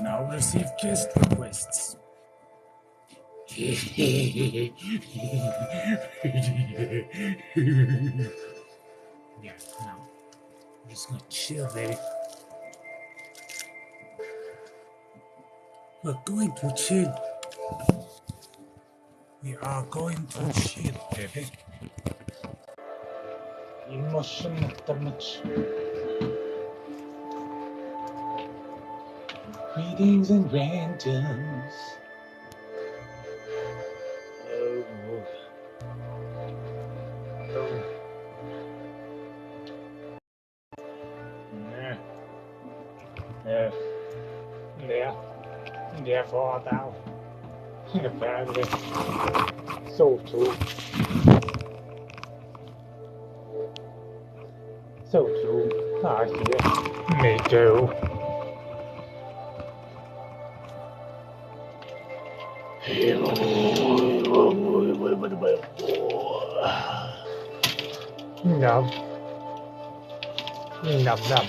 now receive guest requests. Yeah, no. I'm just gonna chill, baby. We're going to chill. We are going to chill, baby. Emotion not that much. Greetings and randoms. Oh. Therefore thou, badly, so true. So true. I hear. Me too. Nub. Nub nub.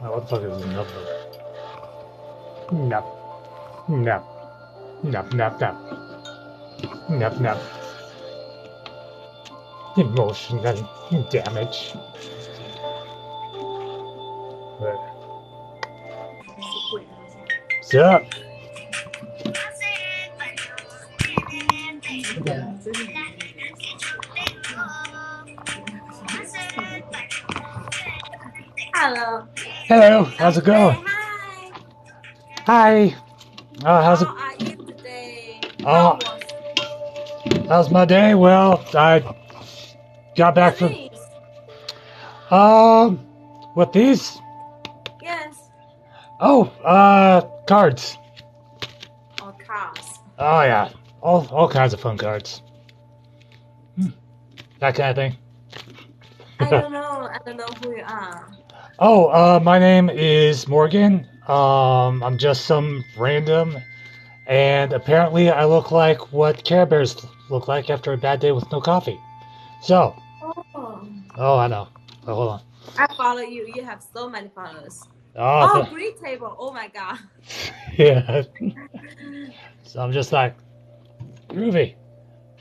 Oh, what the fuck is nub nub? Nub. Nub. Nub nub nub. Nub nub. Emotional damage. What's up? Hello. Hello, how's it going? Hi. How's it? How are you today? How's my day? Well, I got back from. What these? Yes. Oh, cards. Oh, cards. Oh yeah, all kinds of fun cards. That kind of thing. I don't know who you are. Oh, my name is Morgan. I'm just some random, and apparently I look like what Care Bears look like after a bad day with no coffee. So. Oh, I know. Oh, hold on. I follow you. You have so many followers. Oh, green table. Oh my god. Yeah. So I'm just like, groovy.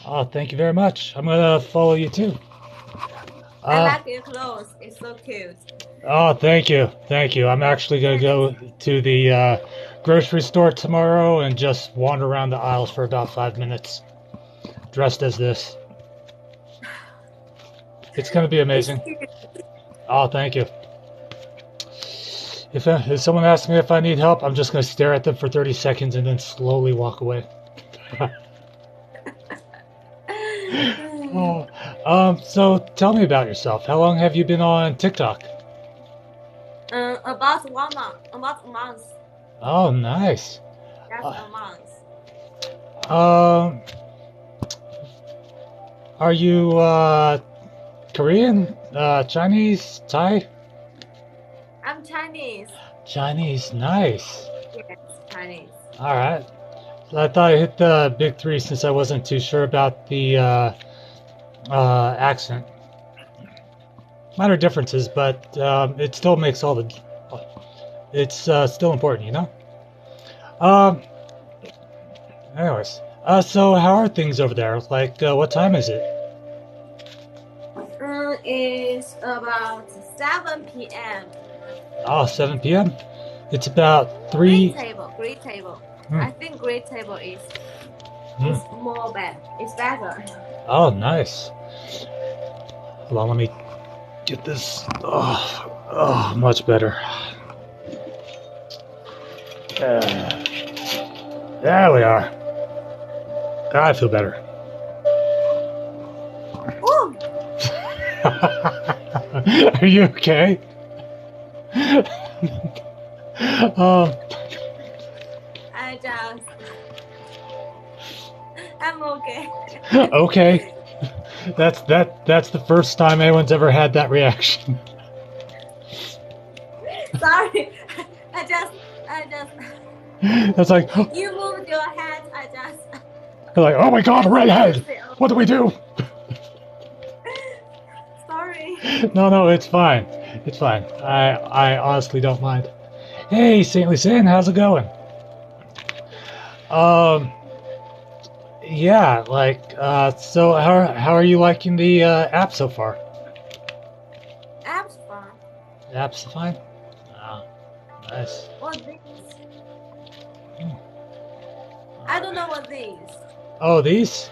Oh, thank you very much. I'm gonna follow you too. I like your clothes. It's so cute. Oh, thank you. Thank you. I'm actually gonna go to the grocery store tomorrow and just wander around the aisles for about 5 minutes, dressed as this. It's gonna be amazing. Oh, thank you. If someone asks me if I need help, I'm just gonna stare at them for 30 seconds and then slowly walk away. So tell me about yourself. How long have you been on TikTok? About 1 month. About a month. Oh, nice. That's a month. Are you Korean? Chinese? Thai? I'm Chinese. Chinese, nice. Yes, Chinese. All right. I thought I hit the big three since I wasn't too sure about the accent. Minor differences, but it still makes all the. It's still important, you know. Anyways, so how are things over there? Like, what time is it? It's about 7 p.m. Oh, 7 p.m. It's about 3. Great table. I think great table is more bad. It's better. Oh, nice. Hold on, let me get this. Oh, much better. There we are. I feel better. Are you okay? I'm okay. Okay. That's the first time anyone's ever had that reaction. Sorry. I just That's like you moved your head. You're like, oh my god, redhead! What do we do? Sorry. No, it's fine. It's fine. I honestly don't mind. Hey, Saintly Sin, how's it going? Um, yeah, so how are you liking the app so far? Apps fun. The app's fine. Ah, nice. What these? Hmm. I don't know what these. Oh, these?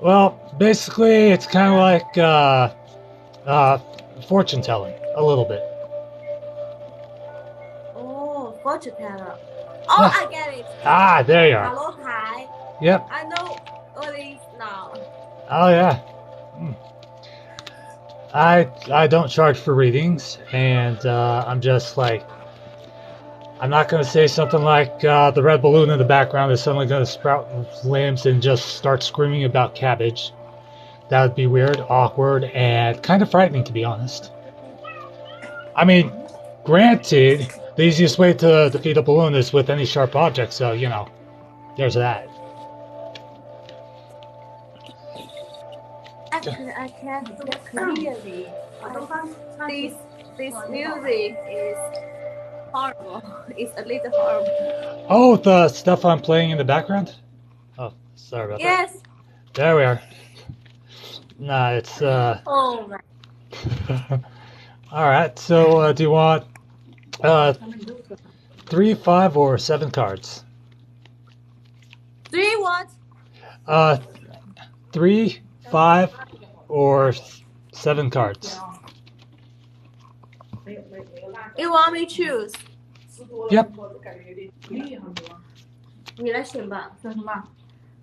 Well, basically, it's kind of like uh, fortune telling, a little bit. Oh, fortune teller. Oh, Yeah. I get it. Ah, there you are. Hello, hi. Yep. I know all these now. Oh yeah. Hmm. I don't charge for readings, and I'm just like I'm not going to say something like the red balloon in the background is suddenly going to sprout limbs and just start screaming about cabbage. That would be weird, awkward, and kind of frightening, to be honest. I mean, granted, the easiest way to defeat a balloon is with any sharp object, so, there's that. Actually, I can't hear clearly. This this music is horrible. It's a little horrible. Oh, the stuff I'm playing in the background? Oh, sorry about that. Yes. There we are. Nah, it's, Oh my. Alright, so do you want uh, 3, 5, or 7 cards? Three what? Uh, 3, 5, or 7 cards? You want me choose? Yep. 你来选吧。选什么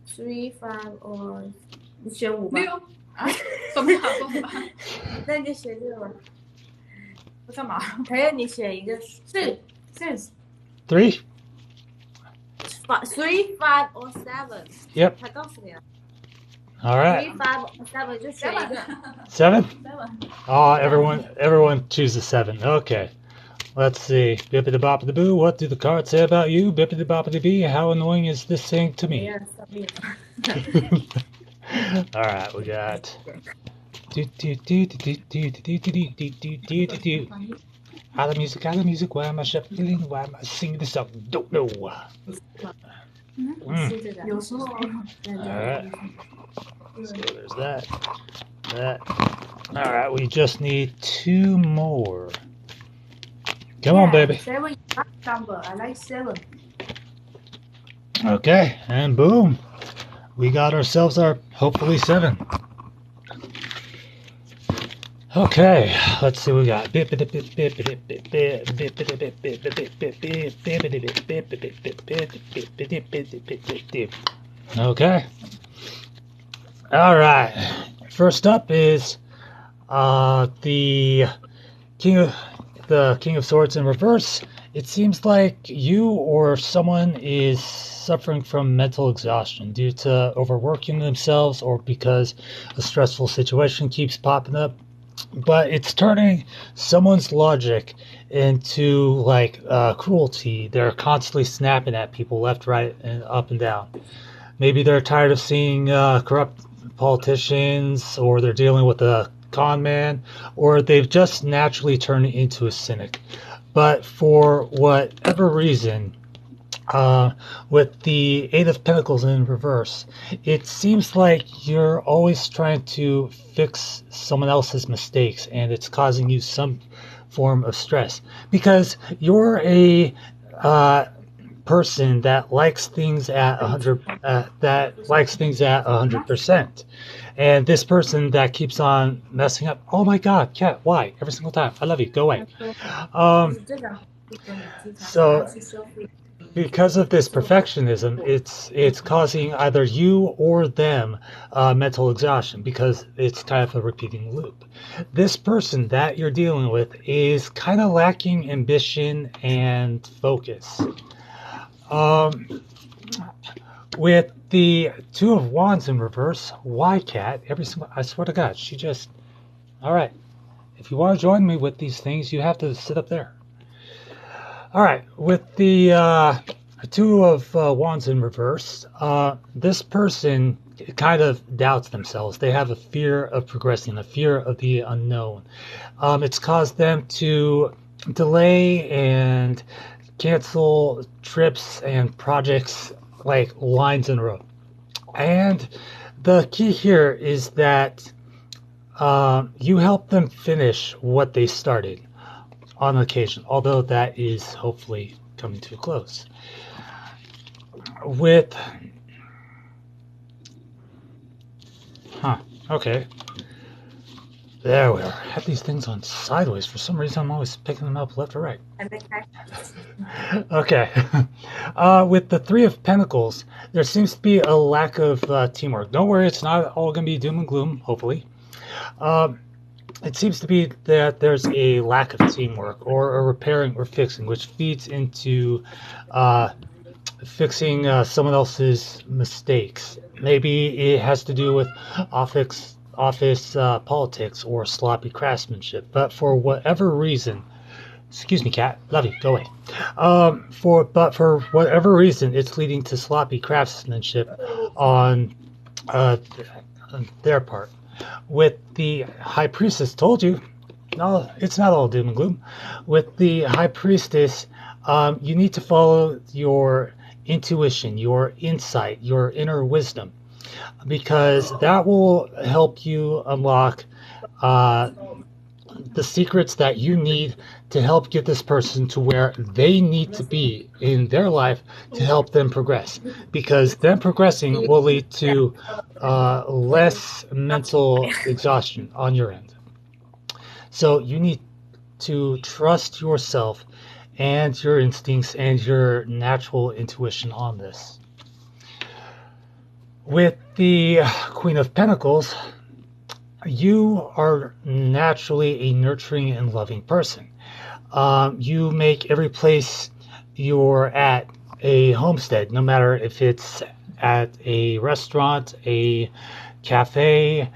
？Three, five, or 你选5吧。6啊？怎么样？那你就选这个吧。我干嘛？还要你选一个？Six. 3? Three, five, or seven. Yep. 他告诉你了。Alright. 3, 5, or 7就选一个。7? Oh, everyone chooses 7. Okay. Let's see. Bippity boppity boo, what do the cards say about you? Bippity boppity bee, how annoying is this thing to me? Alright, we got. Out of music, why am I shuffling? Why am I singing this song? Don't know. Alright. So there's that. Alright, we just need 2 more. Come on, baby. 7 is my number. I like 7. Okay, and boom. We got ourselves our, hopefully, 7. Okay, let's see what we got. Okay. Alright. First up is the King of Swords in reverse. It seems like you or someone is suffering from mental exhaustion due to overworking themselves or because a stressful situation keeps popping up. But it's turning someone's logic into cruelty. They're constantly snapping at people left, right, and up and down. Maybe they're tired of seeing corrupt politicians, or they're dealing with a con man, or they've just naturally turned into a cynic. But for whatever reason, with the Eight of Pentacles in reverse, it seems like you're always trying to fix someone else's mistakes, and it's causing you some form of stress because you're a person that likes things at 100%, and this person that keeps on messing up. Oh my God, Cat! Why every single time? I love you. Go away. So because of this perfectionism, it's causing either you or them mental exhaustion because it's kind of a repeating loop. This person that you're dealing with is kind of lacking ambition and focus. With the Two of Wands in reverse, why, Cat? I swear to God, she just. All right, if you want to join me with these things, you have to sit up there. All right, with the Two of Wands in reverse, this person kind of doubts themselves. They have a fear of progressing, a fear of the unknown. It's caused them to delay and cancel trips and projects like lines in a row. And the key here is that you help them finish what they started on occasion, although that is hopefully coming to a close. With. Okay. There we are. I have these things on sideways. For some reason, I'm always picking them up left or right. Okay. With the Three of Pentacles, there seems to be a lack of teamwork. Don't worry, it's not all going to be doom and gloom, hopefully. It seems to be that there's a lack of teamwork or a repairing or fixing, which feeds into fixing someone else's mistakes. Maybe it has to do with office politics or sloppy craftsmanship. But for whatever reason, excuse me, cat, love you, go away. But for whatever reason, it's leading to sloppy craftsmanship on their part. With the High Priestess, told you, no, it's not all doom and gloom. With the High Priestess, you need to follow your intuition, your insight, your inner wisdom, because that will help you unlock the secrets that you need to help get this person to where they need to be in their life to help them progress. Because them progressing will lead to less mental exhaustion on your end. So you need to trust yourself and your instincts and your natural intuition on this. With the Queen of Pentacles, you are naturally a nurturing and loving person. You make every place you're at a homestead, no matter if it's at a restaurant, a cafe,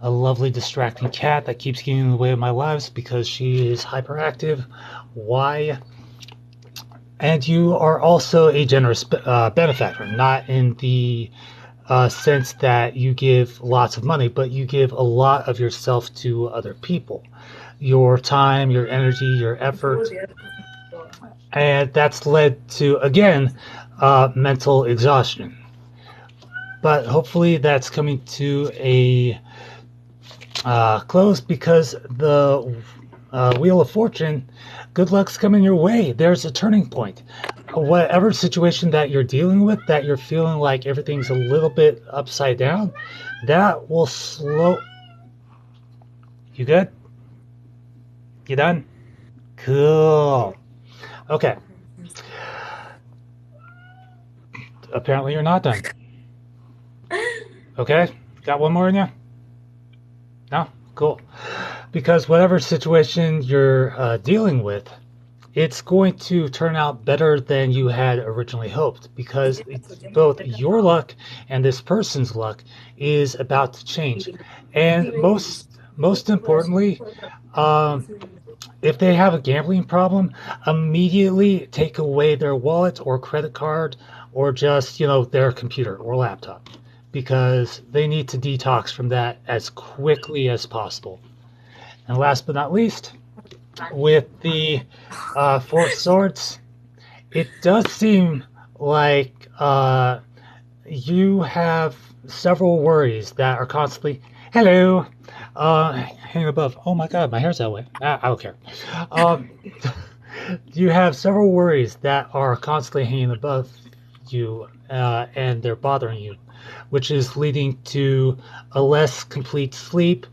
a lovely distracting cat that keeps getting in the way of my lives because she is hyperactive. Why? And you are also a generous benefactor, not in the sense that you give lots of money, but you give a lot of yourself to other people. Your time, your energy, your effort. And that's led to, again, mental exhaustion. But hopefully that's coming to a close, because the Wheel of Fortune, good luck's coming your way. There's a turning point. Whatever situation that you're dealing with, that you're feeling like everything's a little bit upside down, that will slow. You good? You done? Cool. Okay. Apparently you're not done. Okay? Got one more in you? No? Cool. Because whatever situation you're dealing with, it's going to turn out better than you had originally hoped, because it's both your luck and this person's luck is about to change. And most importantly, if they have a gambling problem, immediately take away their wallet or credit card or just, their computer or laptop, because they need to detox from that as quickly as possible. And last but not least, with the Four of Swords, it does seem like you have several worries that are constantly, hello, hanging above. Oh my god, my hair's that way. I don't care. You have several worries that are constantly hanging above you, and they're bothering you, which is leading to a less complete sleep.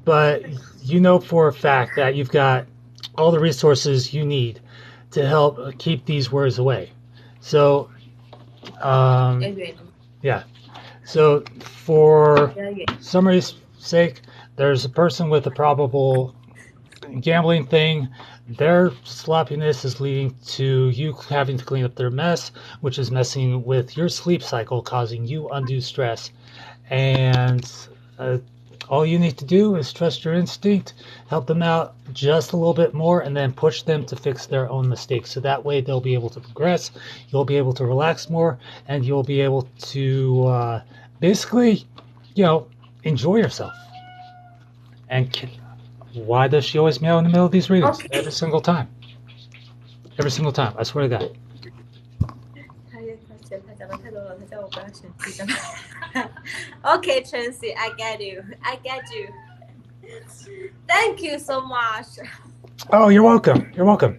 But you know for a fact that you've got all the resources you need to help keep these worries away. So, yeah. So, for summary's sake, there's a person with a probable gambling thing. Their sloppiness is leading to you having to clean up their mess, which is messing with your sleep cycle, causing you undue stress. And all you need to do is trust your instinct, help them out just a little bit more, and then push them to fix their own mistakes. So that way they'll be able to progress, you'll be able to relax more, and you'll be able to basically, enjoy yourself. And Why does she always meow in the middle of these readings? OK，Every single time. Every single time. I swear to God. 他讲的太多了，他叫我不要生气，真的。OK, Tracy, I get you. I get you. Thank you so much. Oh, you're welcome. You're welcome.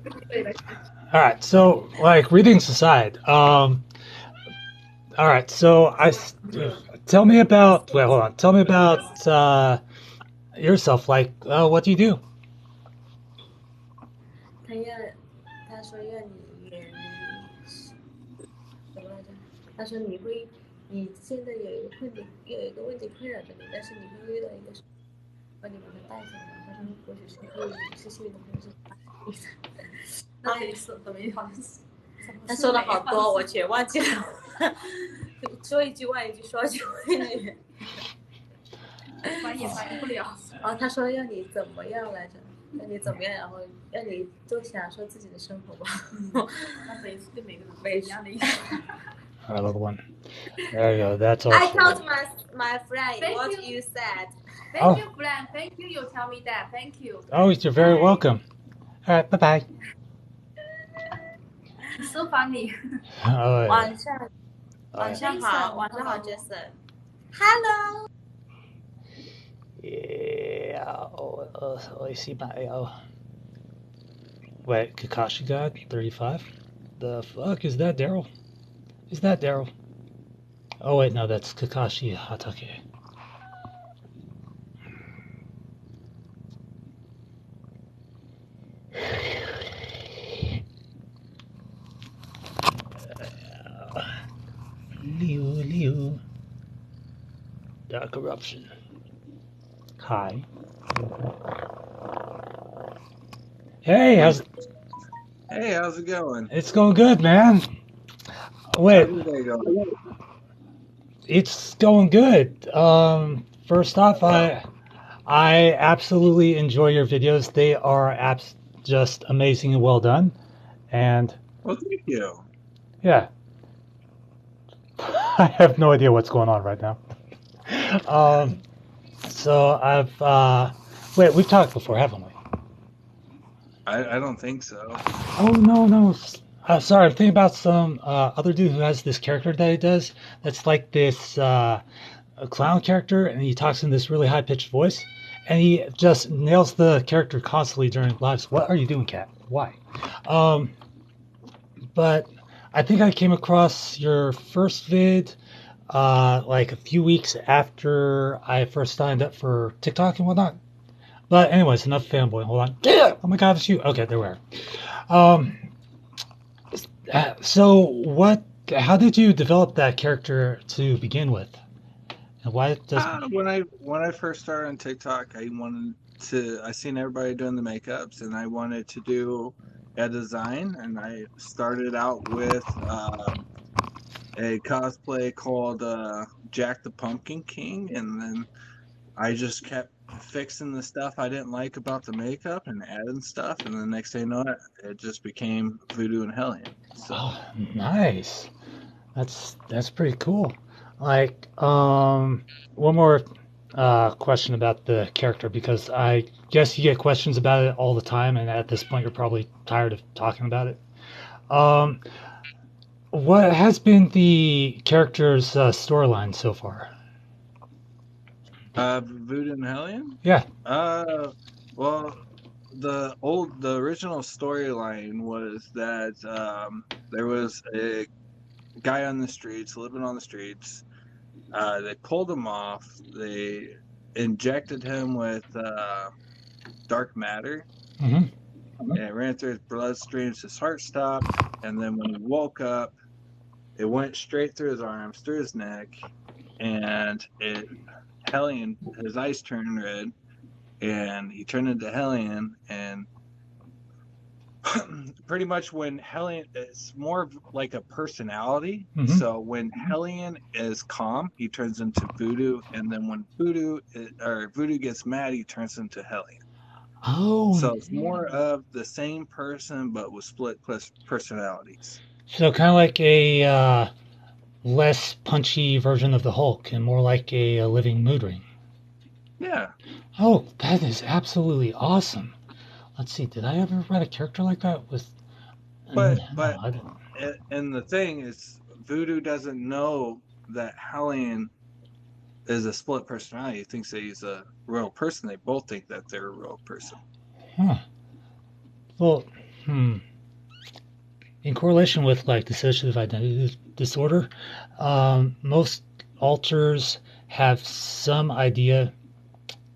All right. So, like, readings aside, all right. So, tell me about. Wait, hold on. Tell me about yourself. Like, what do you do? 他说要你远离什么来着？他说你现在有一个问题困扰着你，但是你会遇到一个把你把它带走了。他说或许是会是幸运的，或者是那意思怎么意思？他说了好多，我全忘记了。说一句忘一句，说一句忘一句。翻译不了。哦，他说要你怎么样来着？让你怎么样，然后让你多享受自己的生活吧。那每次对每个人不一样的意思。All right, little one. There you go. That's all. I told my friend what you said. Thank you, friend. Thank you. You tell me that. Thank you. Oh, you're very welcome. All right, bye bye. So funny. 晚上好 Jason. Hello. Yeah. Let me see my. Wait, Kakashi God 35. The fuck is that, Daryl? Is that Daryl? Oh wait, no, that's Kakashi Hatake. Liu. Dark corruption. Hi. Hey, how's it going? It's going good, man. Wait, How's your day going? it's going good. First off, I absolutely enjoy your videos. They are just amazing and well done. And Well, thank you. yeah, I have no idea what's going on right now. So wait, we've talked before, haven't we? I don't think so. Oh no. Sorry, I'm thinking about some other dude who has this character that he does. That's like this a clown character, and he talks in this really high pitched voice, and he just nails the character constantly during lives. What are you doing, Cat? Why? But I think I came across your first vid like a few weeks after I first signed up for TikTok and whatnot. But anyways, enough fanboy. Hold on. Oh my god, it's you. Okay, there we are. So what? How did you develop that character to begin with? And why does? When I first started on TikTok, I seen everybody doing the makeups, and I wanted to do a design, and I started out with a cosplay called Jack the Pumpkin King, and then I just kept fixing the stuff I didn't like about the makeup and adding stuff, and the next thing you know, it just became Voodoo and Hellion. So. Oh, nice. That's pretty cool. Like, one more question about the character, because I guess you get questions about it all the time, and at this point you're probably tired of talking about it. What has been the character's storyline so far? Voodoo and Hellion? Yeah. Well, the original storyline was that there was a guy on the streets, living on the streets. They pulled him off. They injected him with dark matter. Mm-hmm. And it ran through his bloodstream. His heart stopped, and then when he woke up, it went straight through his arms, through his neck, and Hellion, his eyes turned red, and he turned into Hellion, and pretty much when Hellion, it's more of like a personality. Mm-hmm. So when Hellion is calm, he turns into Voodoo, and then when Voodoo gets mad, he turns into Hellion. Oh. So it's more of the same person, but with split personalities. So kind of like a less punchy version of the Hulk, and more like a living mood ring. Yeah. Oh, that is absolutely awesome. Let's see, did I ever write a character like that? But No, I didn't. and the thing is, Voodoo doesn't know that Hellion is a split personality. He thinks that he's a real person. They both think that they're a real person. Huh. Well, hmm. In correlation with like dissociative identity disorder, most alters have some idea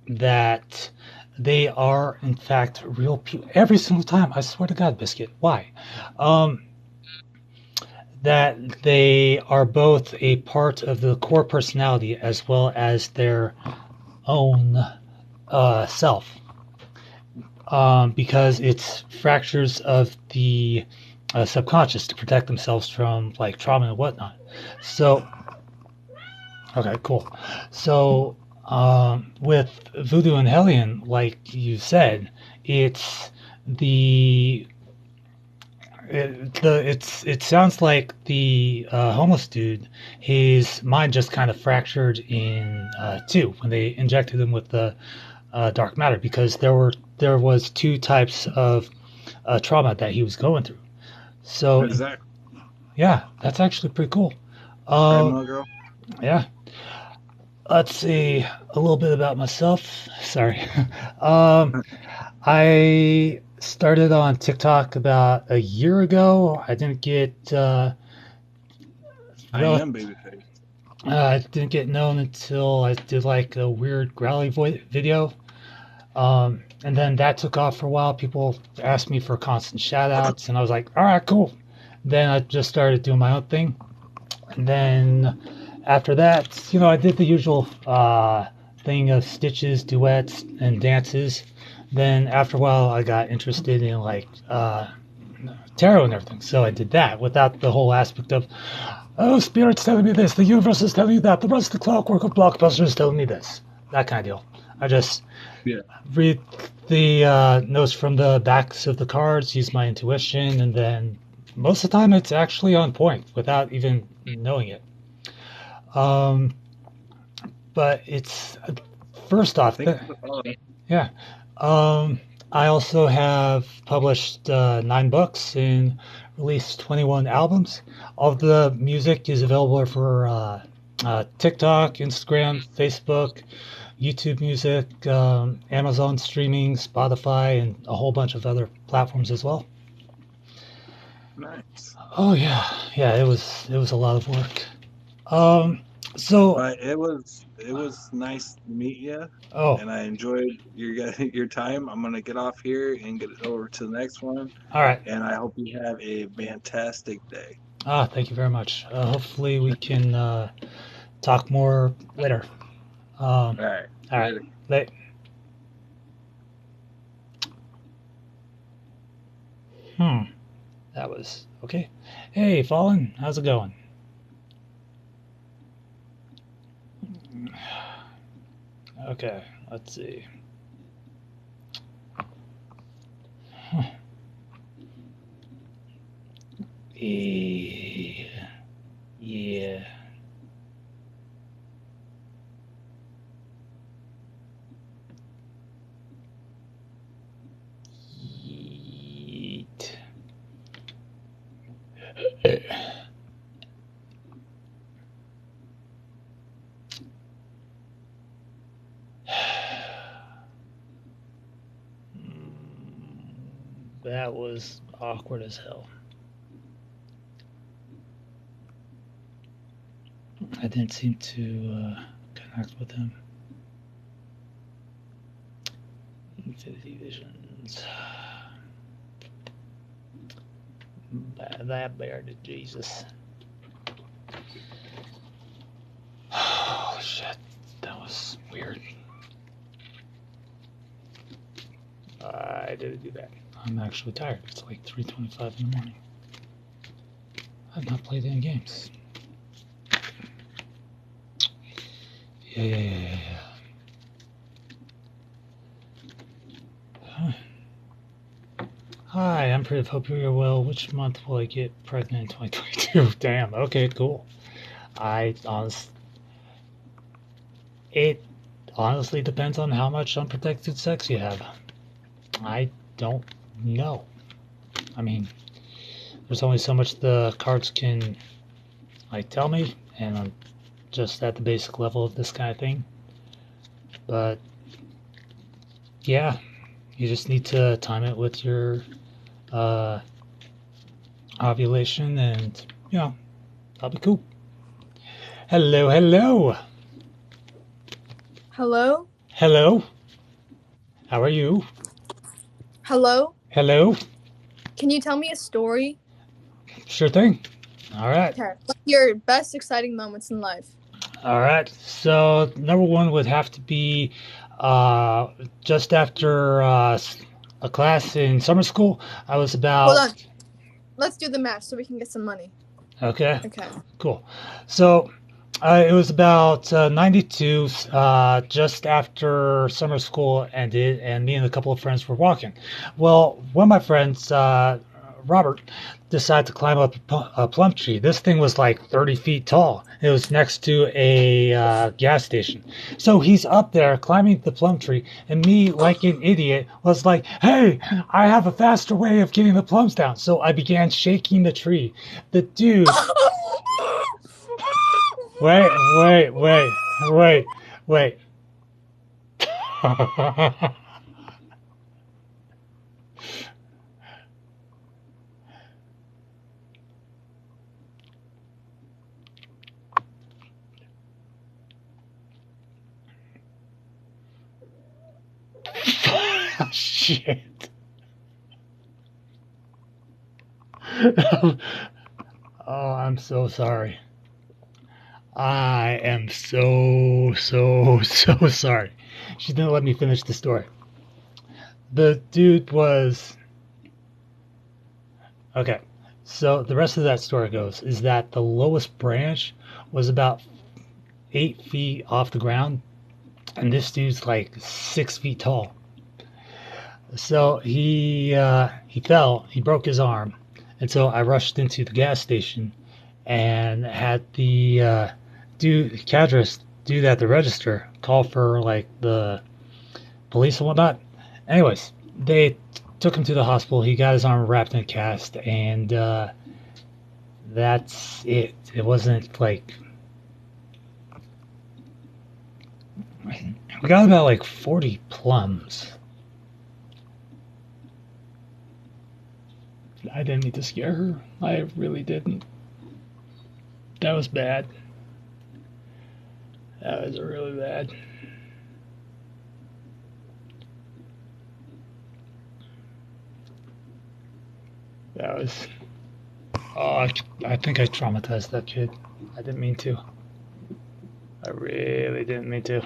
that they are in fact real people every single time. I swear to God, Biscuit. Why? Um, that they are both a part of the core personality as well as their own self, because it's fractures of the subconscious to protect themselves from like trauma and whatnot. So, okay, cool. So, with Voodoo and Hellion, like you said, it's the it sounds like the homeless dude, his mind just kind of fractured in two when they injected him with the dark matter, because there was two types of trauma that he was going through. So Exactly. yeah, that's actually pretty cool. Right, Um, my girl. yeah, let's see a little bit about myself. Sorry. um, I started on TikTok about a year ago. I didn't get I rel- am babyface. I didn't get known until I did like a weird growly video. And then that took off for a while. People asked me for constant shout outs, and I was like, all right, cool. Then I just started doing my own thing. And then after that, I did the usual thing of stitches, duets, and dances. Then after a while, I got interested in like tarot and everything. So I did that without the whole aspect of, oh, spirit's telling me this, the universe is telling me that, the rest of the clockwork of Blockbuster is telling me this. That kind of deal. I just Yeah. read the notes from the backs of the cards, use my intuition, and then most of the time it's actually on point without even knowing it. Um, but it's first off, Thank you for following. yeah. I also have published 9 books and released 21 albums. All of the music is available for TikTok, Instagram, Facebook, YouTube Music, Amazon streaming, Spotify, and a whole bunch of other platforms as well. Nice. Oh yeah, yeah. It was a lot of work. Um, so But it was nice to meet you, oh, and I enjoyed your time. I'm gonna get off here and get over to the next one, all right. and I hope you have a fantastic day. Thank you very much. Hopefully we can talk more later. All right. All right. Later. Late. Hmm. That was okay. Hey, Fallen, how's it going? Okay, let's see. Huh. Yeah. Yeah. Yeet. That was awkward as hell. I didn't seem to connect with him. Infinity Visions. That bear to Jesus. Holy shit. That was weird. I didn't do that. I'm actually tired. It's like 3:25 in the morning. I've not played any games. Yeah. Huh. Hi, I'm Priv. Hope you're well. Which month will I get pregnant in 2022? Damn. Okay, cool. I honest. It honestly depends on how much unprotected sex you have. I don't know. I mean, there's only so much the cards can like tell me, and I'm just at the basic level of this kind of thing. But yeah, you just need to time it with your uh, ovulation, and that'll be cool. Hello, hello, Hello? hello. How are you? Hello? Hello. Can you tell me a story? Sure thing. All right. Okay. Like your best exciting moments in life. All right. So number one would have to be just after a class in summer school. I was about. Hold on. Let's do the math so we can get some money. Okay. Okay. Cool. So it was about 92, just after summer school ended, and me and a couple of friends were walking. Well, one of my friends, Robert, decided to climb up a plum tree. This thing was like 30 feet tall. It was next to a gas station. So he's up there climbing the plum tree, and me, like an idiot, was like, hey, I have a faster way of getting the plums down. So I began shaking the tree. The dude. Wait. Shit. Oh, I'm so sorry. I am so sorry. She didn't let me finish the story. The dude was. Okay, so the rest of that story goes is that the lowest branch was about 8 feet off the ground, and this dude's like 6 feet tall. So he fell, he broke his arm, and so I rushed into the gas station and had the cadrus do that, the register, call for like the police and whatnot. Anyways, they took him to the hospital. He got his arm wrapped in a cast, and that's it. It wasn't like we got about like 40 plums. I didn't mean to scare her. I really didn't. That was bad. That was really bad. That was. Oh, I think I traumatized that kid. I didn't mean to. I really didn't mean to.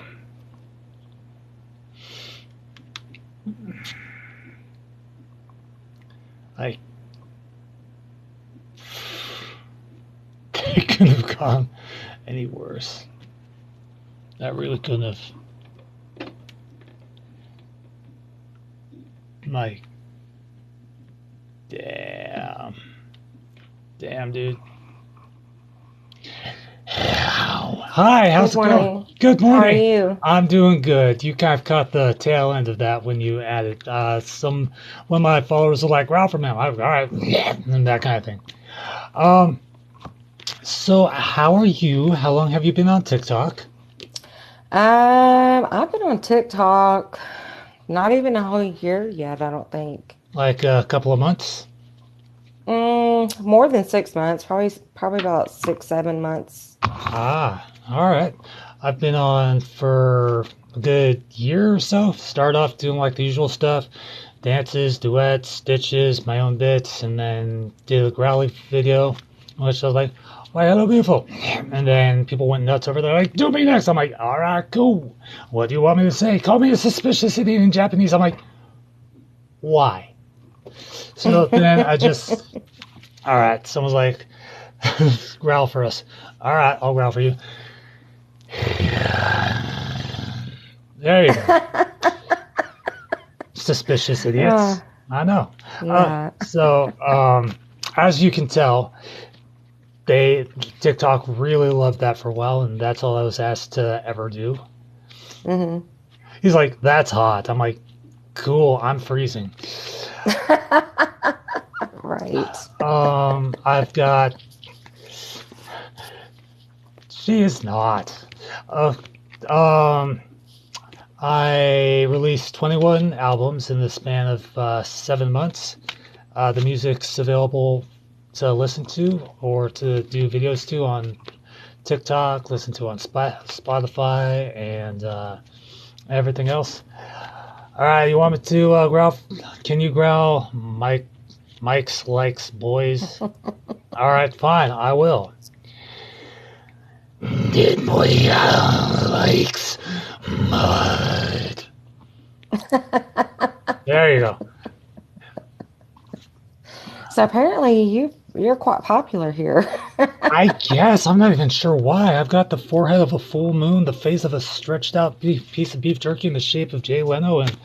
It couldn't have gone any worse. That really couldn't have. Like, damn, dude. Hi, how's it going? Good morning. How are you? I'm doing good. You kind of caught the tail end of that when you added. One of my followers were like, "Ralph, man, all right," and that kind of thing. So how are you? How long have you been on TikTok? I've been on TikTok not even a whole year yet, I don't think. Like a couple of months? More than 6 months, probably about 6, 7 months. Ah, all right. I've been on for a good year or so. Start off doing like the usual stuff, dances, duets, stitches, my own bits, and then did a growly video, which I was like, why, hello, beautiful. And then people went nuts over there, like, do me next. I'm like, all right, cool. What do you want me to say? Call me a suspicious idiot in Japanese. I'm like, why? So then I just, all right, someone's like, growl for us. All right, I'll growl for you. There you go. Suspicious idiots. I know. Yeah. As you can tell, TikTok really loved that for a while, and that's all I was asked to ever do. Mm-hmm. He's like, that's hot. I'm like, cool, I'm freezing. Right. I've got. She is not. Uh, um, I released 21 albums in the span of 7 months. The music's available to listen to or to do videos to on TikTok, listen to on Spotify, and everything else. All right, you want me to growl? Can you growl? Mike's likes boys. All right, fine, I will. That boy likes mud. There you go. So apparently you're quite popular here. I guess I'm not even sure why. I've got the forehead of a full moon, the face of a stretched out piece of beef jerky in the shape of Jay Leno, and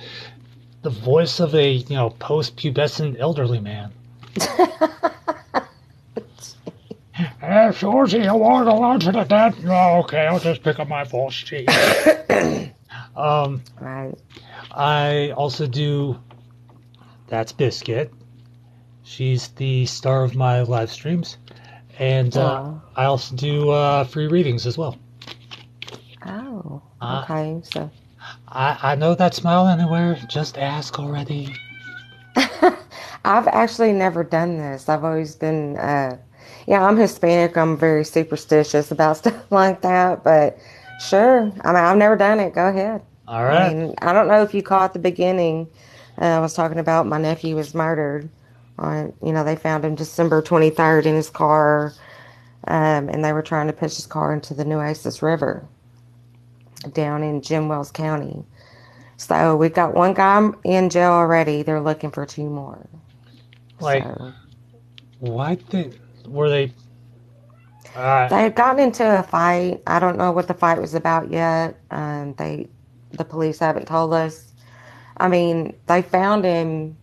the voice of a post-pubescent elderly man. Georgie, I want to go out to the dead. No, okay, I'll just pick up my false cheese. Right. I also do That's Biscuit. She's the star of my live streams. And Oh. I also do free readings as well. Oh. Okay. So I know that smile anywhere. Just ask already. I've actually never done this. I've always been I'm Hispanic. I'm very superstitious about stuff like that, but sure. I mean, I've never done it. Go ahead. All I right. mean, I don't know if you caught the beginning. I was talking about my nephew was murdered. They found him December 23rd in his car, and they were trying to push his car into the Nueces River down in Jim Wells County. So we've got one guy in jail already. They're looking for two more. Like, So were they? they had gotten into a fight. I don't know what the fight was about yet. The police haven't told us. I mean, they found him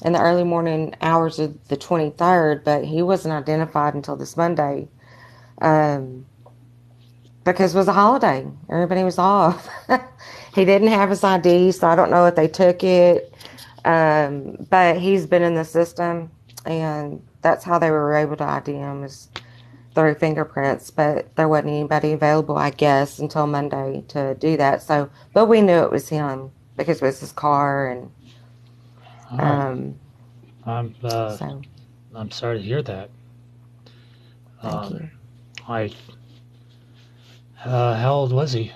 in the early morning hours of the 23rd, but he wasn't identified until this Monday because it was a holiday. Everybody was off. He didn't have his ID, so I don't know if they took it. But he's been in the system, and that's how they were able to ID him is through fingerprints. But there wasn't anybody available, I guess, until Monday to do that. So, but we knew it was him because it was his car, and All right. so I'm sorry to hear that. thank you. Like, how old was he?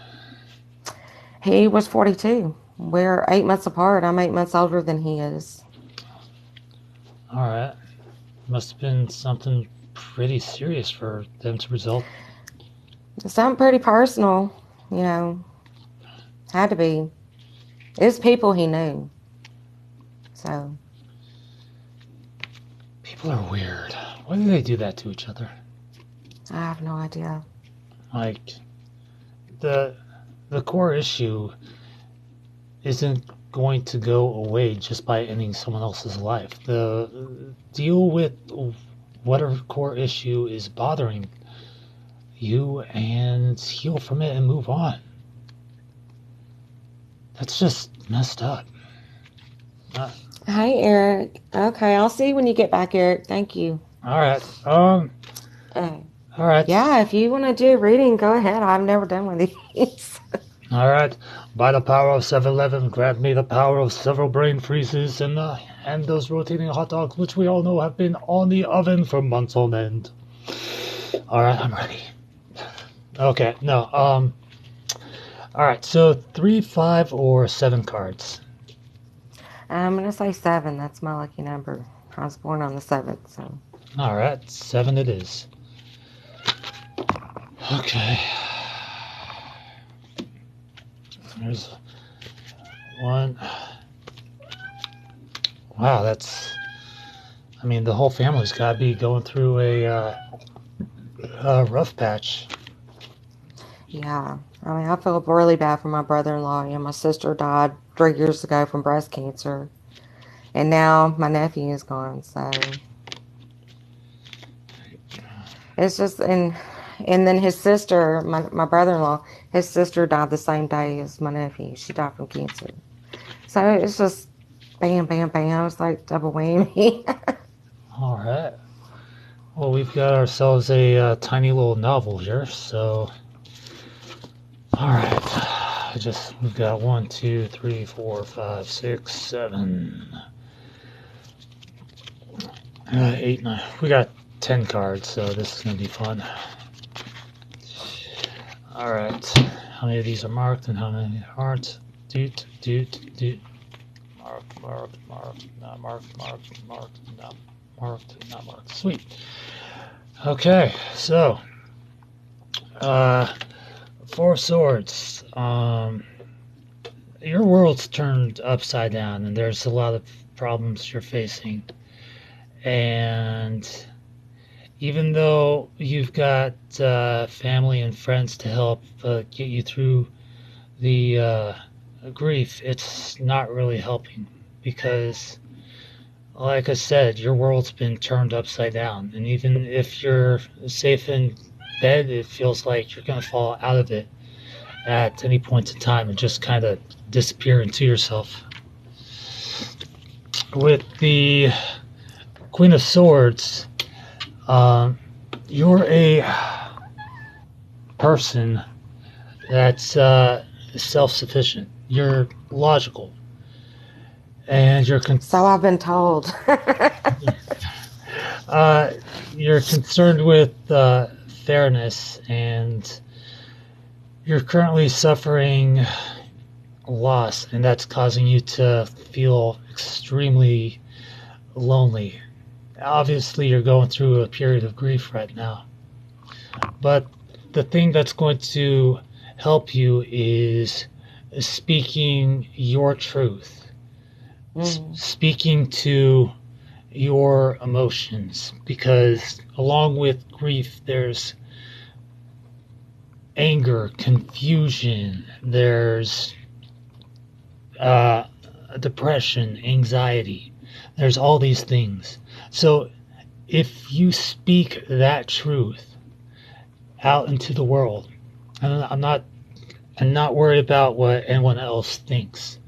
He was 42. We're 8 months apart. I'm 8 months older than he is. All right. Must have been something pretty serious for them to result. Something pretty personal, had to be. It was people he knew. So. People are weird. Why do they do that to each other? I have no idea. Like, the core issue isn't going to go away just by ending someone else's life. Deal with whatever core issue is bothering you and heal from it and move on. That's just messed up. Hi, Eric. Okay, I'll see you when you get back, Eric. Thank you. All right. All right. Yeah, if you want to do a reading, go ahead. I've never done one of these. All right. By the power of 7-Eleven, grant me the power of several brain freezes and those rotating hot dogs, which we all know have been on the oven for months on end. All right, I'm ready. Okay, no. All right. So 3, 5, or 7 cards. I'm gonna say 7. That's my lucky number. I was born on the 7th, so. All right, 7 it is. Okay. There's one. Wow, the whole family's got to be going through a rough patch. Yeah, I feel really bad for my brother-in-law. My sister died 3 years ago from breast cancer, and now my nephew is gone. So it's just, and And then his sister, my brother-in-law, his sister died the same day as my nephew. She died from cancer. So it's just bam, bam, bam. It's like double whammy. All right. Well, we've got ourselves a tiny little novel here, so. All right. We've got 1, 2, 3, 4, 5, 6, 7, 8, 9. We got 10 cards, so this is gonna be fun. All right. How many of these are marked and how many aren't? Doot, doot, doot. Marked, marked, marked, not marked, marked, marked, not marked, not marked. Sweet. Okay, so 4 of Swords. Your world's turned upside down, and there's a lot of problems you're facing. And even though you've got family and friends to help get you through the grief, it's not really helping because, like I said, your world's been turned upside down. And even if you're safe in bed, it feels like you're going to fall out of it at any point in time and just kind of disappear into yourself. With the Queen of Swords, you're a person that's self-sufficient. You're logical, and So I've been told. you're concerned with fairness, and you're currently suffering loss, and that's causing you to feel extremely lonely. Obviously, you're going through a period of grief right now, but the thing that's going to help you is speaking your truth, speaking to your emotions, because along with grief, there's anger, confusion, there's depression, anxiety. There's all these things. So if you speak that truth out into the world, and I'm not worried about what anyone else thinks.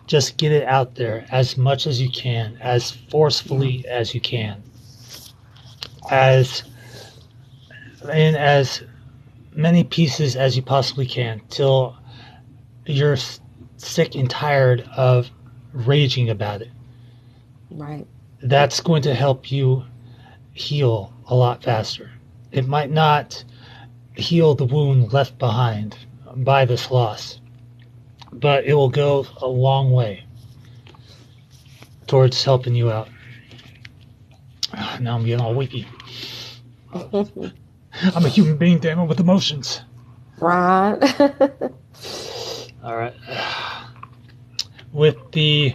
Just get it out there as much as you can, as forcefully as you can, as in as many pieces as you possibly can, till you're sick and tired of raging about it. Right. That's going to help you heal a lot faster. It might not heal the wound left behind by this loss, but it will go a long way towards helping you out. Now I'm getting all weepy. I'm a human being, damn it, with emotions. Right. All right. With the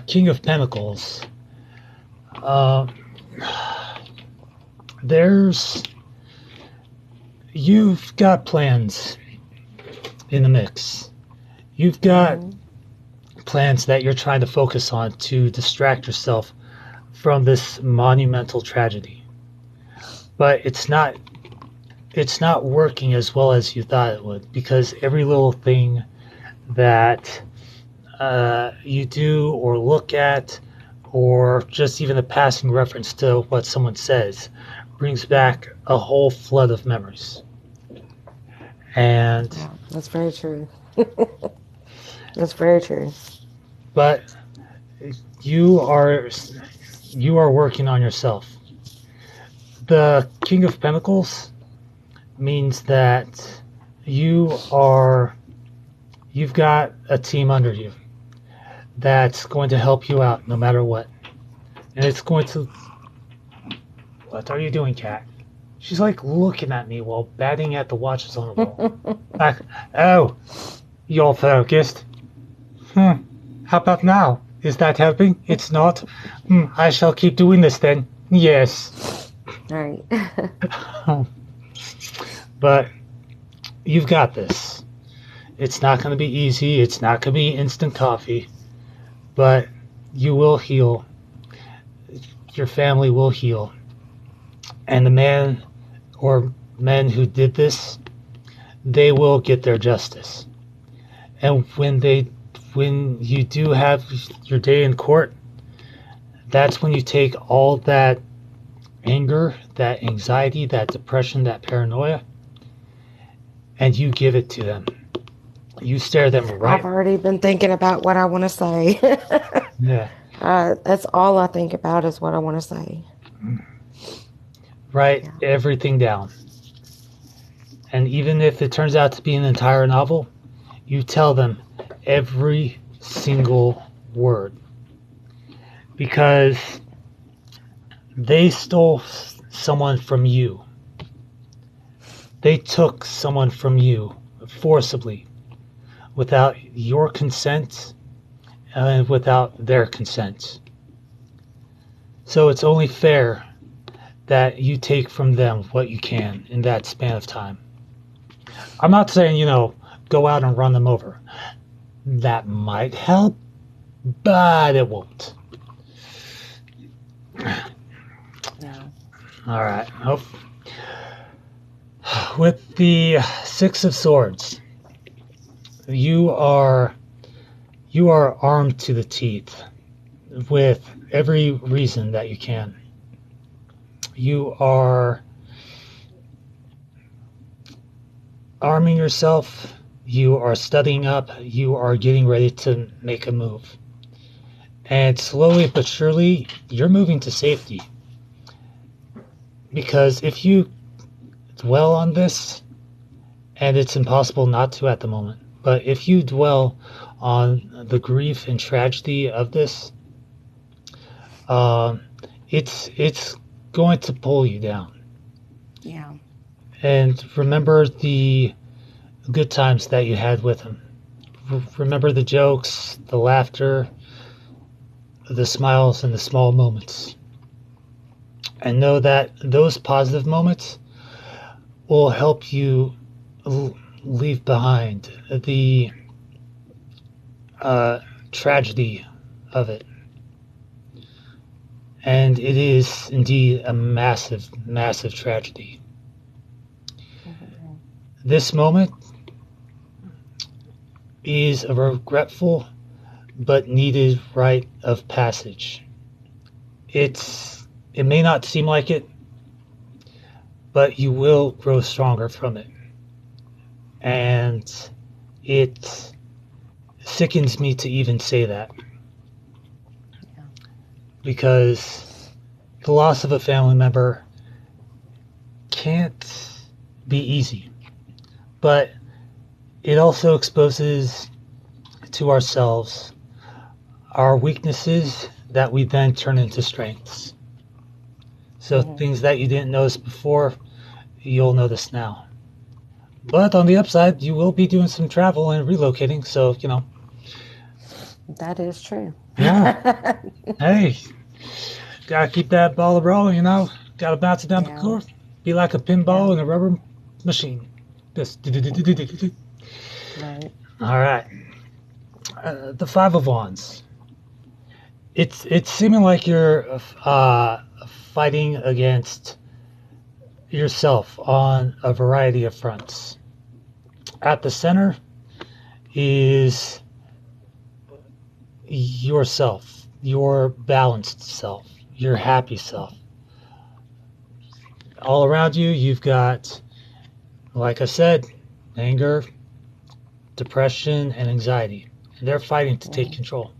King of Pentacles, you've got plans in the mix. You've got plans that you're trying to focus on to distract yourself from this monumental tragedy. But it's not working as well as you thought it would, because every little thing that you do or look at, or just even a passing reference to what someone says, brings back a whole flood of memories. And Yeah, that's very true. That's very true. But you are working on yourself. The King of Pentacles means that you've got a team under you that's going to help you out no matter what. And it's going to... What are you doing, Cat? She's like looking at me while batting at the watches on the wall. Like, oh, you're focused. How about now? Is that helping? It's not? I shall keep doing this then. Yes. Right. But you've got this. It's not going to be easy. It's not going to be instant coffee. But you will heal. Your family will heal. And the man, or men who did this, they will get their justice. And when you do have your day in court, that's when you take all that anger, that anxiety, that depression, that paranoia, and you give it to them. You stare them right. I've already been thinking about what I want to say. Yeah. That's all I think about is what I want to say. Write everything down. And even if it turns out to be an entire novel, you tell them every single word. Because they stole someone from you. They took someone from you forcibly, without your consent and without their consent. So it's only fair that you take from them what you can in that span of time. I'm not saying, go out and run them over. That might help, but it won't. No. All right. With the Six of Swords, you are armed to the teeth with every reason that you can. You are arming yourself, you are studying up, you are getting ready to make a move. And slowly but surely, you're moving to safety. Because if you dwell on this, and it's impossible not to at the moment, but if you dwell on the grief and tragedy of this, it's going to pull you down. Yeah. And remember the good times that you had with him. Remember the jokes, the laughter, the smiles, and the small moments. And know that those positive moments will help you leave behind the tragedy of it. And it is indeed a massive, massive tragedy. This moment is a regretful but needed rite of passage. It may not seem like it, but you will grow stronger from it. And it sickens me to even say that. Because the loss of a family member can't be easy. But it also exposes to ourselves our weaknesses that we then turn into strengths. So things that you didn't notice before, you'll notice now. But on the upside, you will be doing some travel and relocating, so, That is true. Yeah. Hey, gotta keep that ball rolling, Gotta bounce it down the court. Be like a pinball in a rubber machine. This. Right. All right. The Five of Wands. It's seeming like you're fighting against yourself on a variety of fronts. At the center is yourself, your balanced self, your happy self. All around you, you've got, like I said, anger, depression, and anxiety. And they're fighting to take control.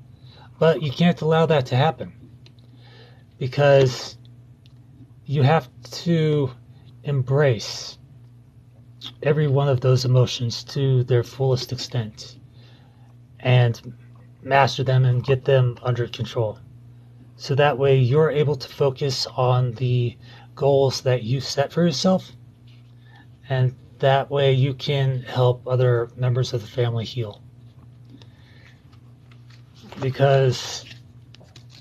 But you can't allow that to happen. Because you have to embrace every one of those emotions to their fullest extent and master them and get them under control. So that way you're able to focus on the goals that you set for yourself, and that way you can help other members of the family heal. Because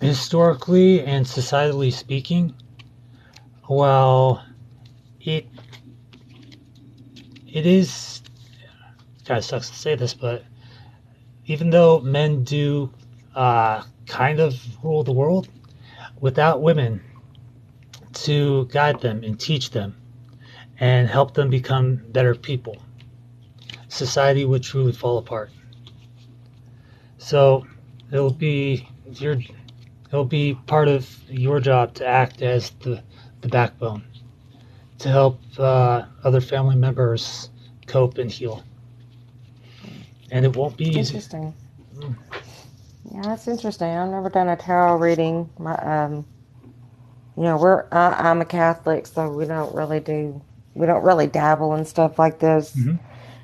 historically and societally speaking, while it is kind of sucks to say this, but even though men do kind of rule the world, without women to guide them and teach them and help them become better people, society would truly fall apart. So it'll be your it'll be part of your job to act as the backbone to help other family members cope and heal. And it won't be easy. Interesting. Yeah, that's interesting. I've never done a tarot reading. I'm a Catholic, so we don't really dabble in stuff like this. Mhm.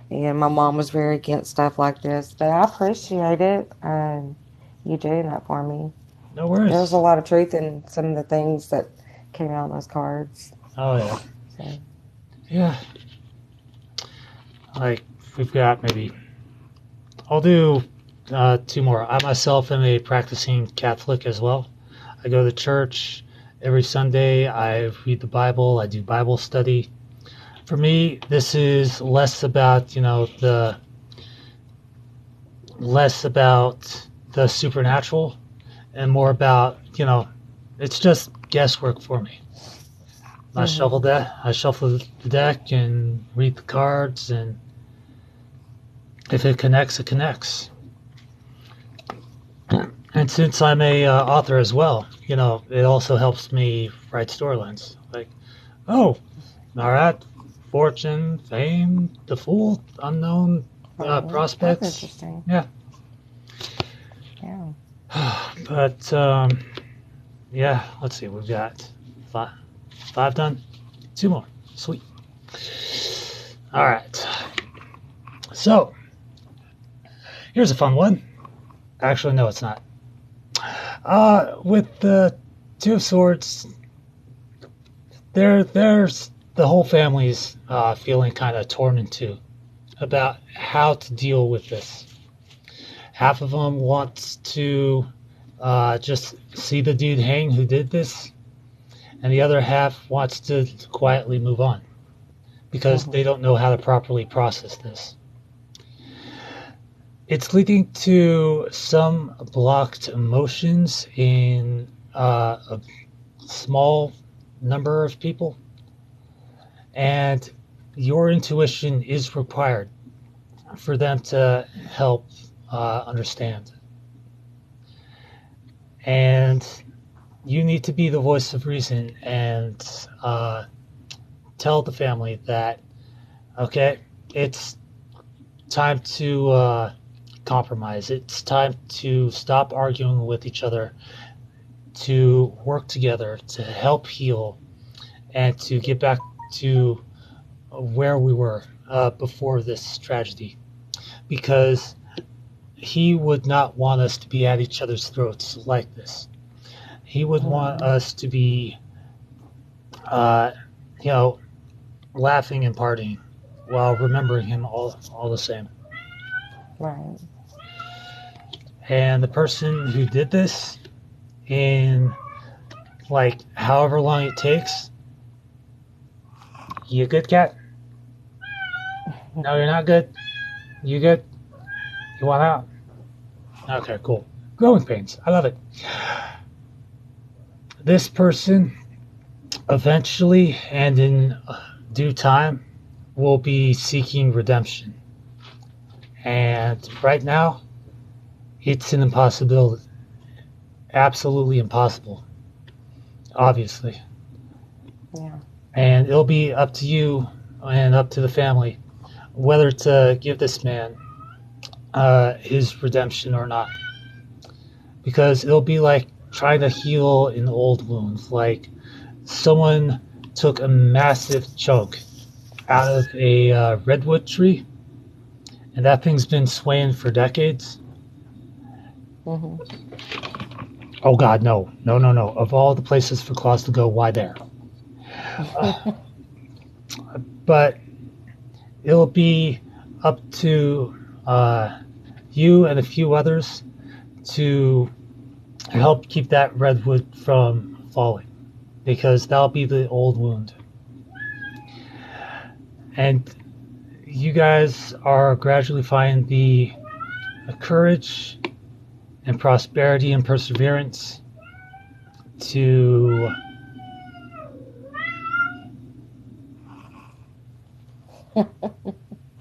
And my mom was very against stuff like this, but I appreciate it. You doing that for me. No worries. There was a lot of truth in some of the things that came out in those cards. Oh yeah. So. Yeah. Like we've got maybe. I'll do 2 more. I myself am a practicing Catholic as well. I go to church every Sunday. I read the Bible. I do Bible study. For me, this is less about the supernatural, and more about it's just guesswork for me. I shuffle the deck and read the cards, and if it connects, it connects. And since I'm a author as well, it also helps me write storylines. Like, oh, all right, fortune, fame, the fool, unknown prospects. That's interesting. Yeah. Yeah. But yeah, let's see. We've got five done. 2 more. Sweet. All right. So here's a fun one. Actually, no, it's not. With the 2 of Swords, there's the whole family's feeling kind of torn in two about how to deal with this. Half of them wants to just see the dude hang who did this, and the other half wants to quietly move on because they don't know how to properly process this. It's leading to some blocked emotions in a small number of people, and your intuition is required for them to help understand. And you need to be the voice of reason and tell the family that, okay, it's time to compromise. It's time to stop arguing with each other, to work together, to help heal, and to get back to where we were before this tragedy. Because he would not want us to be at each other's throats like this. He would want us to be, laughing and partying while remembering him all the same. Right. And the person who did this, in like however long it takes, you good, cat? No, you're not good. You good? You want out? Okay, cool. Growing pains. I love it. This person eventually and in due time will be seeking redemption. And right now, it's an impossibility. Absolutely impossible. Obviously. Yeah. And it'll be up to you and up to the family whether to give this man his redemption or not. Because it'll be like trying to heal an old wound. Like someone took a massive chunk out of a redwood tree, and that thing's been swaying for decades. Mm-hmm. Oh God, no. Of all the places for claws to go, why there? But it'll be up to you and a few others to help keep that redwood from falling, because that'll be the old wound. And you guys are gradually finding the courage and prosperity and perseverance to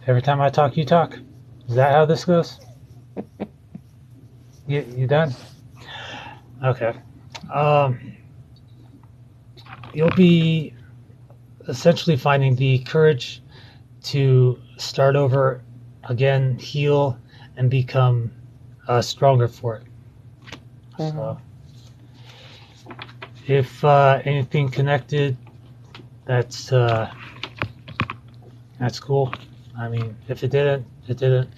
Every time I talk, you talk. Is that how this goes? You done? Okay. Um, you'll be essentially finding the courage to start over again, heal, and become stronger for it. So, if anything connected, that's that's cool. I mean, if it didn't, it didn't.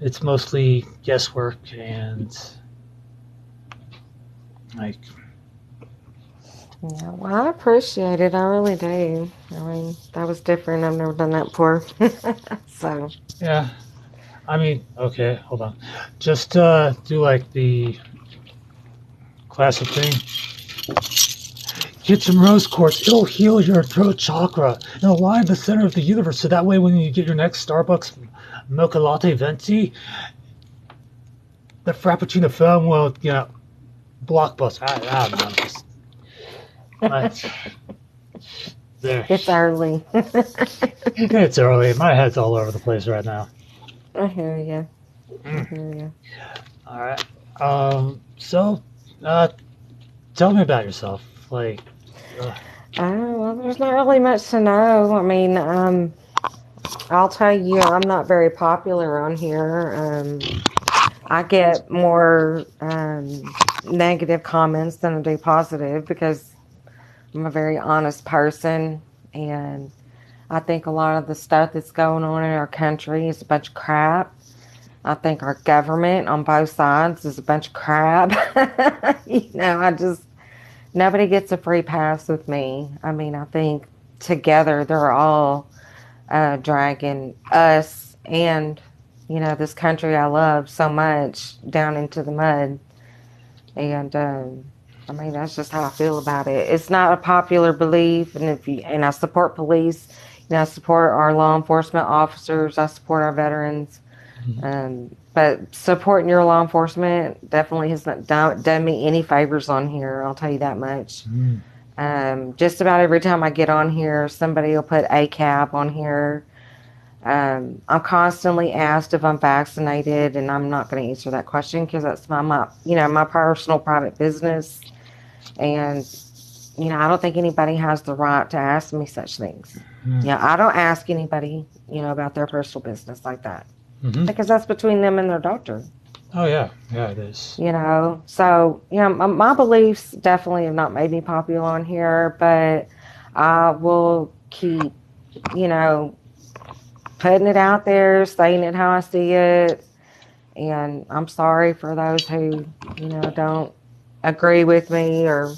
It's mostly guesswork and like. Yeah, well, I appreciate it. I really do. I mean, that was different. I've never done that before. So, Yeah, I mean, okay, hold on. Just do like the classic thing. Get some rose quartz. It'll heal your throat chakra and align the center of the universe. So that way, when you get your next Starbucks mocha latte venti, the Frappuccino foam will, blockbuster. I don't know. Just, there. it's early. It's early. My head's all over the place right now. I hear you. I hear you. All right. So, tell me about yourself. Like, Well, there's not really much to know. I mean, I'll tell you, I'm not very popular on here. I get more negative comments than I do positive because I'm a very honest person, and I think a lot of the stuff that's going on in our country is a bunch of crap. I think our government on both sides is a bunch of crap. Nobody gets a free pass with me. I mean, I think together they're all dragging us and, this country I love so much down into the mud. And, I mean, that's just how I feel about it. It's not a popular belief, and I support police. I support our law enforcement officers. I support our veterans. But supporting your law enforcement definitely has not done me any favors on here. I'll tell you that much. Just about every time I get on here, somebody will put ACAB on here. I'm constantly asked if I'm vaccinated, and I'm not going to answer that question because that's my personal private business. And, I don't think anybody has the right to ask me such things. I don't ask anybody, about their personal business like that. Because that's between them and their doctor. Oh, yeah. Yeah, it is. So, my beliefs definitely have not made me popular on here, but I will keep, putting it out there, saying it how I see it. And I'm sorry for those who, don't agree with me or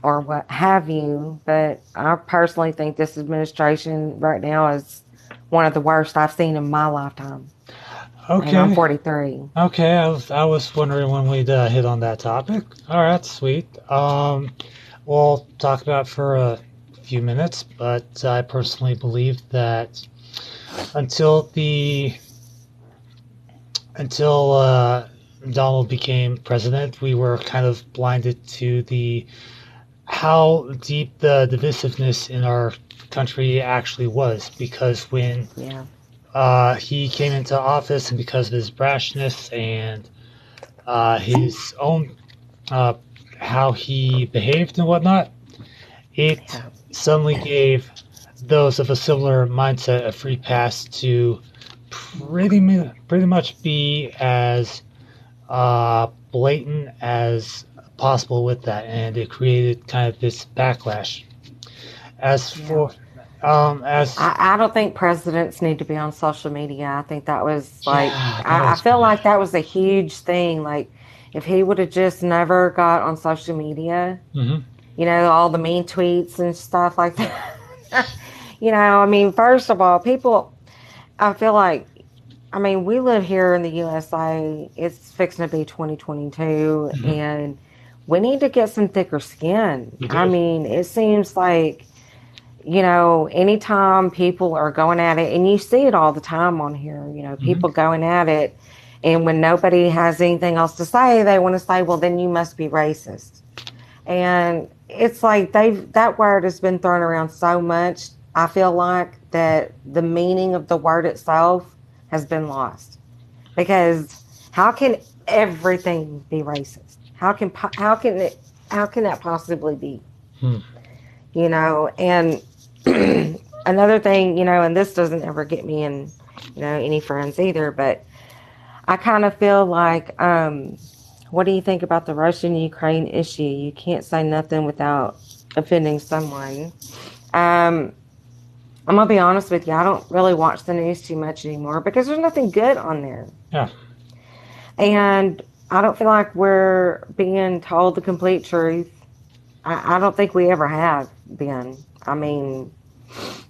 what have you. But I personally think this administration right now is one of the worst I've seen in my lifetime. Okay. And I'm 43. Okay, I was wondering when we'd hit on that topic. All right, sweet. We'll talk about it for a few minutes, but I personally believe that until Donald became president, we were kind of blinded to how deep the divisiveness in our country actually was, because when he came into office, and because of his brashness and his own how he behaved and whatnot, it suddenly gave those of a similar mindset a free pass to pretty much be as blatant as possible with that, and it created kind of this backlash. I don't think presidents need to be on social media. I think that was I feel like that was a huge thing. Like, if he would have just never got on social media, all the mean tweets and stuff like that. I mean, first of all, I feel like, we live here in the USA. It's fixing to be 2022, and we need to get some thicker skin. I mean, it seems like, anytime people are going at it, and you see it all the time on here, people going at it, and when nobody has anything else to say, they want to say, well, then you must be racist. And it's like that word has been thrown around so much, I feel like, that the meaning of the word itself has been lost. Because how can everything be racist? How can that possibly be? Hmm. You know, and another thing, you know, and this doesn't ever get me in, you know, any friends either, but I kind of feel like, what do you think about the Russian-Ukraine issue? You can't say nothing without offending someone. I'm gonna be honest with you. I don't really watch the news too much anymore because there's nothing good on there. Yeah. And I don't feel like we're being told the complete truth. I don't think we ever have been. I mean,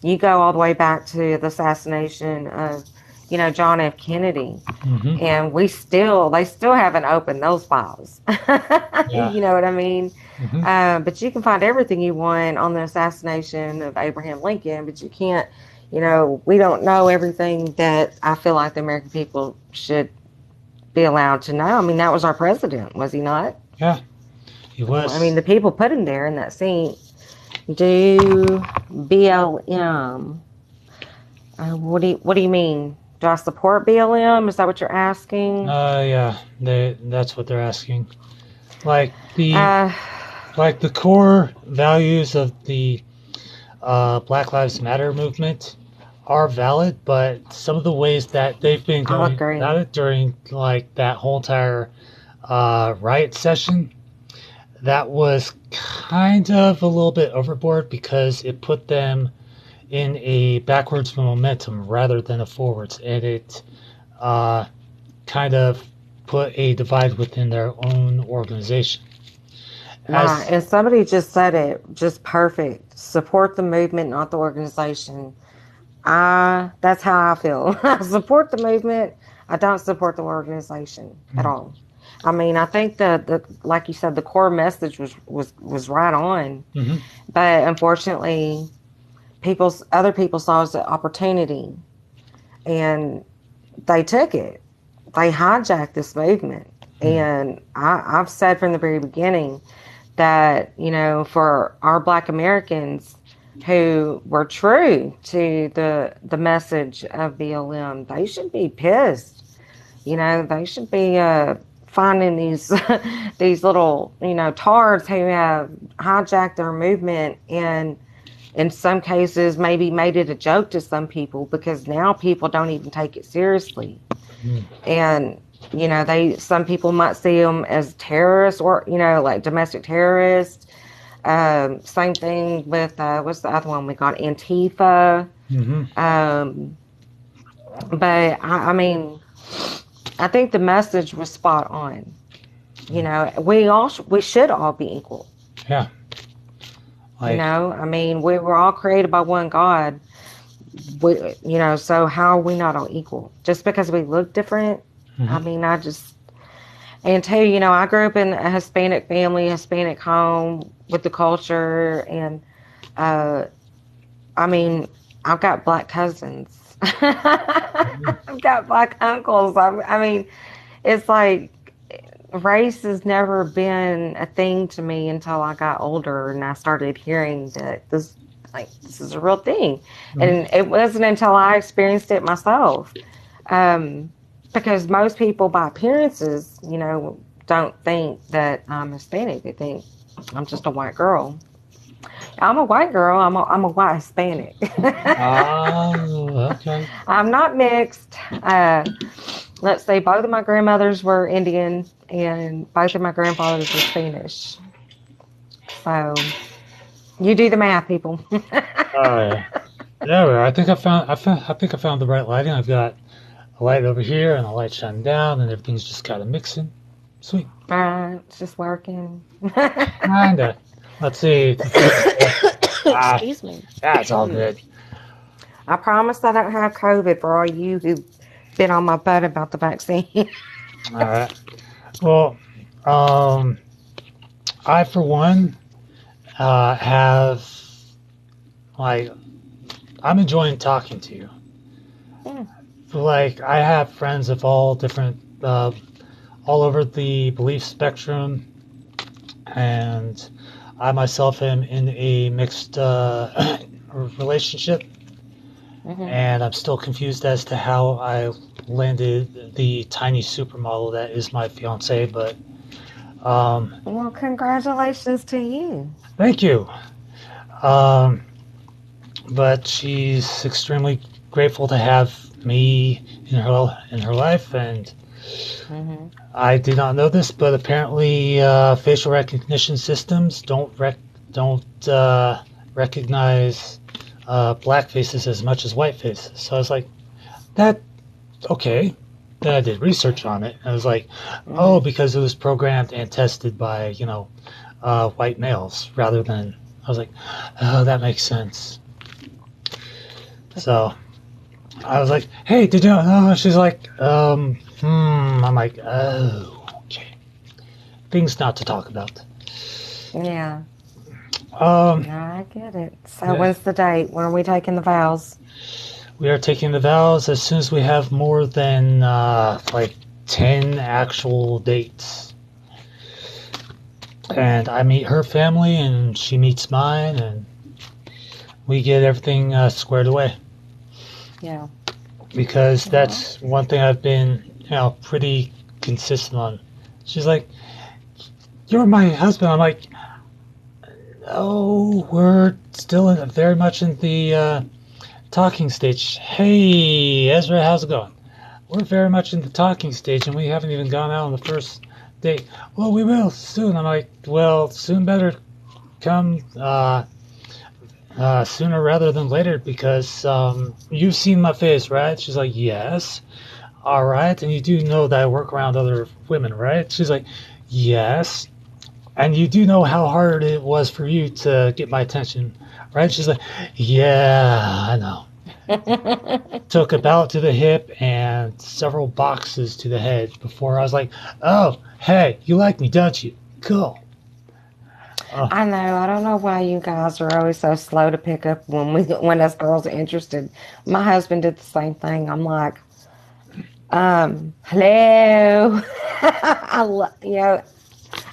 you go all the way back to the assassination of, you know, John F. Kennedy, Hmm. and they still haven't opened those files. Yeah. You know what I mean? Hmm. But you can find everything you want on the assassination of Abraham Lincoln, but you can't, you know, we don't know everything that I feel like the American people should be allowed to know. I mean, that was our president, was he not? Yeah. He was. I mean, the people put him there in that seat. Do BLM? What do you mean? Do I support BLM? Is that what you're asking? Yeah. That's what they're asking. Like the Uh, like the core values of the Black Lives Matter movement are valid, but some of the ways that they've been I'll going agree. about it during like that whole entire riot session, that was kind of a little bit overboard because it put them in a backwards momentum rather than a forwards, and it uh, kind of put a divide within their own organization. Right. As And somebody just said it just perfect. Support the movement, not the organization. That's how I feel. I support the movement. I don't support the organization at all. I mean, I think the like you said, the core message was right on. Mhm. But unfortunately, other people saw it as an opportunity, and they took it. They hijacked this movement. And I've said from the very beginning that, you know, for our Black Americans who were true to the message of BLM, they should be pissed. You know, they should be finding these these little, you know, tards who have hijacked their movement and in some cases maybe made it a joke to some people because now people don't even take it seriously. And you know, some people might see them as terrorists or, you know, like domestic terrorists. Same thing with what's the other one we got, Antifa. But I mean, I think the message was spot on. You know, we should all be equal. Yeah. You know, I mean, we were all created by one God. You know, so how are we not all equal? Just because we look different? I mean, and two, you know, I grew up in a Hispanic family, Hispanic home with the culture. And, I mean, I've got Black cousins. I've got Black uncles. I mean, it's like race has never been a thing to me until I got older and I started hearing that this is a real thing. And it wasn't until I experienced it myself. Because most people by appearances, you know, don't think that I'm Hispanic. They think I'm just a white girl. I'm a white girl. I'm a white Hispanic. Oh, okay. I'm not mixed. Let's say both of my grandmothers were Indian and both of my grandfathers were Spanish. So you do the math, people. Oh yeah. Yeah, I think I found the right lighting. I've got a light over here and a light shining down, and everything's just kind of mixing. Sweet. It's just working. Kinda. Let's see. Excuse me. That's all good. I promise I don't have COVID for all you who've been on my butt about the vaccine. All right. Well, I for one have like I'm enjoying talking to you. Yeah. Like I have friends of all different, all over the belief spectrum, and I myself am in a mixed relationship, and I'm still confused as to how I landed the tiny supermodel that is my fiance. But Well, congratulations to you. thank you. Um, but she's extremely grateful to have me in her life, and Hmm. I did not know this, but apparently facial recognition systems don't recognize black faces as much as white faces. So I was like, that okay. Then I did research on it. I was like, oh, Hmm. because it was programmed and tested by white males rather than. I was like, oh, that makes sense. So I was like, hey, did you know? She's like, I'm like, oh, okay. Things not to talk about. Yeah. Um, No, I get it. So yeah, when's the date? When are we taking the vows? we are taking the vows as soon as we have more than like 10 actual dates. And I meet her family, and she meets mine, and we get everything squared away. Yeah. Because Well, that's one thing I've been, pretty consistent on. She's like, "You're my husband." I'm like, "Oh, we're still very much in the talking stage." Hey, Ezra, how's it going? We're very much in the talking stage, and we haven't even gone out on the first date. Well, we will soon. I'm like, well, soon better come sooner rather than later because you've seen my face, right? She's like, yes. All right. And you do know that I work around other women, right? She's like, yes. And you do know how hard it was for you to get my attention, right? She's like, yeah, I know. Took a ballot to the hip and several boxes to the head before I was like, oh, hey, you like me, don't you? Cool. Uh, I know. I don't know why you guys are always so slow to pick up when us girls are interested. My husband did the same thing. I'm like, hello.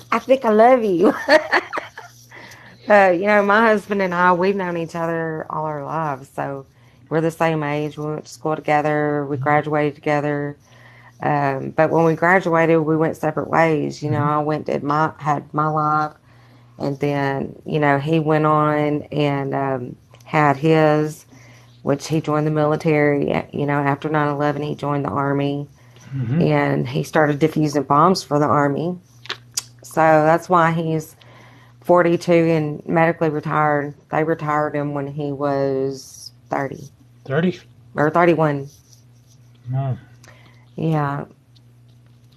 I think I love you. My husband and I, we've known each other all our lives, so we're the same age. We went to school together. We graduated together. But when we graduated, we went separate ways. I had my life, and then he went on and had his, which he joined the military. After 9/11, he joined the army, mhm. and he started diffusing bombs for the army. So that's why he's 42 and medically retired. They retired him when he was 30 30? or 31. No. Yeah.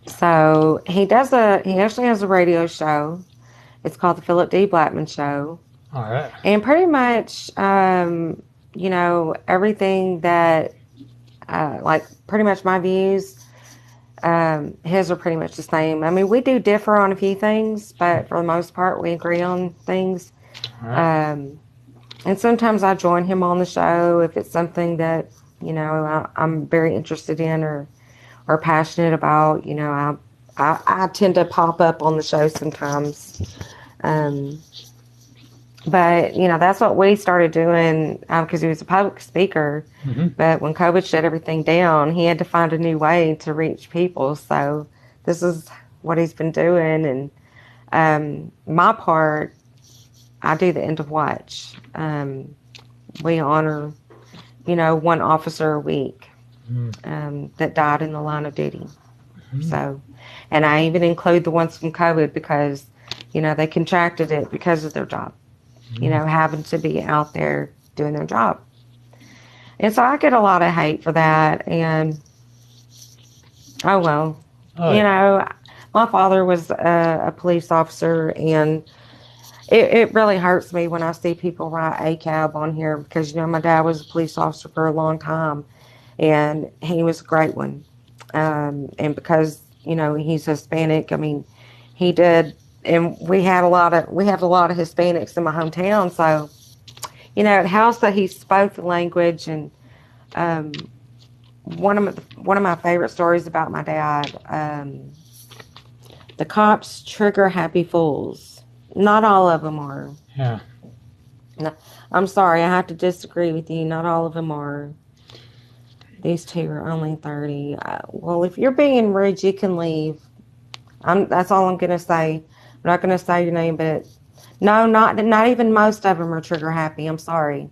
So he actually has a radio show. It's called the Philip D. Blackman Show. All right. And pretty much, everything that, like pretty much my views, his are pretty much the same. I mean, we do differ on a few things, but for the most part, we agree on things. All right. And sometimes I join him on the show if it's something that, I'm very interested in or passionate about. I tend to pop up on the show sometimes. Um, but, that's what we started doing because he was a public speaker. Mm-hmm. But when COVID shut everything down, he had to find a new way to reach people. So this is what he's been doing. And my part, I do the end of watch. We honor, one officer a week that died in the line of duty. Mm-hmm. So, and I even include the ones from COVID because, they contracted it because of their job, having to be out there doing their job. And so I get a lot of hate for that. And, oh, well, Oh, yeah. my father was a police officer, and it really hurts me when I see people write ACAB on here because, my dad was a police officer for a long time, and he was a great one. And because, he's Hispanic, I mean, he did, and we have a lot of Hispanics in my hometown. So, it helps that he spoke the language. And one of my favorite stories about my dad, the cops trigger happy fools. Not all of them are. Yeah. No, I'm sorry. I have to disagree with you. Not all of them are. These two are only 30. Well, if you're being rude, you can leave. That's all I'm gonna say. I'm not gonna say your name, but no, not even most of them are trigger happy. I'm sorry.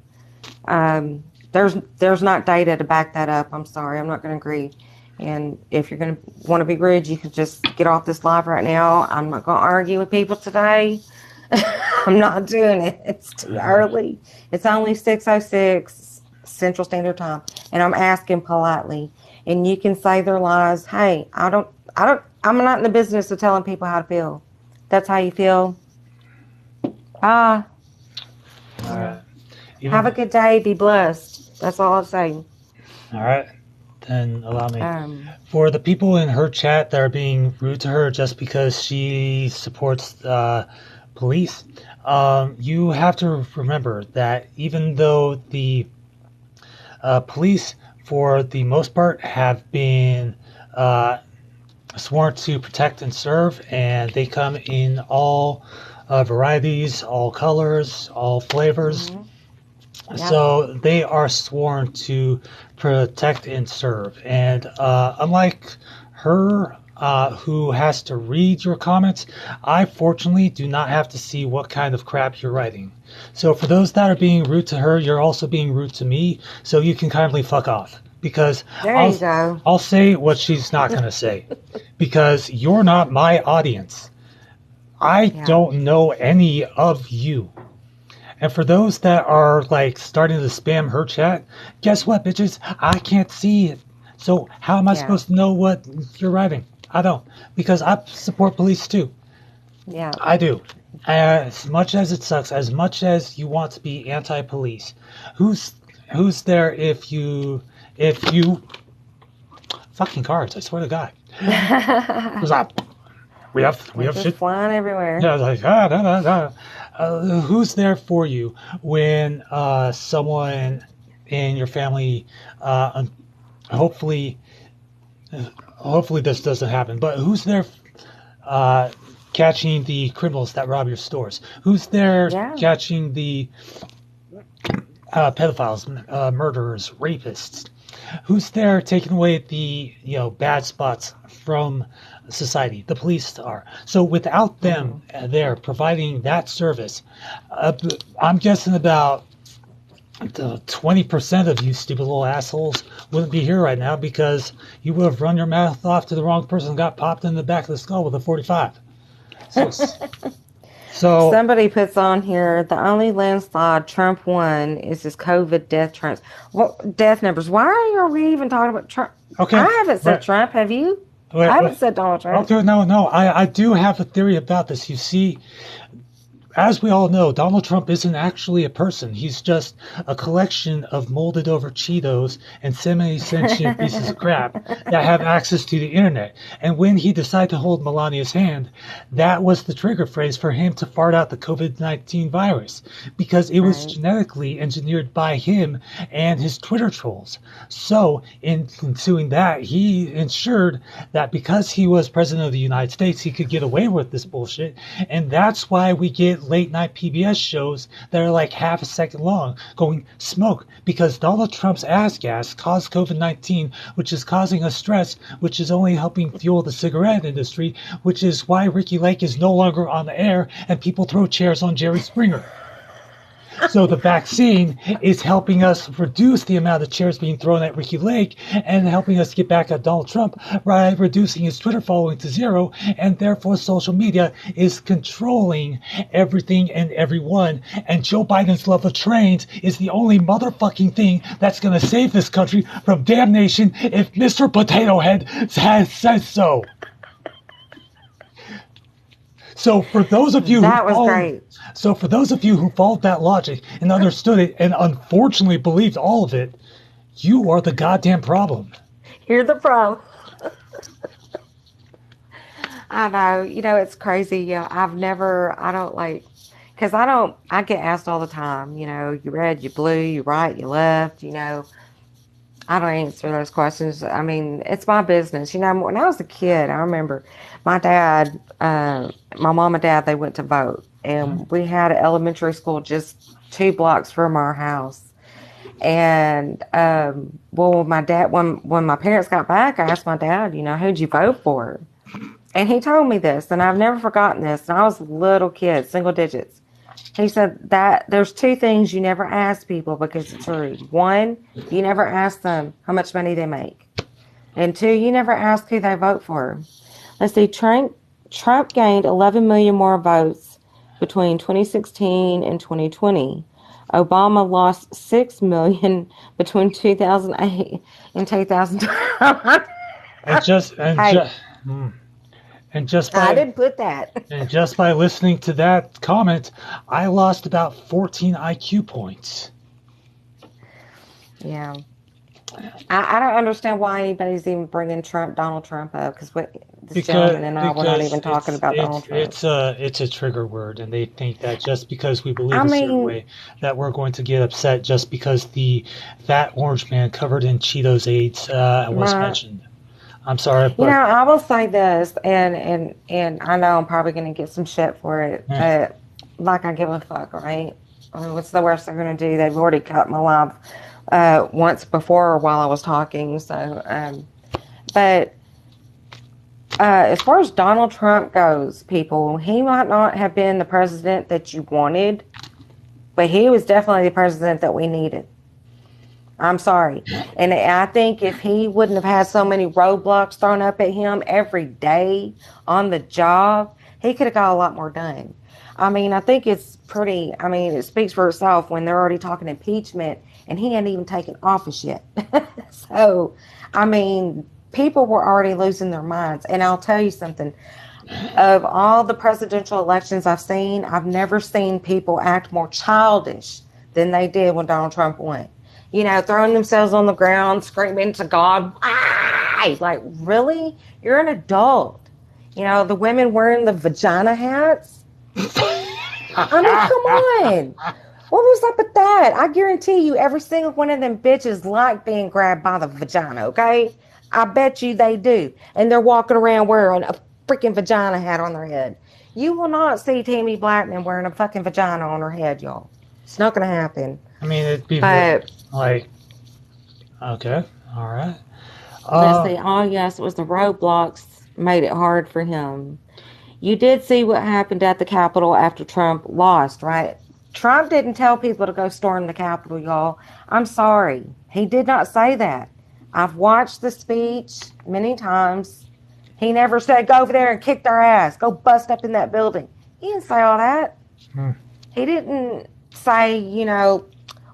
There's not data to back that up. I'm sorry. I'm not gonna agree. And if you're gonna want to be rude, you can just get off this live right now. I'm not gonna argue with people today. I'm not doing it. It's too early. It's only 6:06 Central Standard Time, and I'm asking politely. And you can say their lies. Hey, I'm not in the business of telling people how to feel. That's how you feel. Ah, All right. have a good day. Be blessed. That's all I'll say. All right. Then allow me. For the people in her chat that are being rude to her just because she supports police, you have to remember that even though the police, for the most part, have been sworn to protect and serve, and they come in all varieties, all colors, all flavors. Yep. So they are sworn to protect and serve. And unlike her, who has to read your comments, I fortunately do not have to see what kind of crap you're writing. So for those that are being rude to her, you're also being rude to me, so you can kindly fuck off. Because I'll say what she's not going to say. Because you're not my audience. I don't know any of you. And for those that are like starting to spam her chat, guess what, bitches? I can't see it. So how am I supposed to know what you're writing? I don't. Because I support police too. Yeah. I do. As much as it sucks, as much as you want to be anti-police, who's there if you fucking cards, I swear to God. Who's that? We have shit flying everywhere. Yeah, like who's there for you when someone in your family, hopefully this doesn't happen, but who's there catching the criminals that rob your stores? Who's there catching the pedophiles, murderers, rapists? Who's there taking away the bad spots from society? The police are. So without them there providing that service, I'm guessing about 20% of you stupid little assholes wouldn't be here right now because you would have run your mouth off to the wrong person and got popped in the back of the skull with a 45. So somebody puts on here, the only landslide Trump won is his COVID death numbers. Why are we even talking about Trump? Okay, I haven't said Trump. Have you? I haven't said Donald Trump. Okay, no. I do have a theory about this. You see, as we all know, Donald Trump isn't actually a person. He's just a collection of molded over Cheetos and semi-sentient pieces of crap that have access to the internet. And when he decided to hold Melania's hand, that was the trigger phrase for him to fart out the COVID-19 virus, because it was genetically engineered by him and his Twitter trolls. So in doing that, he ensured that because he was president of the United States, he could get away with this bullshit. And that's why we get late night PBS shows that are like half a second long going smoke, because Donald Trump's ass gas caused COVID-19, which is causing us stress, which is only helping fuel the cigarette industry, which is why Ricky Lake is no longer on the air and people throw chairs on Jerry Springer. So the vaccine is helping us reduce the amount of chairs being thrown at Ricky Lake and helping us get back at Donald Trump by reducing his Twitter following to zero, and therefore social media is controlling everything and everyone. And Joe Biden's love of trains is the only motherfucking thing that's going to save this country from damnation if Mr. Potato Head has said so. So for those of you for those of you who followed that logic and understood it and unfortunately believed all of it, you are the goddamn problem. You're the problem. I know. It's crazy. Yeah, I get asked all the time, you red, you blue, you right, you left, I don't answer those questions. I mean, it's my business. When I was a kid, I remember my dad, my mom and dad, they went to vote. and we had an elementary school just 2 blocks from our house. And well, when my parents got back, I asked my dad, who'd you vote for? And he told me this, and I've never forgotten this. And I was a little kid, single digits. He said that there's 2 things you never ask people because it's rude. 1, you never ask them how much money they make. And 2, you never ask who they vote for. Let's see, Trump gained 11 million more votes between 2016 and 2020. Obama lost 6 million between 2008 and 2012. And just and Hey. just and just I by didn't put that. and just by listening to that comment, I lost about 14 IQ points. Yeah. I don't understand why anybody's even bringing Donald Trump up, because this gentleman and I were not even talking about Donald Trump. It's a trigger word, and they think that just because we believe I a certain mean- way, that we're going to get upset just because the fat orange man covered in Cheetos AIDS was mentioned. I'm sorry, but I will say this, and I know I'm probably going to get some shit for it, but like I give a fuck, right? I mean, what's the worst they're going to do? They've already cut my live once before while I was talking. So, but as far as Donald Trump goes, people, he might not have been the president that you wanted, but he was definitely the president that we needed. I'm sorry. And I think if he wouldn't have had so many roadblocks thrown up at him every day on the job, he could have got a lot more done. I mean, I think it speaks for itself when they're already talking impeachment and he hadn't even taken office yet. So, I mean, people were already losing their minds. And I'll tell you something. Of all the presidential elections I've seen, I've never seen people act more childish than they did when Donald Trump won. Throwing themselves on the ground, screaming to God, "Why?" Like, really? You're an adult. The women wearing the vagina hats. I mean, come on. What was up with that? I guarantee you every single one of them bitches like being grabbed by the vagina, okay? I bet you they do. And they're walking around wearing a freaking vagina hat on their head. You will not see Tammy Blackman wearing a fucking vagina on her head, y'all. It's not going to happen. I mean, it'd be But like, okay, all right. let's see. Oh, yes, it was the roadblocks made it hard for him. You did see what happened at the Capitol after Trump lost, right? Trump didn't tell people to go storm the Capitol, y'all. I'm sorry. He did not say that. I've watched the speech many times. He never said, go over there and kick their ass. Go bust up in that building. He didn't say all that. He didn't say,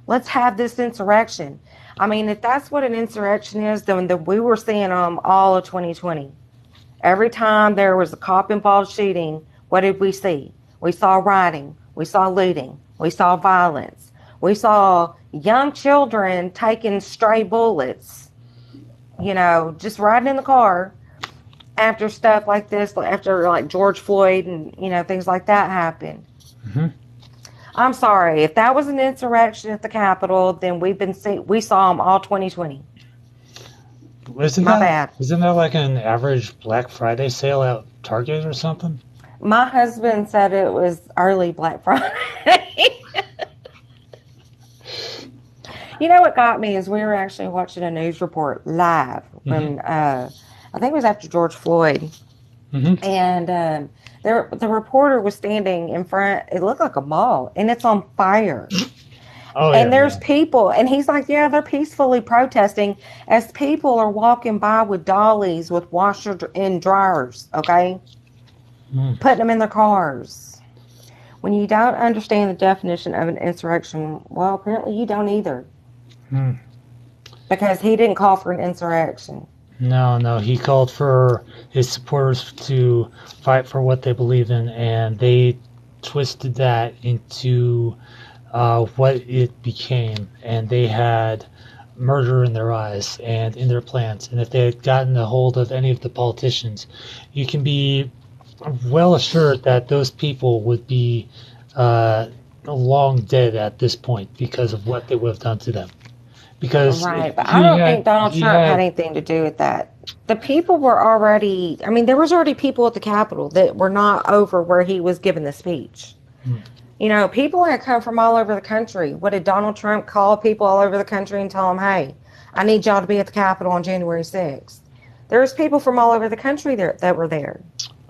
let's have this insurrection. I mean, if that's what an insurrection is, then we were seeing them all of 2020. Every time there was a cop-involved shooting, what did we see? We saw rioting. We saw looting. We saw violence. We saw young children taking stray bullets, just riding in the car after stuff like this, after like George Floyd and, things like that happened. Mm-hmm. I'm sorry. If that was an insurrection at the Capitol, then we saw them all 2020. Isn't My bad. Isn't that like an average Black Friday sale at Target or something? My husband said it was early Black Friday. What got me is we were actually watching a news report live when I think it was after George Floyd. Mm-hmm. And the reporter was standing in front, it looked like a mall, and it's on fire. Oh, and there's people, and he's like, yeah, they're peacefully protesting as people are walking by with dollies with washer and dryers, okay? Putting them in their cars. When you don't understand the definition of an insurrection, well, apparently you don't either. Because he didn't call for an insurrection. No, he called for his supporters to fight for what they believe in, and they twisted that into what it became, and they had murder in their eyes and in their plans. And if they had gotten a hold of any of the politicians, you can be well assured that those people would be long dead at this point because of what they would have done to them. Because right, but I don't think Donald Trump had anything to do with that. The people were already, there was already people at the Capitol that were not over where he was giving the speech. You know, people had come from all over the country. What did Donald Trump call people all over the country and tell them, hey, I need y'all to be at the Capitol on January 6th? There's people from all over the country there that were there.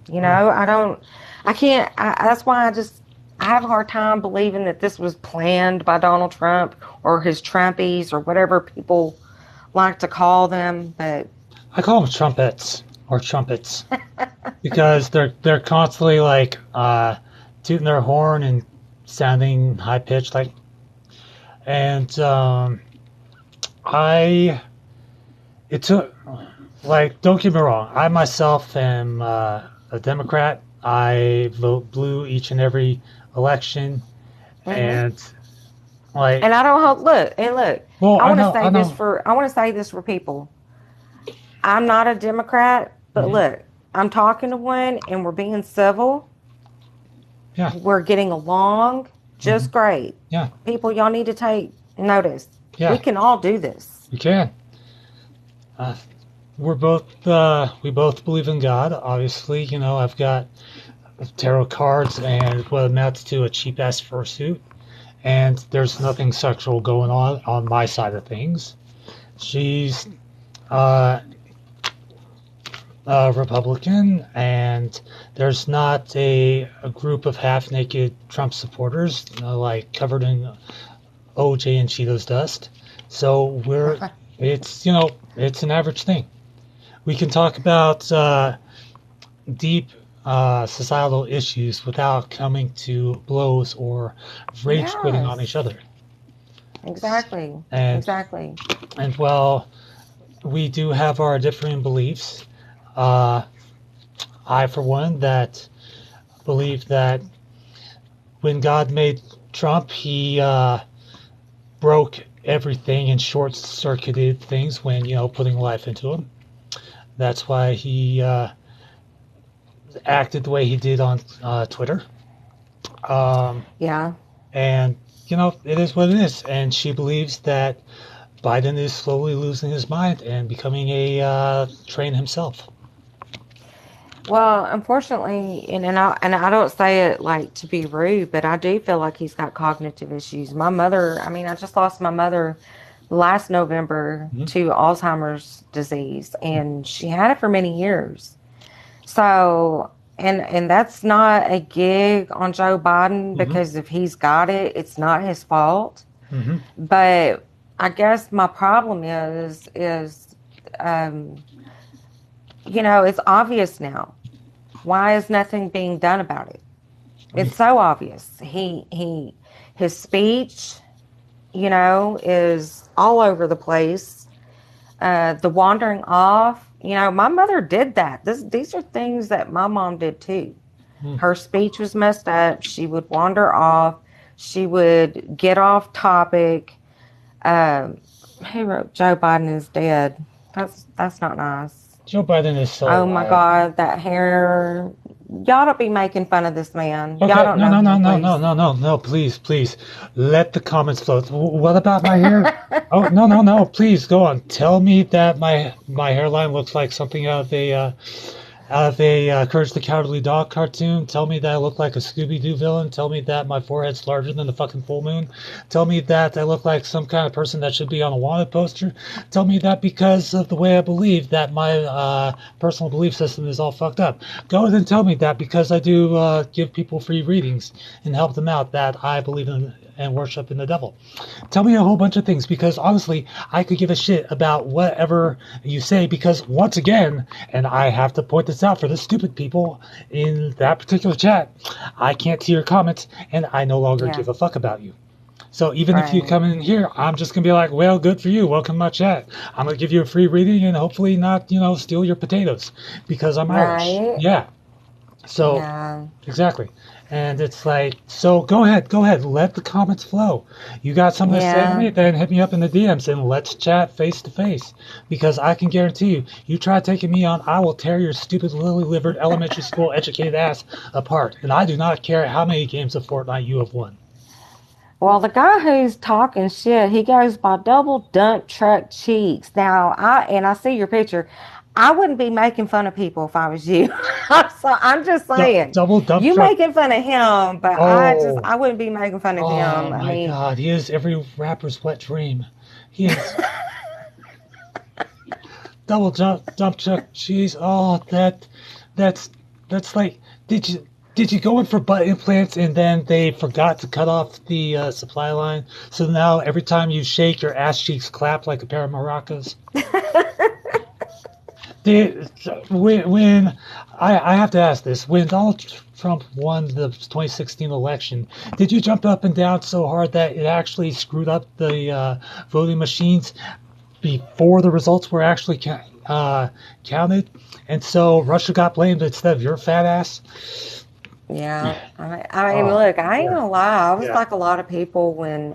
You know, that's why I have a hard time believing that this was planned by Donald Trump or his Trumpies or whatever people like to call them. But I call them trumpets or trumpets because they're constantly like tooting their horn and sounding high pitched like. And I it took like don't get me wrong. I myself am a Democrat. I vote blue each and every election, and like and I don't hope. Look. well, I want to know, say I this know. for. I want to say this for people. I'm not a Democrat, but Mhm. look, I'm talking to one, and we're being civil. Yeah. We're getting along just great. Yeah. People, y'all need to take notice. Yeah. We can all do this. We can. We both believe in God. Obviously, you know, I've got tarot cards and what amounts to a cheap ass fursuit, and there's nothing sexual going on my side of things. She's Republican, and there's not a group of half-naked Trump supporters like covered in OJ and Cheetos dust. So it's it's an average thing. We can talk about deep societal issues without coming to blows or rage quitting on each other. Exactly. And exactly. And while we do have our differing beliefs, I, for one, that believe that when God made Trump, he broke everything and short-circuited things when, putting life into him. That's why he acted the way he did on Twitter. Yeah. And, it is what it is. And she believes that Biden is slowly losing his mind and becoming a train himself. Well, unfortunately, and I don't say it like to be rude, but I do feel like he's got cognitive issues. My mother, I just lost my mother last November to Alzheimer's disease, and she had it for many years. So, and that's not a gig on Joe Biden because if he's got it, it's not his fault. But I guess my problem is it's obvious now. Why is nothing being done about it? It's so obvious. His speech, is all over the place. The wandering off, my mother did that. These are things that my mom did too. Her speech was messed up. She would wander off. She would get off topic. Who wrote Joe Biden is dead? That's not nice. Joe Biden is so. Oh my God, that hair! Y'all don't be making fun of this man. Okay, Y'all don't know him, no, please, let the comments flow. What about my hair? Oh, no, please go on. Tell me that my hairline looks like something out of a Courage the Cowardly Dog cartoon. Tell me that I look like a Scooby-Doo villain. Tell me that my forehead's larger than the fucking full moon. Tell me that I look like some kind of person that should be on a wanted poster. Tell me that because of the way I believe that my personal belief system is all fucked up. Go ahead and tell me that because I do give people free readings and help them out that I believe in and worship in the devil. Tell me a whole bunch of things because honestly, I could give a shit about whatever you say because once again, and I have to point this out for the stupid people in that particular chat, I can't see your comments and I no longer give a fuck about you. So even if you come in here, I'm just going to be like, well, good for you. Welcome to my chat. I'm going to give you a free reading and hopefully not, steal your potatoes because I'm Irish. Yeah. So, exactly. And it's like, so go ahead, let the comments flow. You got something to say to me, then hit me up in the DMs and let's chat face to face. Because I can guarantee you, you try taking me on, I will tear your stupid lily-livered elementary school educated ass apart. And I do not care how many games of Fortnite you have won. Well, the guy who's talking shit, he goes by Double Dump Truck Cheeks. Now, I see your picture. I wouldn't be making fun of people if I was you. So I'm just saying, Double dump you truck. making fun of him, but Oh. I wouldn't be making fun of Oh him. I my mean, God, he is every rapper's wet dream. He is double dump truck cheese. Oh, that's that's like, did you go in for butt implants and then they forgot to cut off the supply line? So now every time you shake, your ass cheeks clap like a pair of maracas. Did, when I have to ask this, when Donald Trump won the 2016 election, did you jump up and down so hard that it actually screwed up the voting machines before the results were actually counted? And so Russia got blamed instead of your fat ass? yeah. I mean, Oh, look, I ain't yeah, gonna lie. I was yeah, like a lot of people when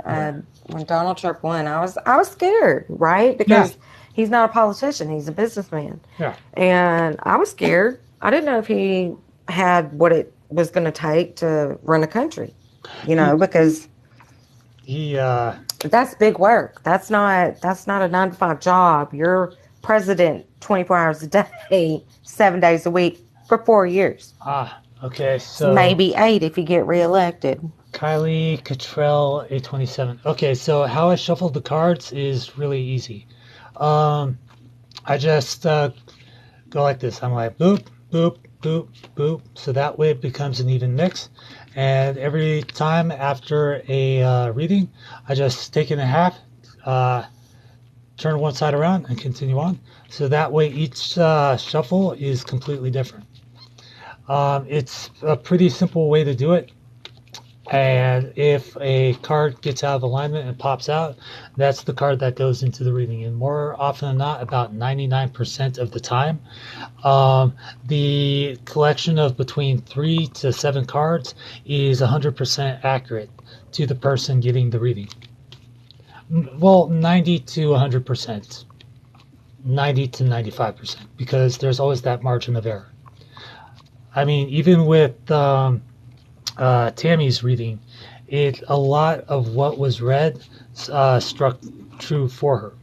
Donald Trump won. I was scared, right? yeah, Because he's not a politician; he's a businessman, yeah. and I was scared. I didn't know if he had what it was going to take to run a country, He, because he that's big work. That's not a 9 to 5 job. You're president 24 hours a day, 7 days a week for 4 years. okay, So so maybe 8 if you get reelected. Kylie Cottrell, 827. Okay, so how I shuffle the cards is really easy. Um, I just go like this. I'm like boop, boop, boop, boop. So that way it becomes an even mix. And every time after a reading, I just take it in half, uh, turn one side around, and continue on. So that way each shuffle is completely different. It's a pretty simple way to do it. And if a card gets out of alignment and pops out, that's the card that goes into the reading. And more often than not, about 99% of the time, the collection of between 3 to 7 cards is 100% accurate to the person getting the reading. Well, 90 to 100%, 90 to 95%, because there's always that margin of error. I mean, even with Tammy's reading, a lot of what was read struck true for her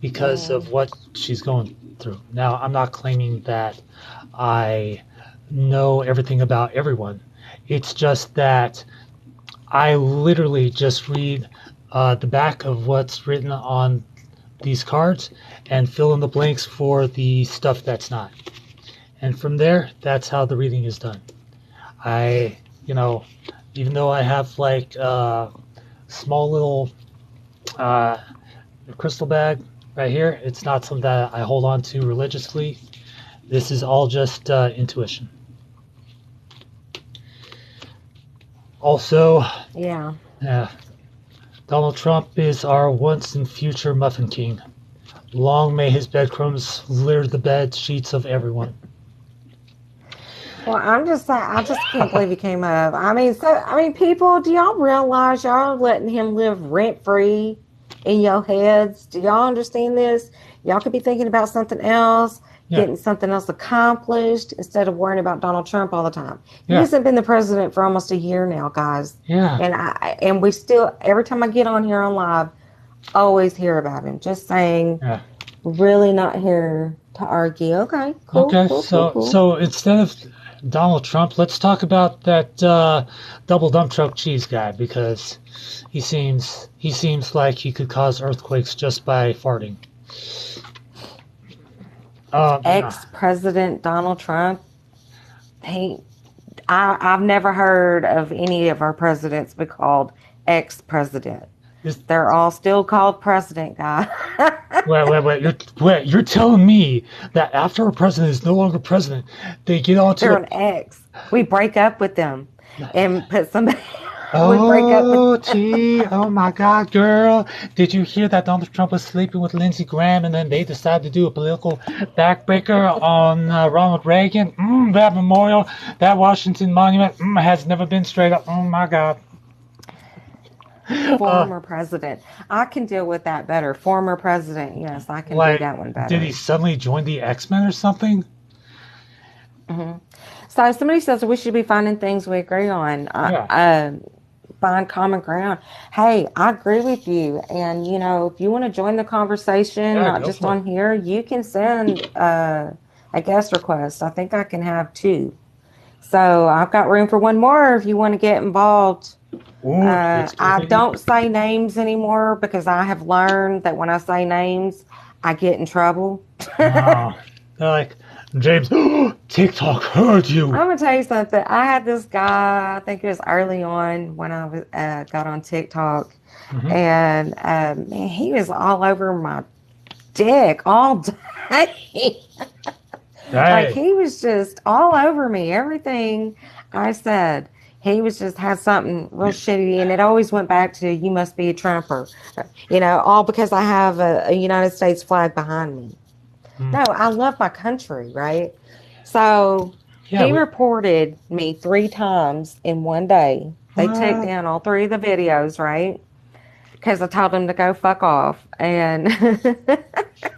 because of what she's going through. Now, I'm not claiming that I know everything about everyone. It's just that I literally just read the back of what's written on these cards and fill in the blanks for the stuff that's not. And from there, that's how the reading is done. I, even though I have like a small little crystal bag right here, it's not something that I hold on to religiously. This is all just intuition. Also, Yeah. Donald Trump is our once and future Muffin King. Long may his breadcrumbs litter the bed sheets of everyone. Well, I'm just saying, I just can't believe he came up. I mean, people, do y'all realize y'all letting him live rent free in your heads? Do y'all understand this? Y'all could be thinking about something else, Yeah. getting something else accomplished instead of worrying about Donald Trump all the time. He Yeah. hasn't been the president for almost a year now, guys. Yeah. And we still, every time I get on here on live, always hear about him. Just saying, Yeah. really not here to argue. Okay, cool. Okay, cool, so cool, cool. so instead of Donald Trump, let's talk about that double dump truck cheese guy, because he seems like he could cause earthquakes just by farting. Ex-President Donald Trump, I've never heard of any of our presidents be called ex-president. They're all still called president, guy. Wait, you're telling me that after a president is no longer president, they get on to They're an ex. We break up with them and put somebody. We break up Oh, with gee, oh my God, girl. Did you hear that Donald Trump was sleeping with Lindsey Graham and then they decided to do a political backbreaker on Ronald Reagan? That memorial, that Washington Monument has never been straight up. Oh my God. former president. I can deal with that better. Former president, yes, I can do that one better. Did he suddenly join the X-Men or something? So somebody says we should be finding things we agree on. Yeah. find common ground. Hey, I agree with you. And, you know, if you want to join the conversation, Yeah, not go just for it. on here, you can send a guest request. I think I can have 2. So I've got room for one more if you want to get involved. Ooh, excuse I me. don't say names anymore because I have learned that when I say names, I get in trouble. Oh, they're like, James, TikTok heard you. I'm gonna tell you something. I had this guy. I think it was early on when I was got on TikTok, Mhm. and man, he was all over my dick all day. Like Hey, he was just all over me. Everything I said, he was just had something real shitty, and it always went back to "you must be a Trumper," you know, all because I have a United States flag behind me. Hmm. No, I love my country, right? So Yeah, he reported me 3 times in one day. They took what? down all 3 of the videos, right? Because I told him to go fuck off. And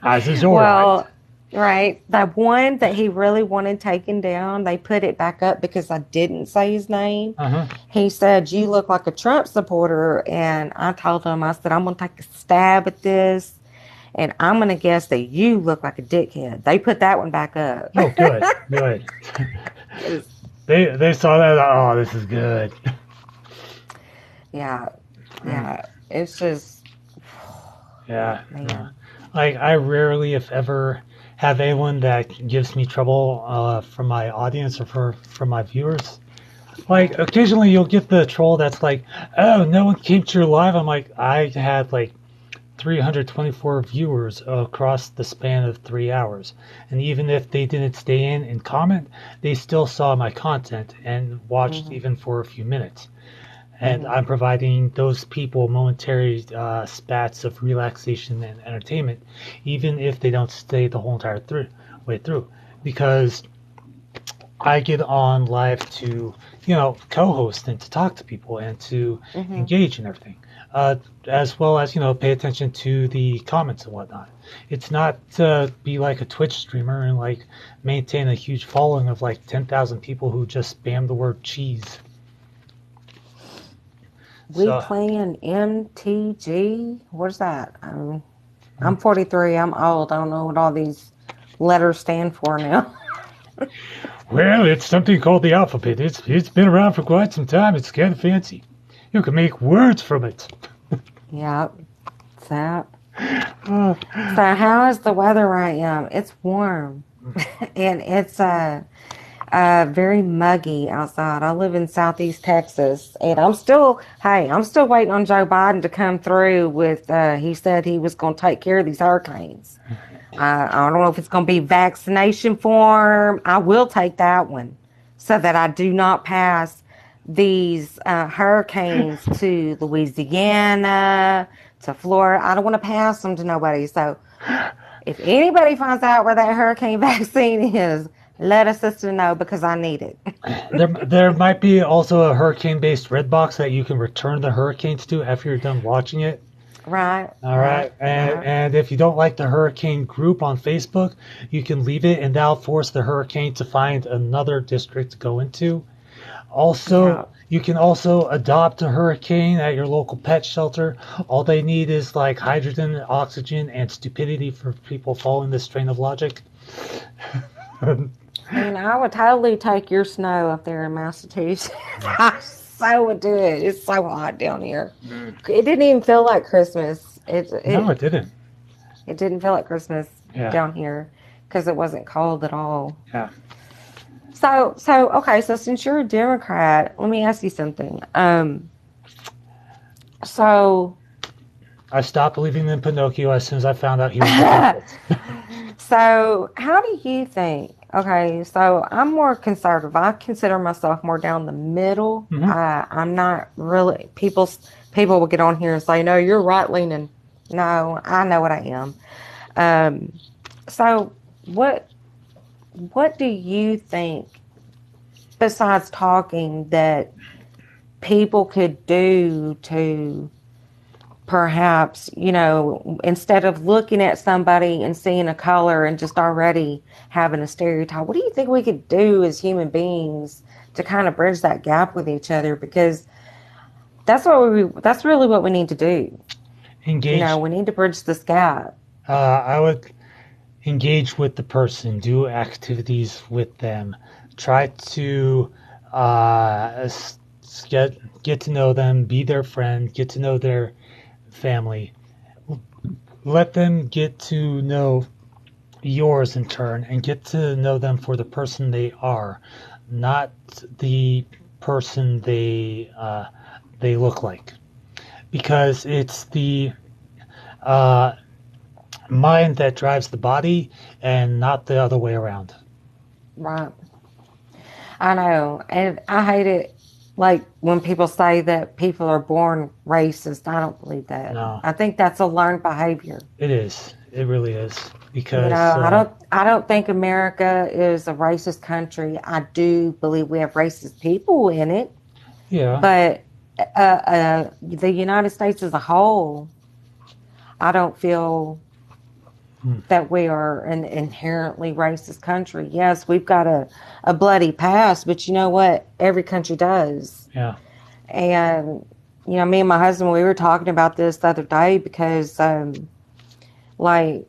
As is your right. well, right, the one that he really wanted taken down, they put it back up because I didn't say his name. Uh-huh. He said, "You look like a Trump supporter." And I told him, I said, "I'm going to take a stab at this. And I'm going to guess that you look like a dickhead." They put that one back up. Oh, good, good. 'Cause, They saw that. Oh, this is good. yeah, yeah. It's just, Yeah. man. Like I rarely, if ever, have anyone that gives me trouble from my audience or from my viewers. Like occasionally you'll get the troll that's like, "Oh, no one came to your live." I'm like, I had like 324 viewers across the span of 3 hours, and even if they didn't stay in and comment, they still saw my content and watched Mhm, even for a few minutes. And mhm, I'm providing those people momentary spats of relaxation and entertainment, even if they don't stay the whole entire way through, because I get on live to, co-host and to talk to people and to mhm. engage in everything, as well as pay attention to the comments and whatnot. It's not to be like a Twitch streamer and like maintain a huge following of like 10,000 people who just spam the word cheese. We So playing MTG? What's that? I'm 43. I'm old. I don't know what all these letters stand for now. well, it's something called the alphabet. It's been around for quite some time. It's kind of fancy. You can make words from it. Yep. So, Uh, so how is the weather where I am? It's warm, and it's very muggy outside. I live in Southeast Texas, and I'm still waiting on Joe Biden to come through with. He said he was going to take care of these hurricanes. I don't know if it's going to be vaccination form. I will take that one so that I do not pass these hurricanes to Louisiana, to Florida. I don't want to pass them to nobody. So if anybody finds out where that hurricane vaccine is, let a sister know because I need it. there might be also a hurricane-based red box that you can return the hurricanes to after you're done watching it. Right, All right, right, and right. and if you don't like the hurricane group on Facebook, you can leave it, and that'll force the hurricane to find another district to go into. Yeah. Also, you can also adopt a hurricane at your local pet shelter. All they need is like hydrogen, oxygen, and stupidity for people following this train of logic. And I would totally take your snow up there in Massachusetts. I so would do it. It's so hot down here. It didn't even feel like Christmas. No, it didn't. It didn't feel like Christmas Yeah, down here because it wasn't cold at all. yeah. So okay. So since you're a Democrat, let me ask you something. So I stopped believing in Pinocchio as soon as I found out he was a puppet. so how do you think? Okay, so I'm more conservative. I consider myself more down the middle. Mhm. I'm not really people will get on here and say, "No, you're right leaning." No, I know what I am. Um, so what do you think besides talking that people could do to perhaps, instead of looking at somebody and seeing a color and just already having a stereotype, what do you think we could do as human beings to kind of bridge that gap with each other? Because That's really what we need to do. Engage. We need to bridge this gap. I would engage with the person, do activities with them, try to get to know them, be their friend, get to know their family. Let them get to know yours in turn and get to know them for the person they are, not the person they look like. Because it's the uh, mind that drives the body and not the other way around. Right. I know. And I hate it. Like when people say that people are born racist, I don't believe that. No. I think that's a learned behavior. It is. It really is. Because I don't think America is a racist country. I do believe we have racist people in it. Yeah. But the United States as a whole, I don't feel that we are an inherently racist country. Yes, we've got a bloody past, but you know what? Every country does. Yeah. And, me and my husband, we were talking about this the other day because, like,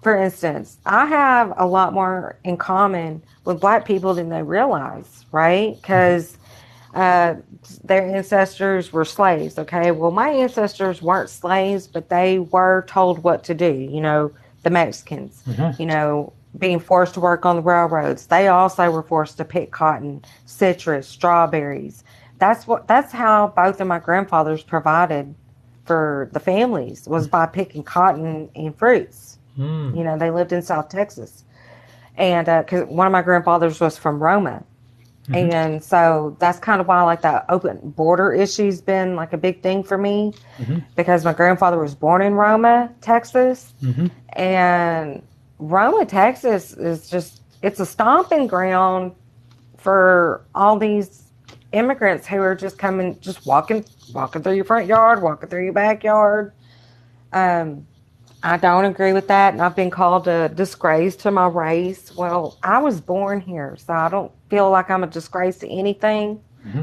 for instance, I have a lot more in common with Black people than they realize, right? Because their ancestors were slaves, okay? Well, my ancestors weren't slaves, but they were told what to do, the Mexicans, being forced to work on the railroads. They also were forced to pick cotton, citrus, strawberries. That's how both of my grandfathers provided for the families, was by picking cotton and fruits. They lived in South Texas. And because one of my grandfathers was from Roma. And so that's kind of why like that open border issue's been like a big thing for me, because my grandfather was born in Roma, Texas. And Roma, Texas is it's a stomping ground for all these immigrants who are just coming, just walking through your front yard, walking through your backyard. I don't agree with that, and I've been called a disgrace to my race. Well, I was born here, so I don't feel like I'm a disgrace to anything.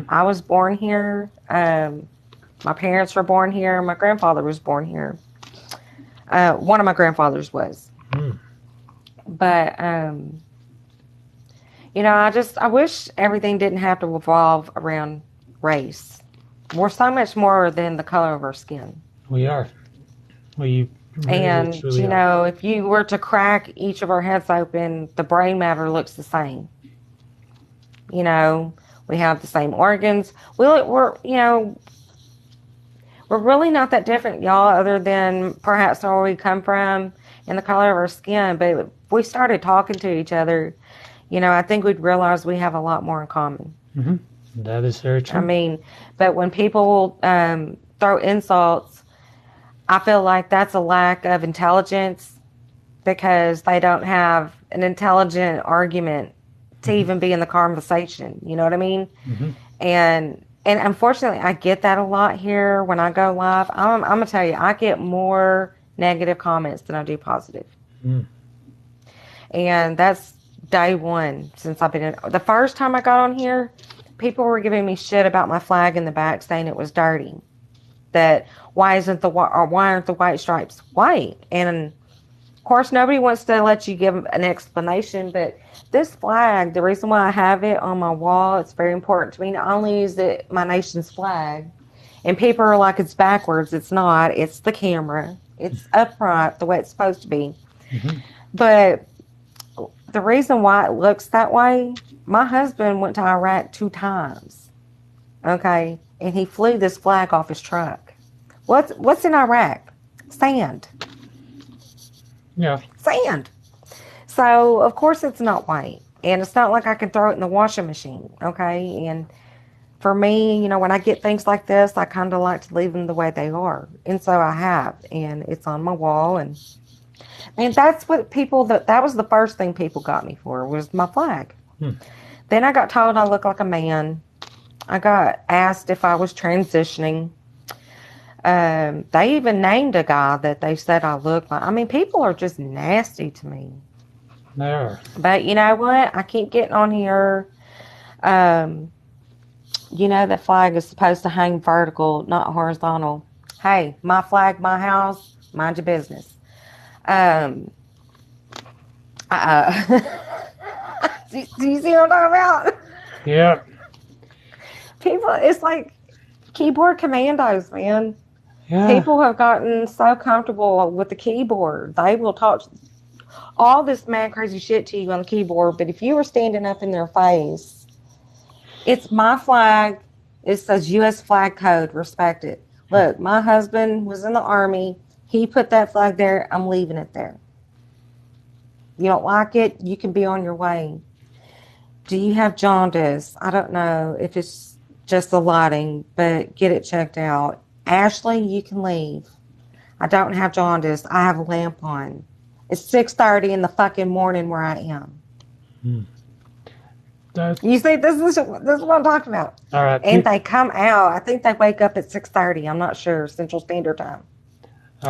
I was born here. My parents were born here. My grandfather was born here. One of my grandfathers was. But, I wish everything didn't have to revolve around race. We're so much more than the color of our skin. We are. And, if you were to crack each of our heads open, the brain matter looks the same. We have the same organs. We're really not that different, y'all, other than perhaps where we come from and the color of our skin. But if we started talking to each other, I think we'd realize we have a lot more in common. That is very true. But when people throw insults, I feel like that's a lack of intelligence, because they don't have an intelligent argument to even be in the conversation. You know what I mean? And unfortunately, I get that a lot here when I go live. I'm going to tell you, I get more negative comments than I do positive. And that's day one since I've been in. The first time I got on here, people were giving me shit about my flag in the back, saying it was dirty. That why aren't the white stripes white? And of course, nobody wants to let you give an explanation, but this flag, the reason why I have it on my wall, it's very important to me. Not only is it my nation's flag, and people are like, it's backwards. It's not. It's the camera. It's upright the way it's supposed to be. But the reason why it looks that way, my husband went to Iraq 2 times. Okay? And he flew this flag off his truck. What's in Iraq? Sand. Yeah. Sand. So, of course, it's not white. And it's not like I can throw it in the washing machine. Okay? And for me, when I get things like this, I kind of like to leave them the way they are. And so I have. And it's on my wall. And that's what that was the first thing people got me for, was my flag. Then I got told I look like a man. I got asked if I was transitioning. They even named a guy that they said I look like. People are just nasty to me. They are. But you know what? I keep getting on here. You know that flag is supposed to hang vertical, not horizontal. Hey, my flag, my house, mind your business. Um, uh, do you see what I'm talking about? Yeah. People, it's like keyboard commandos, man. Yeah. People have gotten so comfortable with the keyboard. They will talk all this mad crazy shit to you on the keyboard, but if you were standing up in their face, it's my flag. It says U.S. flag code. Respect it. Look, my husband was in the Army. He put that flag there. I'm leaving it there. You don't like it? You can be on your way. Do you have jaundice? I don't know if it's just the lighting, but get it checked out. Ashley, you can leave. I don't have jaundice. I have a lamp on. It's 6:30 in the fucking morning where I am. You see, this is what I'm talking about. All right. And they come out. I think they wake up at 6:30. I'm not sure. Central Standard Time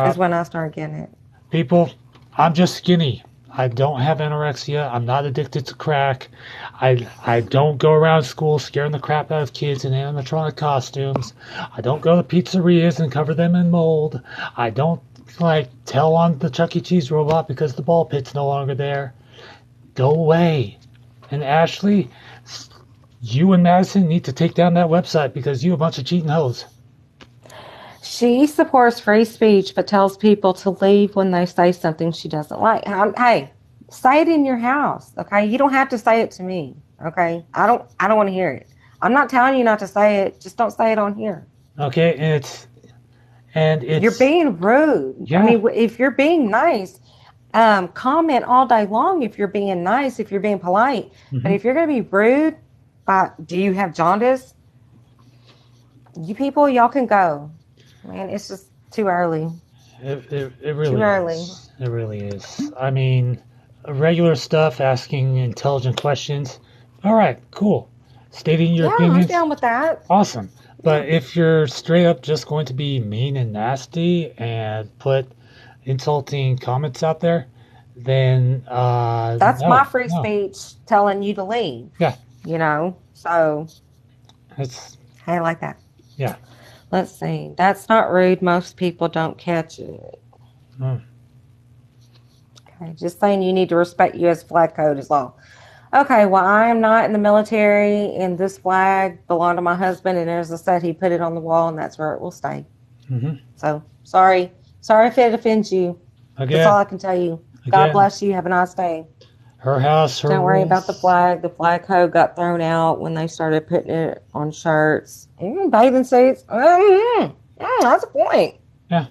is when I start getting it. People, I'm just skinny. I don't have anorexia. I'm not addicted to crack. I don't go around school scaring the crap out of kids in animatronic costumes. I don't go to pizzerias and cover them in mold. I don't tell on the Chuck E. Cheese robot because the ball pit's no longer there. Go away. And Ashley, you and Madison need to take down that website because you a bunch of cheating hoes. She supports free speech, but tells people to leave when they say something she doesn't like. Hey, say it in your house, okay? You don't have to say it to me, okay? I don't want to hear it. I'm not telling you not to say it. Just don't say it on here. Okay, and it's you're being rude. Yeah. I mean, if you're being nice, comment all day long. If you're being nice, if you're being polite, but if you're going to be rude, do you have jaundice? You people, y'all can go. Man, it's just too early. It really too early. Is. It really is. I mean, regular stuff, asking intelligent questions. All right, cool. Stating your opinions. I'm down with that. Awesome. But if you're straight up just going to be mean and nasty and put insulting comments out there, then that's my free speech telling you to leave. Yeah. You know, so I like that. Yeah. Let's see. That's not rude. Most people don't catch it. Okay. Just saying you need to respect U.S. flag code is all. Okay. Well, I am not in the military, and this flag belonged to my husband, and as I said, he put it on the wall, and that's where it will stay. So sorry. Sorry if it offends you. Again, that's all I can tell you. God bless you. Have a nice day. Her house, her Don't worry rules. about the flag. The flag code got thrown out when they started putting it on shirts. Even bathing suits. That's a point. Yeah.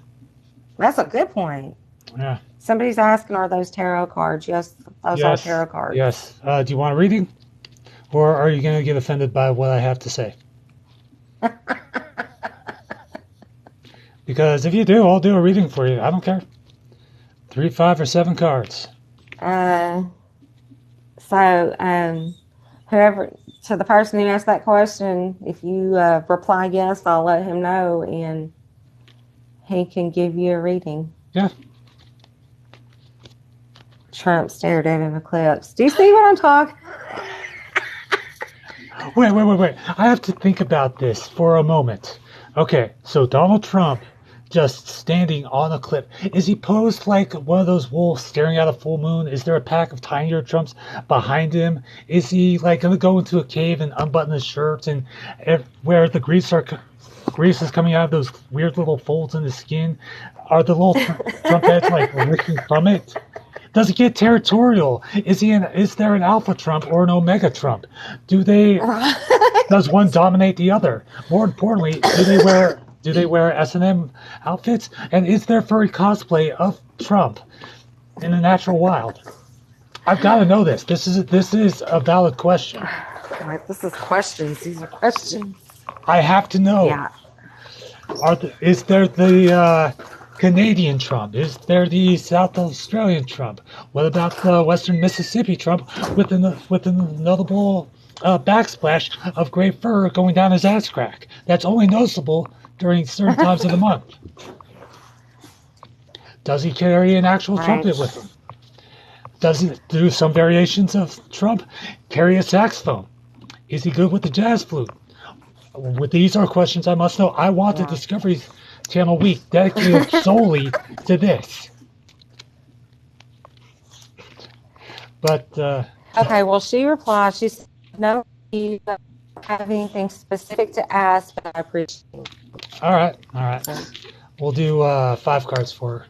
That's a good point. Yeah. Somebody's asking, are those tarot cards? Yes, those are tarot cards. Yes. Do you want a reading? Or are you going to get offended by what I have to say? Because if you do, I'll do a reading for you. I don't care. 3, 5, or 7 cards. Whoever, to the person who asked that question, if you reply yes, I'll let him know, and he can give you a reading. Yeah. Trump stared at an eclipse. Do you see what I'm talking? Wait. I have to think about this for a moment. Okay, so Donald Trump just standing on a cliff. Is he posed like one of those wolves staring at a full moon? Is there a pack of tinier Trumps behind him? Is he going to go into a cave and unbutton his shirt and where the grease is coming out of those weird little folds in his skin? Are the little Trump heads licking from it? Does it get territorial? Is there an alpha Trump or an omega Trump? Does one dominate the other? More importantly, do they wear S&M outfits? And is there furry cosplay of Trump in the natural wild? I've got to know this. This is a valid question. Right, this is questions. These are questions. I have to know. Yeah. Is there the Canadian Trump? Is there the South Australian Trump? What about the Western Mississippi Trump with a notable backsplash of gray fur going down his ass crack? That's only noticeable during certain times of the month. Does he carry an actual trumpet with him? Does he do some variations of Trump carry a saxophone? Is he good with the jazz flute? With these are questions I must know. I want a Yeah. Discovery Channel week dedicated solely to this. But Okay, well, she replied, she said, no, you don't have anything specific to ask, but I appreciate it. all right. We'll do 5 cards for her.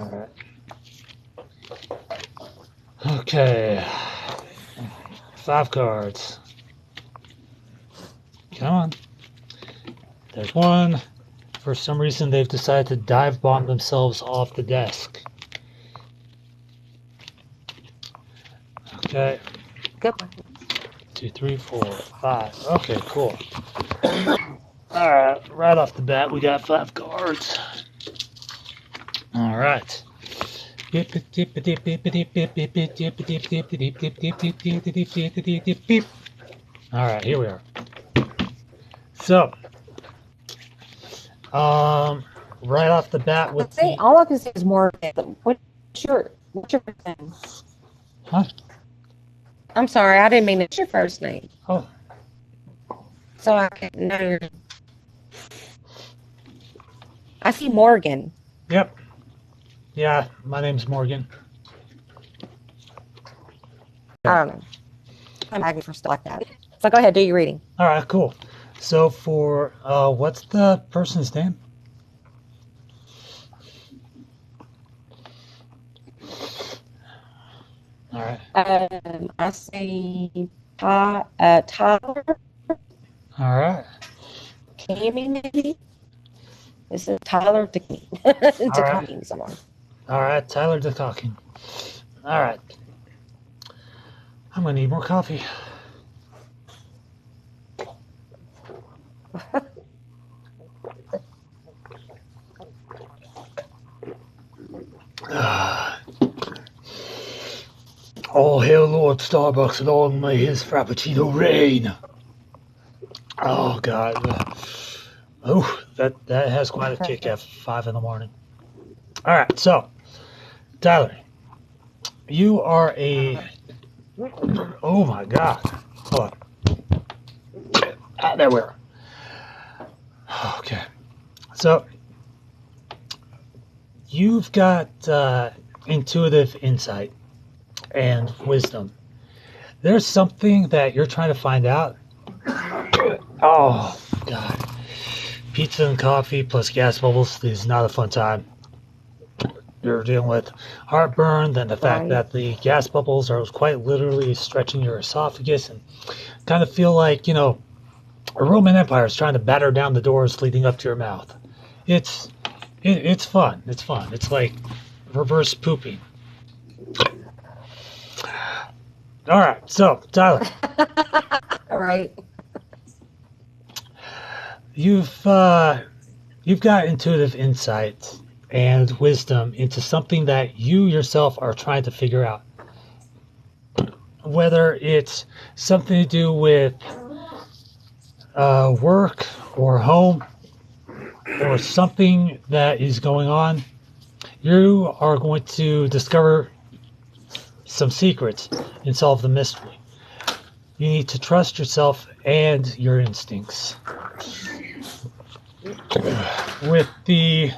All right. Okay. 5 cards. Come on. There's one. For some reason, they've decided to dive bomb themselves off the desk. Okay. Good one. 2, 3, 4, 5. Okay, cool. All right. Right off the bat, we got 5 cards. All right. All right, here we are. So, right off the bat with See, all I can see is Morgan. What's your name? Huh? I'm sorry, I didn't mean it's your first name. Oh. So I can know your name. I see Morgan. Yep. Yeah, my name's Morgan. I don't know. I'm asking for stuff like that. So go ahead, do your reading. All right, cool. So for what's the person's name? All right. I see Tyler. All right. Cammy, maybe. This is Tyler DeCammy, someone. All right, Tyler DeCocking. All right. I'm gonna need more coffee. All hail Lord Starbucks and all may his Frappuccino reign. Oh God. Oh, that has quite a kick at 5 in the morning. All right, so Tyler, you are a. Oh my God. Hold on. There we are. Okay. So you've got intuitive insight and wisdom. There's something that you're trying to find out. Oh God. Pizza and coffee plus gas bubbles is not a fun time. You're dealing with heartburn, then the fact that the gas bubbles are quite literally stretching your esophagus, and kind of feel like, a Roman Empire is trying to batter down the doors leading up to your mouth. It's fun. It's fun. It's like reverse pooping. All right, so Tyler. All right. You've got intuitive insight and wisdom into something that you yourself are trying to figure out. Whether it's something to do with work or home or something that is going on, you are going to discover some secrets and solve the mystery. You need to trust yourself and your instincts. With the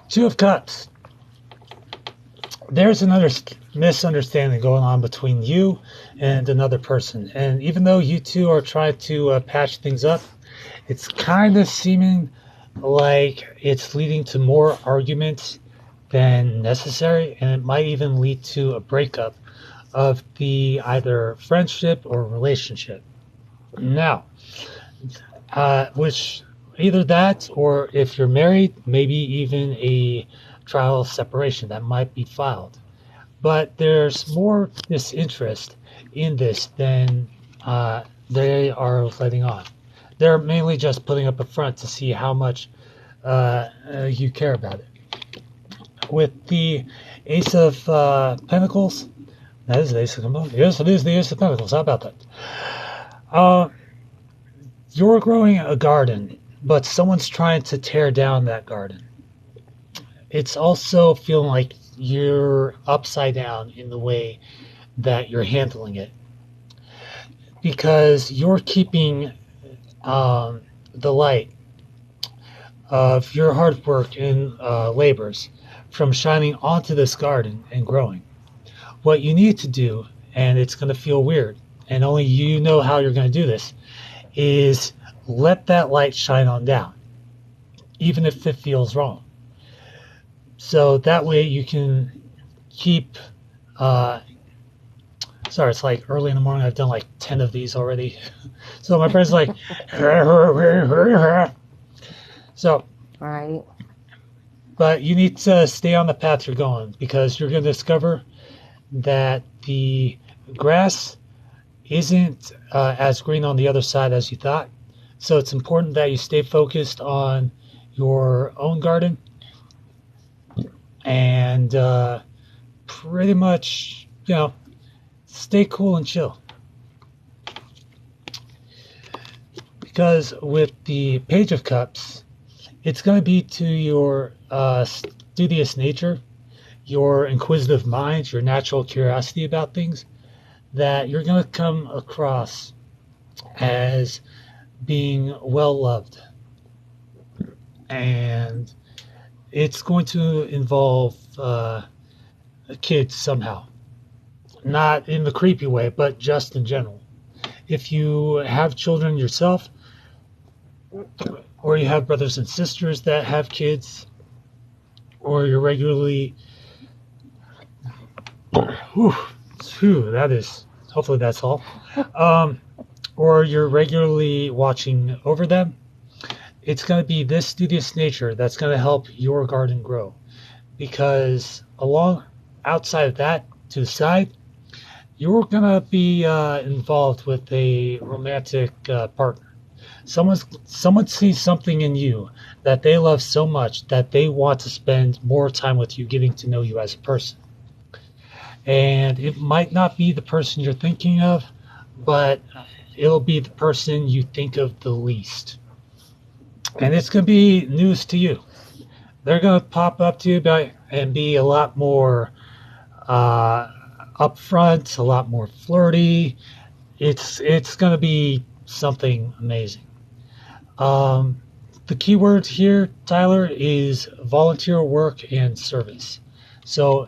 Two of Cups, there's another misunderstanding going on between you and another person. And even though you two are trying to patch things up, it's kind of seeming like it's leading to more arguments than necessary, and it might even lead to a breakup of the either friendship or relationship. Now, which either that, or if you're married, maybe even a trial separation that might be filed. But there's more disinterest in this than they are letting on. They're mainly just putting up a front to see how much you care about it. With the Ace of Pentacles, that is the Ace of Pentacles. Yes, it is the Ace of Pentacles. How about that? You're growing a garden, but someone's trying to tear down that garden. It's also feeling like you're upside down in the way that you're handling it. because you're keeping the light of your hard work and labors from shining onto this garden and growing. What you need to do, and it's going to feel weird, and only you know how you're going to do this, is let that light shine on down, even if it feels wrong. So that way you can keep. Uh, Sorry, it's like early in the morning. I've done like 10 of these already. So my friend's like, so, Right. but you need to stay on the path you're going because you're going to discover that the grass isn't as green on the other side as you thought. So it's important that you stay focused on your own garden and pretty much, stay cool and chill. Because with the Page of Cups, it's going to be to your studious nature, your inquisitive mind, your natural curiosity about things that you're going to come across as being well loved. And it's going to involve kids somehow. Not in the creepy way, but just in general. If you have children yourself, or you have brothers and sisters that have kids, or you're regularly, that is, hopefully that's all, or you're regularly watching over them, it's going to be this studious nature that's going to help your garden grow. Because along outside of that, to the side, you're going to be involved with a romantic partner. Someone sees something in you that they love so much that they want to spend more time with you, getting to know you as a person. And it might not be the person you're thinking of, but it'll be the person you think of the least. And it's going to be news to you. They're going to pop up to you and be a lot more upfront, a lot more flirty. It's going to be something amazing. The key word here, Tyler, is volunteer work and service. So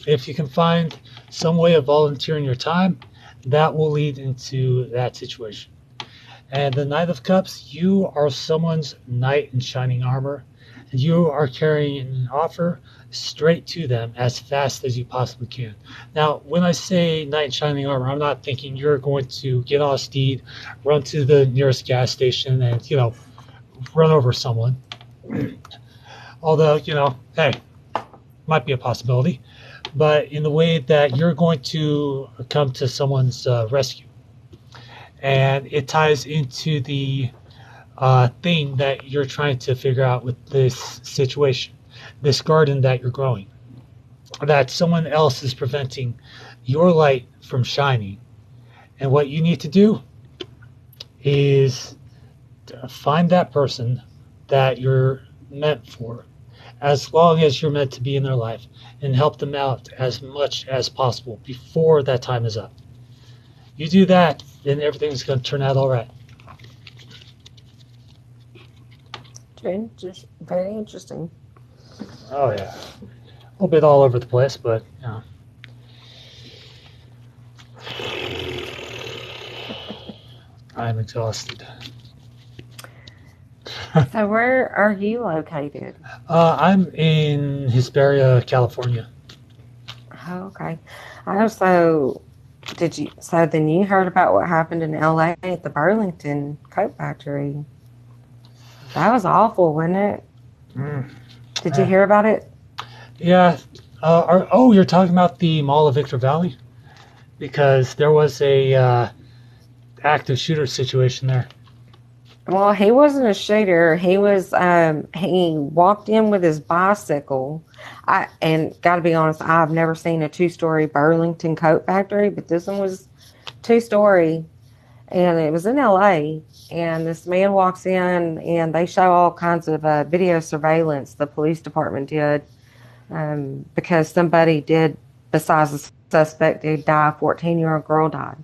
if you can find some way of volunteering your time, that will lead into that situation. And the Knight of Cups, you are someone's knight in shining armor, and you are carrying an offer straight to them as fast as you possibly can. Now, when I say knight in shining armor, I'm not thinking you're going to get on a steed, run to the nearest gas station, and run over someone. Although, hey, might be a possibility. But in the way that you're going to come to someone's rescue. And it ties into the thing that you're trying to figure out with this situation, this garden that you're growing, that someone else is preventing your light from shining. And what you need to do is find that person that you're meant for, as long as you're meant to be in their life, and help them out as much as possible before that time is up. You do that, then everything's going to turn out all right. Very interesting. Oh, yeah. A little bit all over the place, but, I'm exhausted. So where are you located? I'm in Hesperia, California. Oh, okay. So then you heard about what happened in LA at the Burlington Coat Factory? That was awful, wasn't it? Did you hear about it? Yeah. You're talking about the Mall of Victor Valley? Because there was a active shooter situation there. Well, he wasn't a shooter. He walked in with his bicycle. And gotta be honest, I've never seen a 2-story Burlington Coat Factory, but this one was 2-story, and it was in LA. And this man walks in, and they show all kinds of video surveillance the police department did, because somebody did, besides the suspect, did die. A 14-year-old girl died.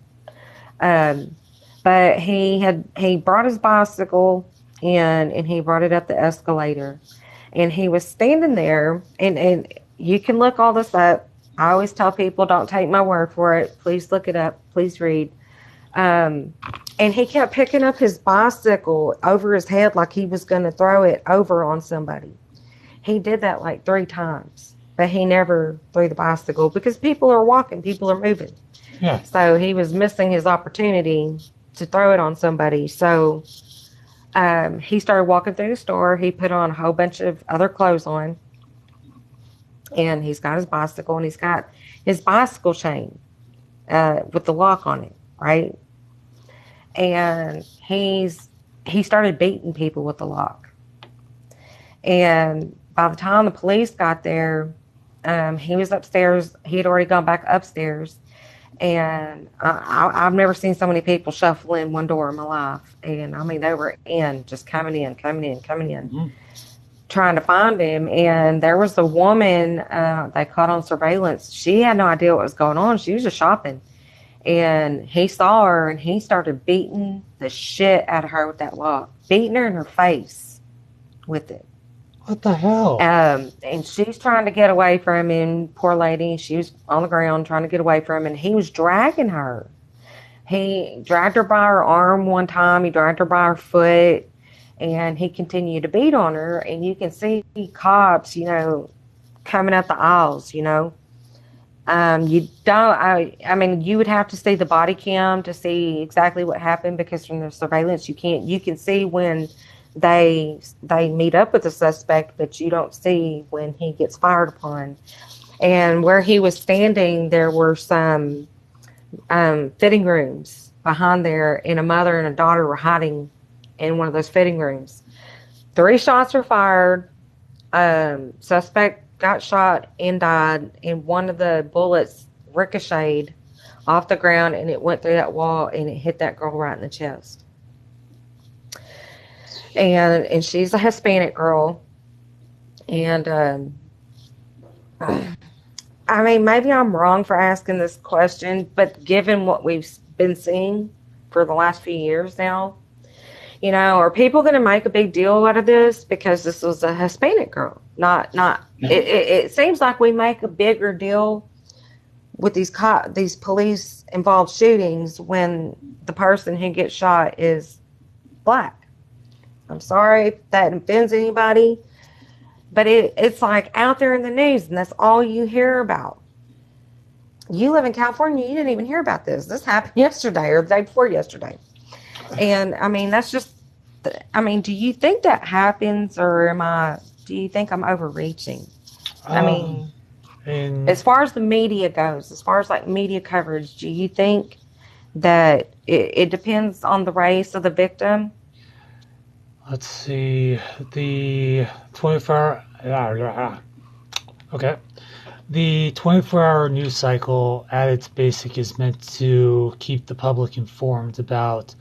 But he brought his bicycle and he brought it up the escalator, and he was standing there, and you can look all this up. I always tell people, don't take my word for it. Please look it up. Please read. Um, and he kept picking up his bicycle over his head like he was going to throw it over on somebody. He did that like 3 times, but he never threw the bicycle because people are walking, people are moving. Yeah. So he was missing his opportunity to throw it on somebody. So he started walking through the store. He put on a whole bunch of other clothes on, and he's got his bicycle, and he's got his bicycle chain with the lock on it, right? And he started beating people with the lock. And by the time the police got there, he was upstairs. He had already gone back upstairs. And I've never seen so many people shuffle in one door in my life. And I mean, they were just coming in, Mm-hmm. trying to find him. And there was a woman they caught on surveillance. She had no idea what was going on. She was just shopping. And he saw her, and he started beating the shit out of her with that lock, beating her in her face with it. What the hell? And she's trying to get away from him, poor lady. She was on the ground trying to get away from him, and he was dragging her. He dragged her by her arm one time. He dragged her by her foot, and he continued to beat on her. And you can see cops, coming up the aisles, You don't, I mean, you would have to see the body cam to see exactly what happened, because from the surveillance, you can see when they meet up with the suspect, but you don't see when he gets fired upon. And where he was standing, there were some fitting rooms behind there, and a mother and a daughter were hiding in one of those fitting rooms. 3 shots were fired. Suspect got shot and died, and one of the bullets ricocheted off the ground, and it went through that wall, and it hit that girl right in the chest. And she's a Hispanic girl. And I mean, maybe I'm wrong for asking this question, but given what we've been seeing for the last few years now, are people going to make a big deal out of this because this was a Hispanic girl? Not. It seems like we make a bigger deal with these police involved shootings when the person who gets shot is black. I'm sorry if that offends anybody, but it's like out there in the news, and that's all you hear about. You live in California, you didn't even hear about this. This happened yesterday or the day before yesterday. And I mean, do you think that happens, or do you think I'm overreaching? I mean, as far as the media goes, as far as like media coverage, do you think that it depends on the race of the victim? Let's see. The 24-hour. Okay. The 24-hour news cycle, at its basic, is meant to keep the public informed about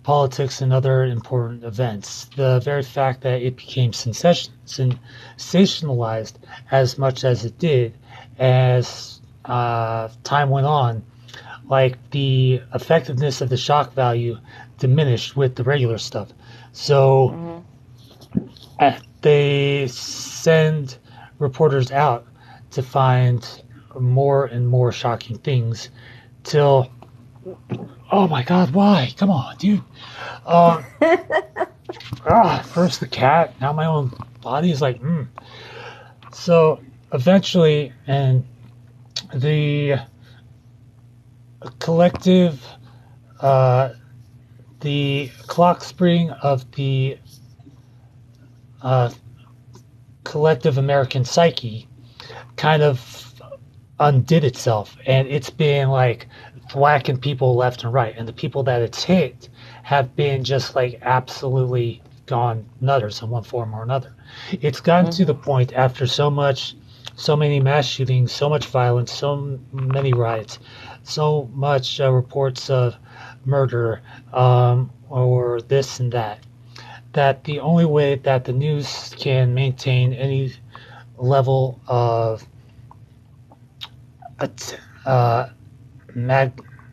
politics and other important events. The very fact that it became sensationalized as much as it did as time went on, like the effectiveness of the shock value diminished with the regular stuff. So they send reporters out to find more and more shocking things till, oh my God, why? Come on, dude. First the cat, now my own body is like, So eventually, and the collective, the clock spring of the collective American psyche kind of undid itself, and it's been like whacking people left and right, and the people that it's hit have been just like absolutely gone nutters in one form or another. It's gotten to the point after so many mass shootings, so much violence, so many riots, so much reports of murder, or this and that the only way that the news can maintain any level of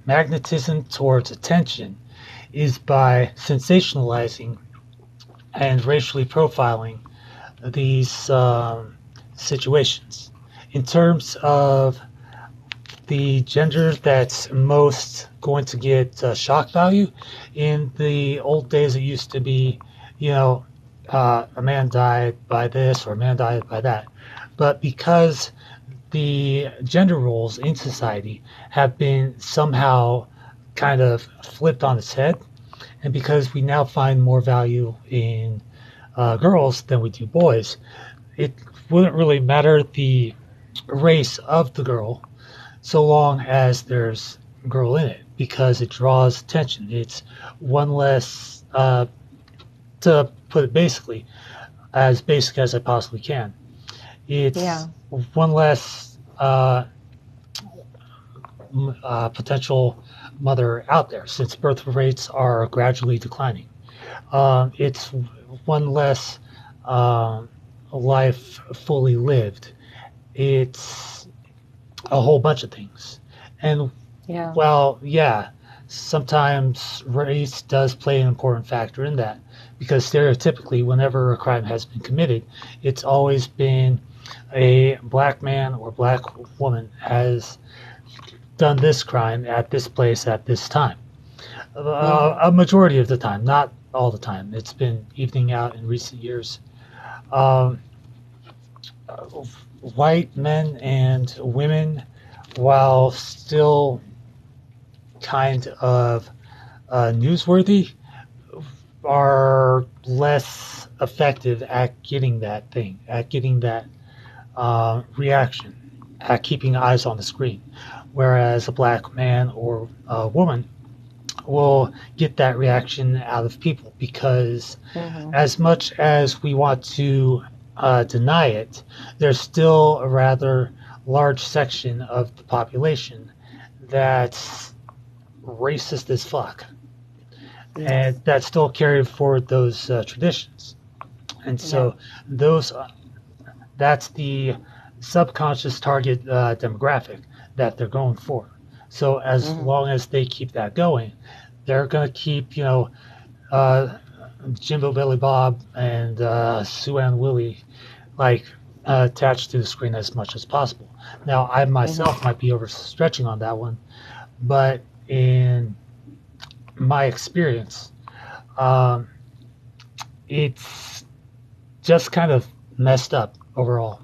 magnetism towards attention is by sensationalizing and racially profiling these situations. In terms of the gender that's most going to get shock value, in the old days it used to be, you know, a man died by this or a man died by that. But because the gender roles in society have been somehow kind of flipped on its head, and because we now find more value in girls than we do boys, it wouldn't really matter the race of the girl so long as there's girl in it because it draws attention. It's one less, to put it basically, as basic as I possibly can. It's Yeah. one less potential mother out there since birth rates are gradually declining. It's one less um, life fully lived. It's a whole bunch of things. And Yeah. well, yeah, sometimes race does play an important factor in that because stereotypically, whenever a crime has been committed, it's always been a black man or black woman has done this crime at this place at this time. Hmm. A majority of the time, not all the time. It's been evening out in recent years. Um, White men and women, while still kind of newsworthy, are less effective at getting that thing, at getting that reaction, at keeping eyes on the screen. Whereas a black man or a woman will get that reaction out of people because, Hmm. as much as we want to deny it, there's still a rather large section of the population that's racist as fuck and Yes. that still carry forward those traditions. And Yeah. so those that's the subconscious target demographic that they're going for. So as Hmm. long as they keep that going, they're going to keep, uh, Jimbo Billy Bob and Sue Ann Willie like attached to the screen as much as possible. Now, I myself Hmm. might be overstretching on that one, but in my experience, um, it's just kind of messed up overall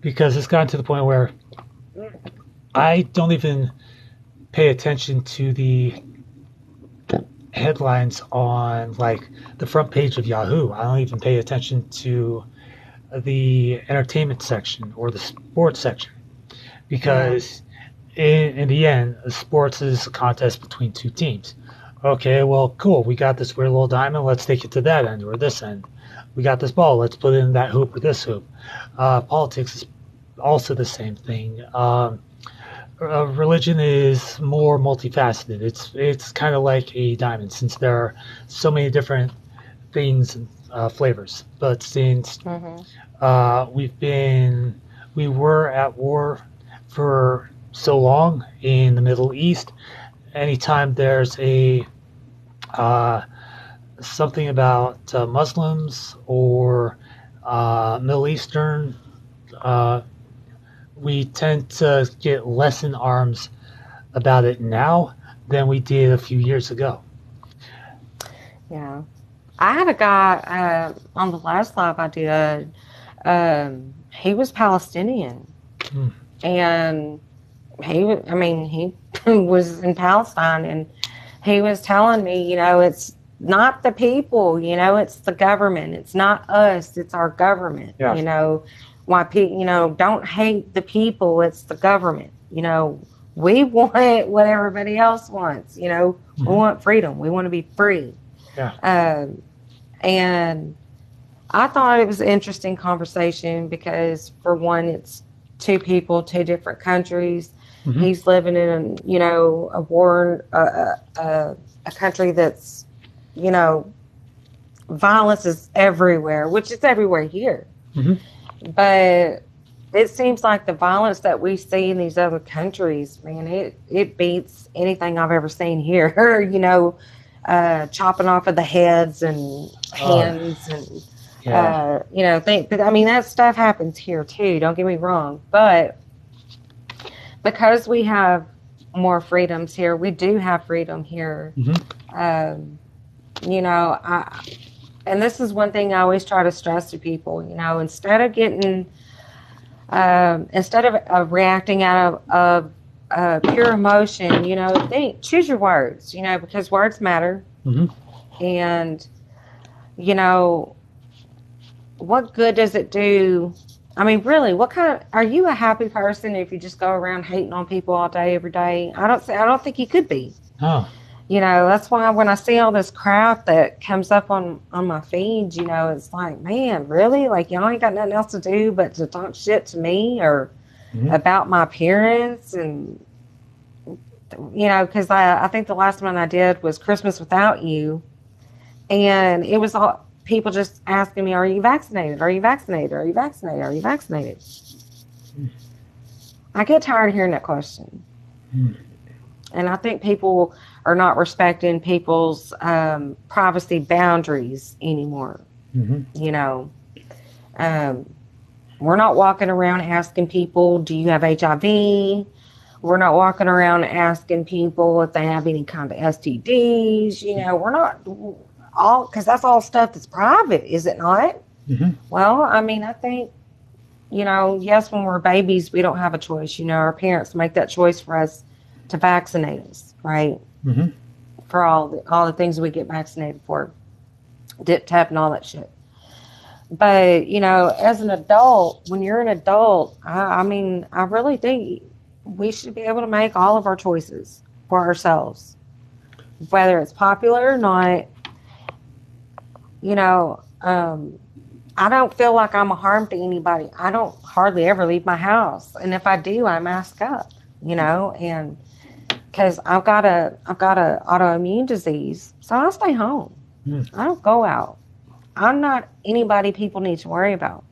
because it's gotten to the point where I don't even pay attention to the headlines on like the front page of Yahoo. I don't even pay attention to the entertainment section or the sports section Yeah. because in the end, sports is a contest between two teams. Okay, well, cool. We got this weird little diamond. Let's take it to that end or this end. We got this ball. Let's put it in that hoop or this hoop. Politics is also the same thing. Religion is more multifaceted. It's kind of like a diamond since there are so many different things and flavors. But since Hmm. we've been we were at war for so long in the Middle East. Anytime there's a uh, something about Muslims or Middle Eastern, uh, we tend to get less in arms about it now than we did a few years ago. Yeah. I had a guy on the last live I did. He was Palestinian, Hmm. and I mean, he was in Palestine, and he was telling me, it's not the people, it's the government. It's not us, it's our government. Yeah. Why people, don't hate the people, it's the government. We want what everybody else wants. We Hmm. want freedom. We want to be free. Yeah. Um, and I thought it was an interesting conversation because, for one, it's two people, two different countries. Hmm. He's living in, a war, a country that's, you know, violence is everywhere, which is everywhere here. Hmm. But it seems like the violence that we see in these other countries, man, it beats anything I've ever seen here. Chopping off of the heads and hands and but I mean that stuff happens here too. Don't get me wrong, but because we have more freedoms here, we do have freedom here. Mm-hmm. And this is one thing I always try to stress to people. Instead of getting instead of reacting out of pure emotion, choose your words, because words matter. Mm-hmm. And, what good does it do? I mean, really, are you a happy person if you just go around hating on people all day, every day? I don't think you could be. Oh. That's why when I see all this crap that comes up on my feed, it's like, man, really? Like, y'all ain't got nothing else to do but to talk shit to me or about my appearance. And, because I think the last one I did was Christmas Without You. And it was all people just asking me, are you vaccinated? Are you vaccinated? Are you vaccinated? Are you vaccinated? I get tired of hearing that question. And I think people are not respecting people's privacy boundaries anymore. Mm-hmm. We're not walking around asking people, do you have HIV? We're not walking around asking people if they have any kind of STDs. We're not all, because that's all stuff that's private, is it not? Mm-hmm. Well, I mean, I think, yes, when we're babies, we don't have a choice. Our parents make that choice for us to vaccinate us, right? Mm-hmm. For all the things we get vaccinated for, dip, tap, and all that shit. But as an adult, when you're an adult, I mean, I really think we should be able to make all of our choices for ourselves, whether it's popular or not. I don't feel like I'm a harm to anybody. I don't hardly ever leave my house, and if I do, I mask up. And because I've got a autoimmune disease, so I stay home. I don't go out. I'm not anybody people need to worry about.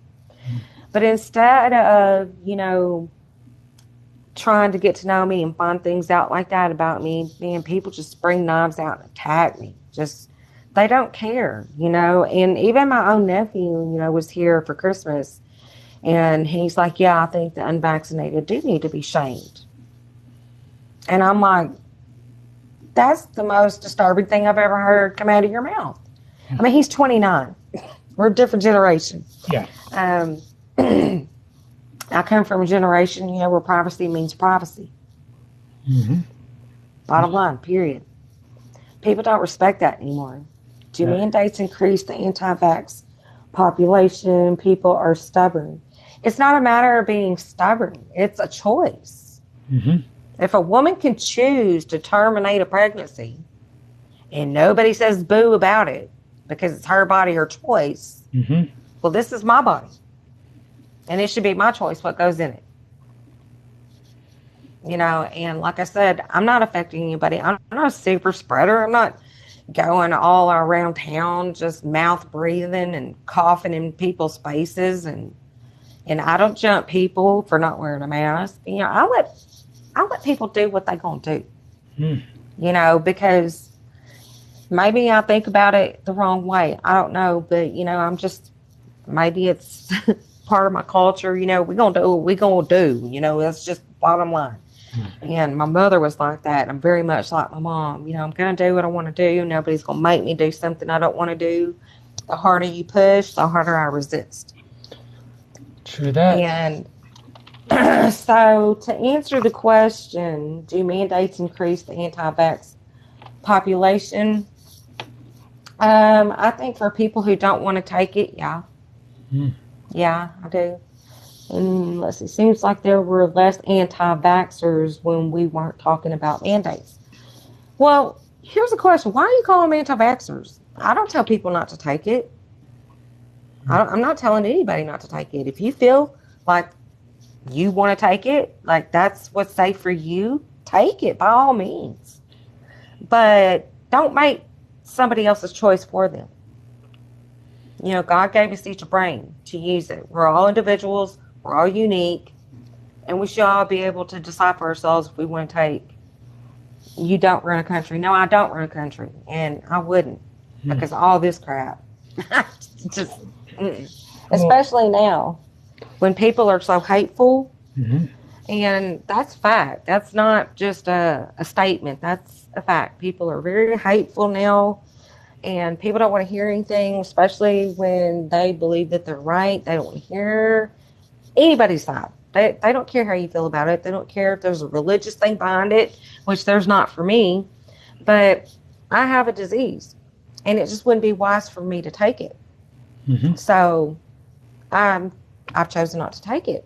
But instead of, trying to get to know me and find things out like that about me, man, people just bring knives out and attack me. They don't care, And even my own nephew, was here for Christmas, and he's like, yeah, I think the unvaccinated do need to be shamed. And I'm like, that's the most disturbing thing I've ever heard come out of your mouth. I mean, he's 29. We're a different generation. Yeah. I come from a generation, where privacy means privacy. Mm-hmm. Bottom line, period. People don't respect that anymore. Do mandates increase the anti-vax population? People are stubborn. It's not a matter of being stubborn. It's a choice. Mm-hmm. If a woman can choose to terminate a pregnancy and nobody says boo about it because it's her body, her choice, well, this is my body. And it should be my choice what goes in it. And like I said, I'm not affecting anybody. I'm not a super spreader. I'm not going all around town just mouth breathing and coughing in people's faces. And I don't jump people for not wearing a mask. I let people do what they're going to do. Because maybe I think about it the wrong way. I don't know. But, maybe it's part of my culture. We're going to do what we're going to do. That's just bottom line. And my mother was like that. I'm very much like my mom. I'm going to do what I want to do. Nobody's going to make me do something I don't want to do. The harder you push, the harder I resist. True that. And so to answer the question, do mandates increase the anti-vax population? I think for people who don't want to take it, yeah. Yeah, I do. And let's see, seems like there were less anti-vaxxers when we weren't talking about mandates. Well, here's a question. Why are you calling them anti-vaxxers? I don't tell people not to take it. I'm not telling anybody not to take it. If you feel like you want to take it, like that's what's safe for you, take it by all means. But don't make somebody else's choice for them. God gave us each a brain to use it. We're all individuals. We're all unique, and we should all be able to decide for ourselves if we want to take. You don't run a country. No, I don't run a country, and I wouldn't because of all this crap. Just, especially now when people are so hateful. Mm-hmm. And that's fact. That's not just a statement. That's a fact. People are very hateful now, and people don't want to hear anything, especially when they believe that they're right. They don't want to hear anybody's side. They don't care how you feel about it. They don't care if there's a religious thing behind it, which there's not for me. But I have a disease, and it just wouldn't be wise for me to take it. Mm-hmm. So I've chosen not to take it.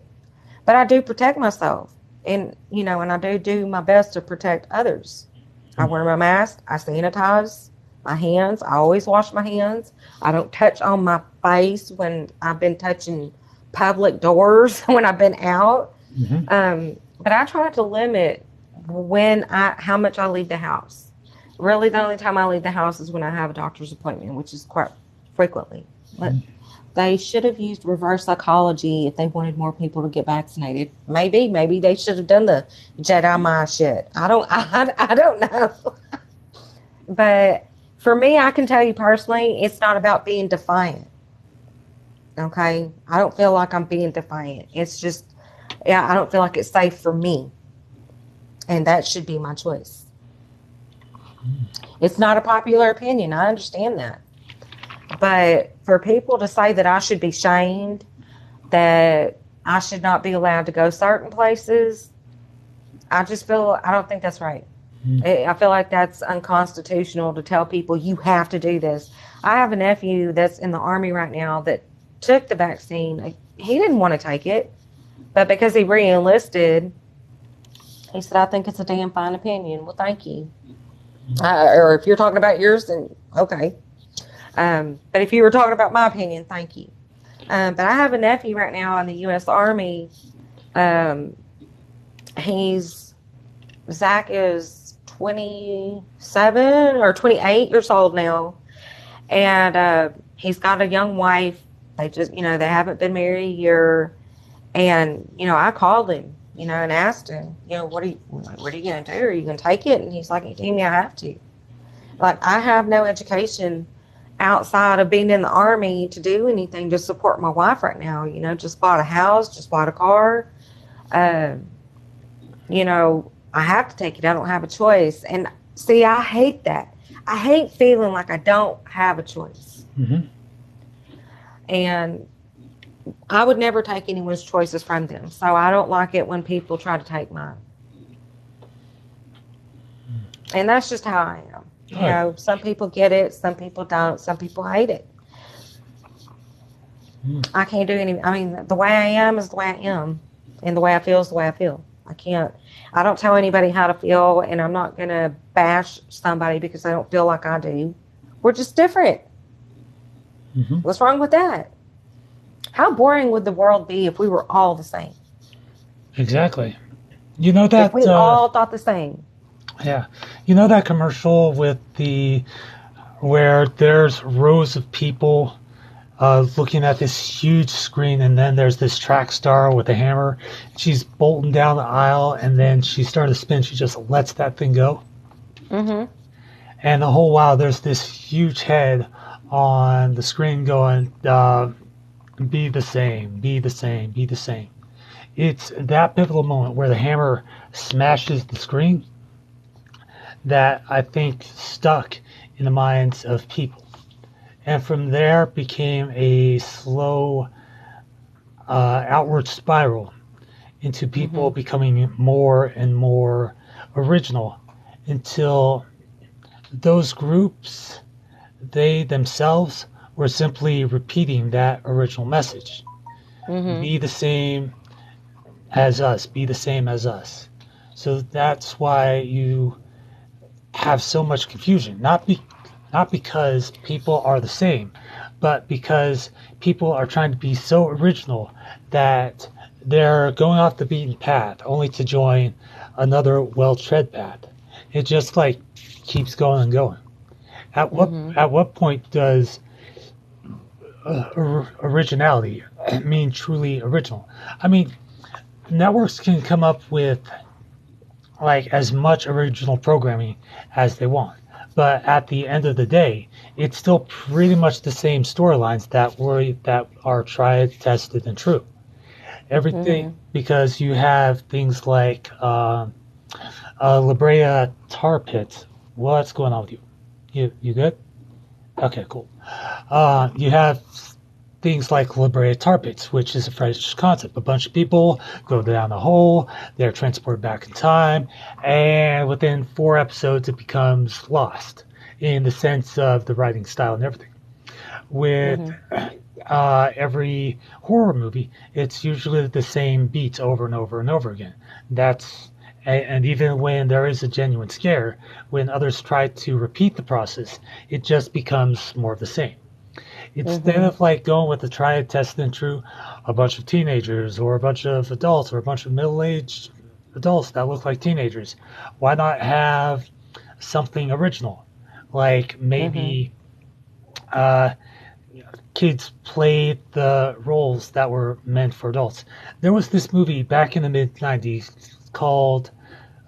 But I do protect myself, and and I do my best to protect others. I wear my mask. I sanitize my hands. I always wash my hands. I don't touch on my face when I've been touching public doors when I've been out. Mm-hmm. But I try to limit how much I leave the house. Really, the only time I leave the house is when I have a doctor's appointment, which is quite frequently. But they should have used reverse psychology if they wanted more people to get vaccinated. Maybe they should have done the Jedi mind shit. I don't know. But for me, I can tell you personally, it's not about being defiant. Okay? I don't feel like I'm being defiant. It's just, I don't feel like it's safe for me. And that should be my choice. It's not a popular opinion. I understand that. But for people to say that I should be shamed, that I should not be allowed to go certain places, I don't think that's right. I feel like that's unconstitutional to tell people you have to do this. I have a nephew that's in the Army right now that took the vaccine. He didn't want to take it, but because he re-enlisted, he said, I think it's a damn fine opinion. Well, thank you. Or if you're talking about yours, then okay. But if you were talking about my opinion, thank you. But I have a nephew right now in the U.S. Army. Zach is 27 or 28 years old now. And he's got a young wife. They just, they haven't been married a year. And, I called him, and asked him, what are you going to do? Are you going to take it? And he's like, Amy, I have to. Like, I have no education outside of being in the Army to do anything to support my wife right now. Just bought a house, just bought a car. I have to take it. I don't have a choice. And see, I hate that. I hate feeling like I don't have a choice. Mm-hmm. And I would never take anyone's choices from them. So I don't like it when people try to take mine. And that's just how I am. Some people get it, some people don't, some people hate it. I can't do the way I am is the way I am. And the way I feel is the way I feel. I don't tell anybody how to feel, and I'm not going to bash somebody because they don't feel like I do. We're just different. Mm-hmm. What's wrong with that? How boring would the world be if we were all the same? Exactly. That if we all thought the same. Yeah. That commercial where there's rows of people looking at this huge screen, and then there's this track star with a hammer. She's bolting down the aisle, and then she's starting to spin. She just lets that thing go. Mm-hmm. And the whole while, there's this huge head on the screen going, be the same, be the same, be the same. It's that pivotal moment where the hammer smashes the screen that I think stuck in the minds of people. And from there became a slow outward spiral into people becoming more and more original until those groups, they themselves, were simply repeating that original message. Be the same as us, be the same as us. So that's why you have so much confusion. Not because people are the same, but because people are trying to be so original that they're going off the beaten path only to join another well-tread path. It just keeps going and going. At what point does originality. I mean, truly original. I mean, networks can come up with like as much original programming as they want. But at the end of the day, it's still pretty much the same storylines that are tried, tested, and true. Everything Mhm. because you have things like La Brea Tar Pit. What's going on with you? You good? Okay, cool. You have things like liberated tar pits, which is a French concept. A bunch of people go down a hole, they're transported back in time, and within 4 episodes, it becomes lost in the sense of the writing style and everything. With Mhm. every horror movie, it's usually the same beats over and over and over again. That's and even when there is a genuine scare, when others try to repeat the process, it just becomes more of the same. Instead Mhm. of like going with the tried, tested, and true, a bunch of teenagers or a bunch of adults or a bunch of middle-aged adults that look like teenagers, why not have something original? Like Mhm. maybe uh, kids played the roles that were meant for adults. There was this movie back in the mid 90s called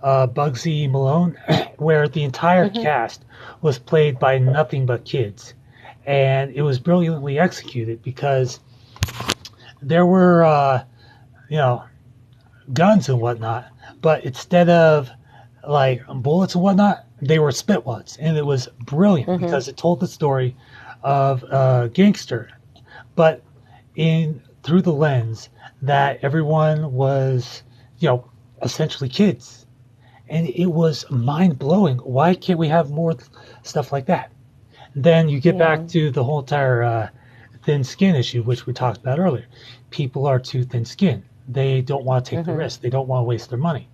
Bugsy Malone, where the entire Mhm. cast was played by nothing but kids. And it was brilliantly executed because there were, you know, guns and whatnot, but instead of like bullets and whatnot, they were spit ones. And it was brilliant Mhm. because it told the story of a gangster, but in through the lens that everyone was, you know, essentially kids. And it was mind blowing. Why can't we have more stuff like that? Then you get Yeah. back to the whole entire thin skin issue, which we talked about earlier. People are too thin skinned. They don't want to take the Mhm. risk. They don't want to waste their money.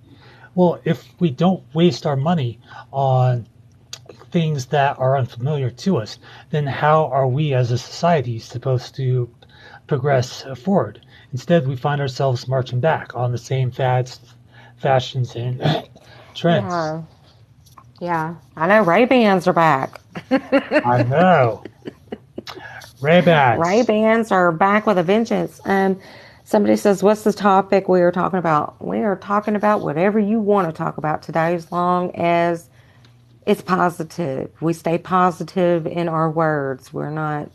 Well, if we don't waste our money on things that are unfamiliar to us, then how are we as a society supposed to progress forward? Instead, we find ourselves marching back on the same fads, fashions, and trends. Yeah. Yeah. I know Ray Bans are back. I know. Ray Ray-Bans. Bans are back with a vengeance. Somebody says, "What's the topic we are talking about?" We are talking about whatever you want to talk about today, as long as it's positive. We stay positive in our words. We're not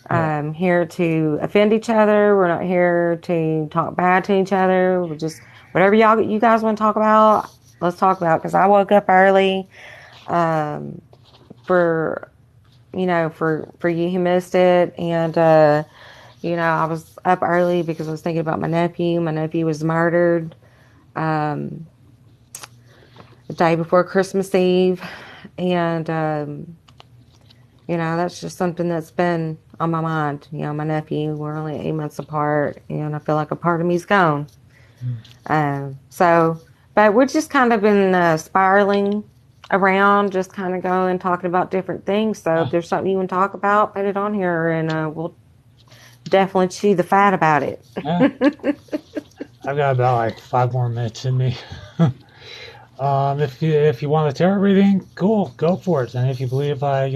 Yeah. here to offend each other. We're not here to talk bad to each other. We just whatever you guys want to talk about, let's talk about. Because I woke up early um, for for you who missed it, and I was up early because I was thinking about my nephew. My nephew was murdered um, the day before Christmas Eve, and that's just something that's been on my mind. My nephew, we're only 8 months apart, and I feel like a part of me's gone. Mm. So, but we're just kind of been spiraling around, just kind of going, talking about different things. So if Yeah. there's something you want to talk about, put it on here, and we'll definitely chew the fat about it. Yeah. I've got about like 5 more minutes in me. If you want a tarot reading, cool, go for it. And if you believe I,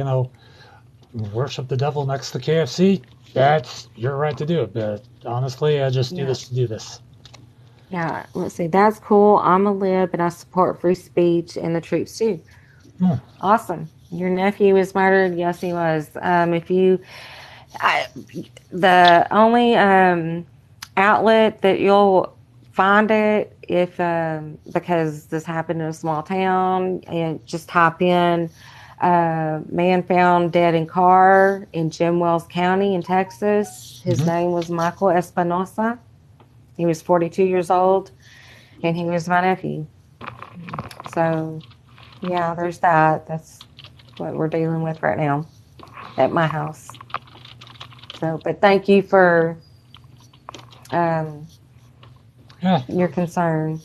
worship the devil next to KFC, that's your right to do it. But honestly, I just do Yeah. this to do this. Yeah, let's see. That's cool. I'm a lib and I support free speech and the troops too. Hmm. Awesome. Your nephew was murdered. Yes, he was. If you, I, the only outlet that you'll find it if because this happened in a small town, and just type in man found dead in car in Jim Wells County in Texas. His Hmm. name was Michael Espinosa. He was 42 years old, and he was my nephew. So, yeah, there's that. That's what we're dealing with right now at my house. So, but thank you for um, Yeah. your concern.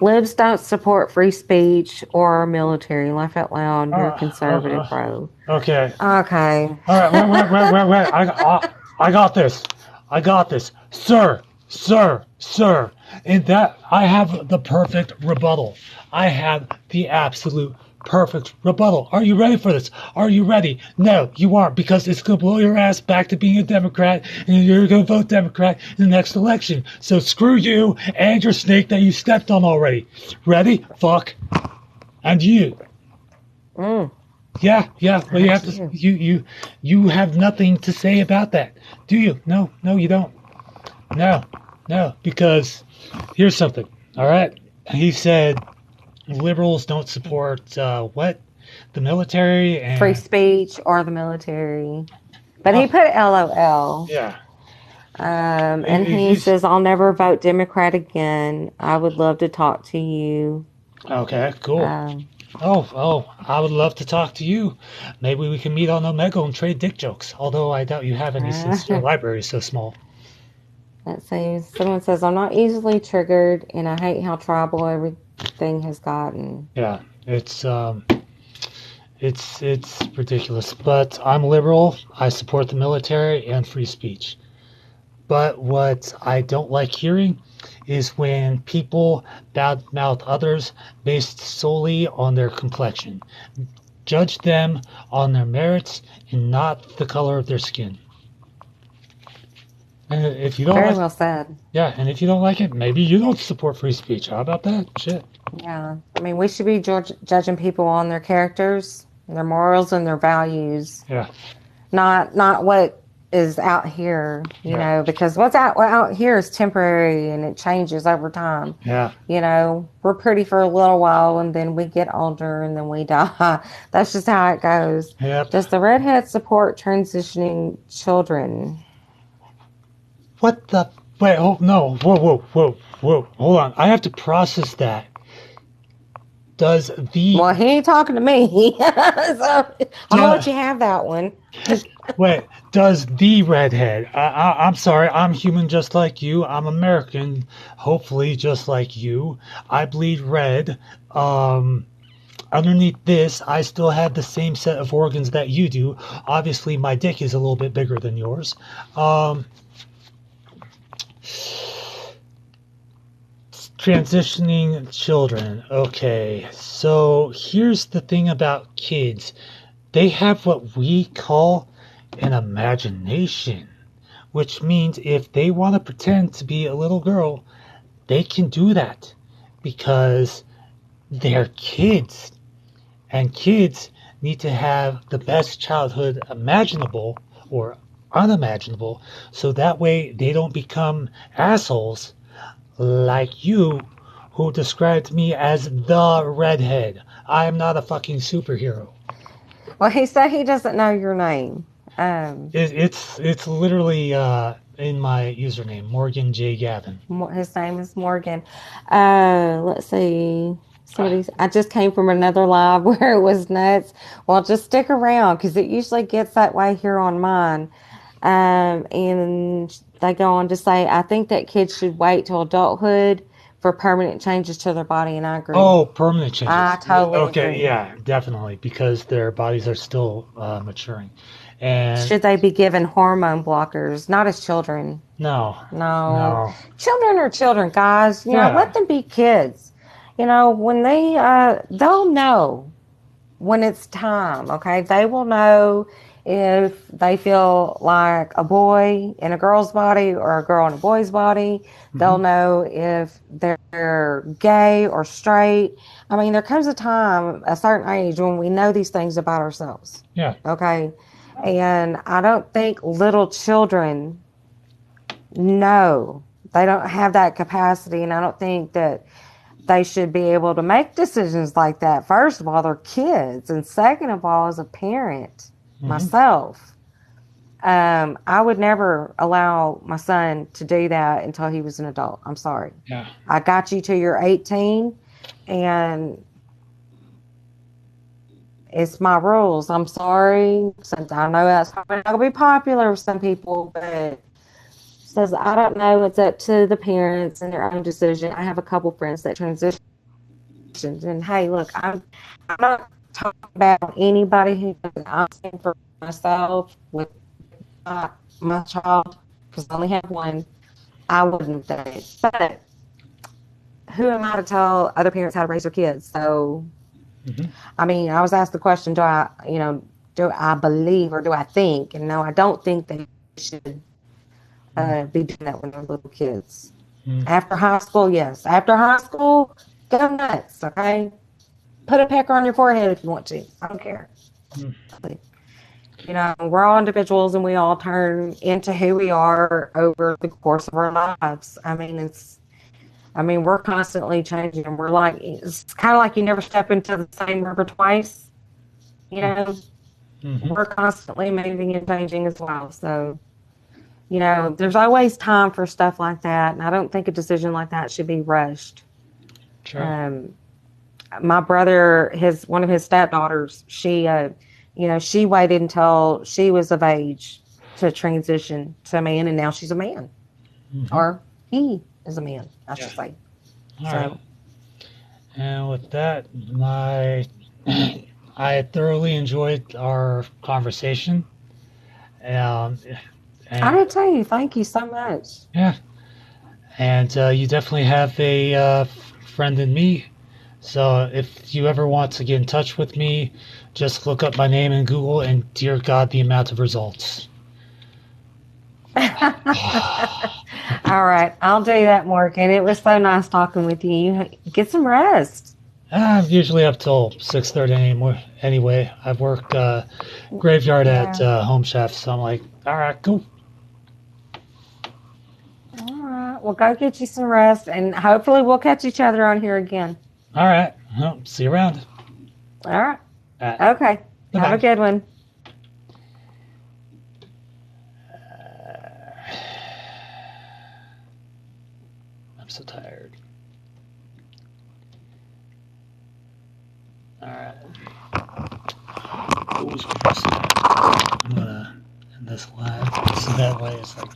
Libs don't support free speech or military. Laugh out loud. You're a conservative, bro. Okay. Okay. All right. Wait. I got this. I got this, sir. And that I have the perfect rebuttal. I have the absolute perfect rebuttal. Are you ready for this? Are you ready? No, you aren't, because it's going to blow your ass back to being a Democrat, and you're going to vote Democrat in the next election. So screw you and your snake that you stepped on already. Ready? Fuck. And you. Mm. Yeah. Well, you have to. Thank You have nothing to say about that, do you? No, you don't. No, because here's something. All right. He said liberals don't support what? The military and Free speech or the military. But he Oh. put LOL. Yeah. And he He's- says, I'll never vote Democrat again. I would love to talk to you. Okay, cool. Oh, I would love to talk to you. Maybe we can meet on Omega and trade dick jokes. Although I doubt you have any since your library is so small. Let's see. Someone says, I'm not easily triggered, and I hate how tribal everything has gotten. Yeah, it's ridiculous. But I'm liberal. I support the military and free speech. But what I don't like hearing is when people badmouth others based solely on their complexion. Judge them on their merits and not the color of their skin. And if you don't Very like, well said. yeah, and if you don't like it, maybe you don't support free speech. How about that? Shit. Yeah. I mean, we should be judging people on their characters, their morals, and their values. Yeah. Not what is out here, you know, because what's out here is temporary and it changes over time. Yeah. You know, we're pretty for a little while and then we get older and then we die. That's just how it goes. Yep. Does the redhead support transitioning children? What the? Wait, oh, no. Whoa. Hold on. I have to process that. Does the... Well, he ain't talking to me. So I'll let you have that one. Wait, does the redhead... I'm sorry, I'm human just like you. I'm American, hopefully just like you. I bleed red. Underneath this, I still have the same set of organs that you do. Obviously, my dick is a little bit bigger than yours. Transitioning children. Okay, so here's the thing about kids. They have what we call an imagination, which means if they want to pretend to be a little girl, they can do that because they're kids. And kids need to have the best childhood imaginable or unimaginable, so that way they don't become assholes like you, who described me as the redhead. I am not a fucking superhero. Well, he said he doesn't know your name. It's literally in my username, Morgan J. Gavin. His name is Morgan. Let's see. I just came from another live where it was nuts. Well, just stick around because it usually gets that way here on mine. And they go on to say, I think that kids should wait till adulthood for permanent changes to their body, and I agree. Oh, permanent changes. I totally Okay, agree. yeah, definitely, because their bodies are still maturing. And should they be given hormone blockers? Not as children. No. Children are children, guys. You know, let them be kids. You know, when they'll know when it's time, okay? They will know if they feel like a boy in a girl's body or a girl in a boy's body. They'll know if they're gay or straight. I mean, there comes a time, a certain age, when we know these things about ourselves. Yeah. Okay? And I don't think little children know. They don't have that capacity, and I don't think that they should be able to make decisions like that. First of all, they're kids. And second of all, as a parent, myself, I would never allow my son to do that until he was an adult. I'm sorry. Yeah. I got you till you're 18, and it's my rules. I'm sorry. Since I know that's probably not going to be popular with some people, but says, I don't know. It's up to the parents and their own decision. I have a couple friends that transitioned. And hey, look, I'm not talking about anybody who doesn't. I'm saying for myself with my child, because I only have one, I wouldn't have done it. But who am I to tell other parents how to raise their kids? So Mhm. I mean, I was asked the question, do I believe or do I think? And no, I don't think they should be doing that when they're little kids. Mm. After high school, yes. After high school, go nuts, okay? Put a pecker on your forehead if you want to. I don't care. Mm. You know, we're all individuals and we all turn into who we are over the course of our lives. We're constantly changing. It's kind of like you never step into the same river twice. You know, Mhm. we're constantly moving and changing as well. So, you know, there's always time for stuff like that. And I don't think a decision like that should be rushed. Sure. My brother, one of his stepdaughters, she waited until she was of age to transition to a man, and now she's a man, Mhm. or he is a man, I should Yeah. say. All So, right. And with that, I thoroughly enjoyed our conversation. Um, I and did too. Thank you so much. yeah, and you definitely have a friend in me. So if you ever want to get in touch with me, just look up my name in Google, and dear God, the amount of results. All right, I'll do that, Morgan. It was so nice talking with you. Get some rest. I'm usually up till 6:30 anymore. Anyway, I work graveyard at Yeah. Home Chef, so I'm like, all right, cool. All right. Well, go get you some rest, and hopefully we'll catch each other on here again. All right, well, see you around. All right. All right, Okay. Have a bye-bye. good one. I'm so tired. All right. Who's first? I'm gonna end this live so that way it's like.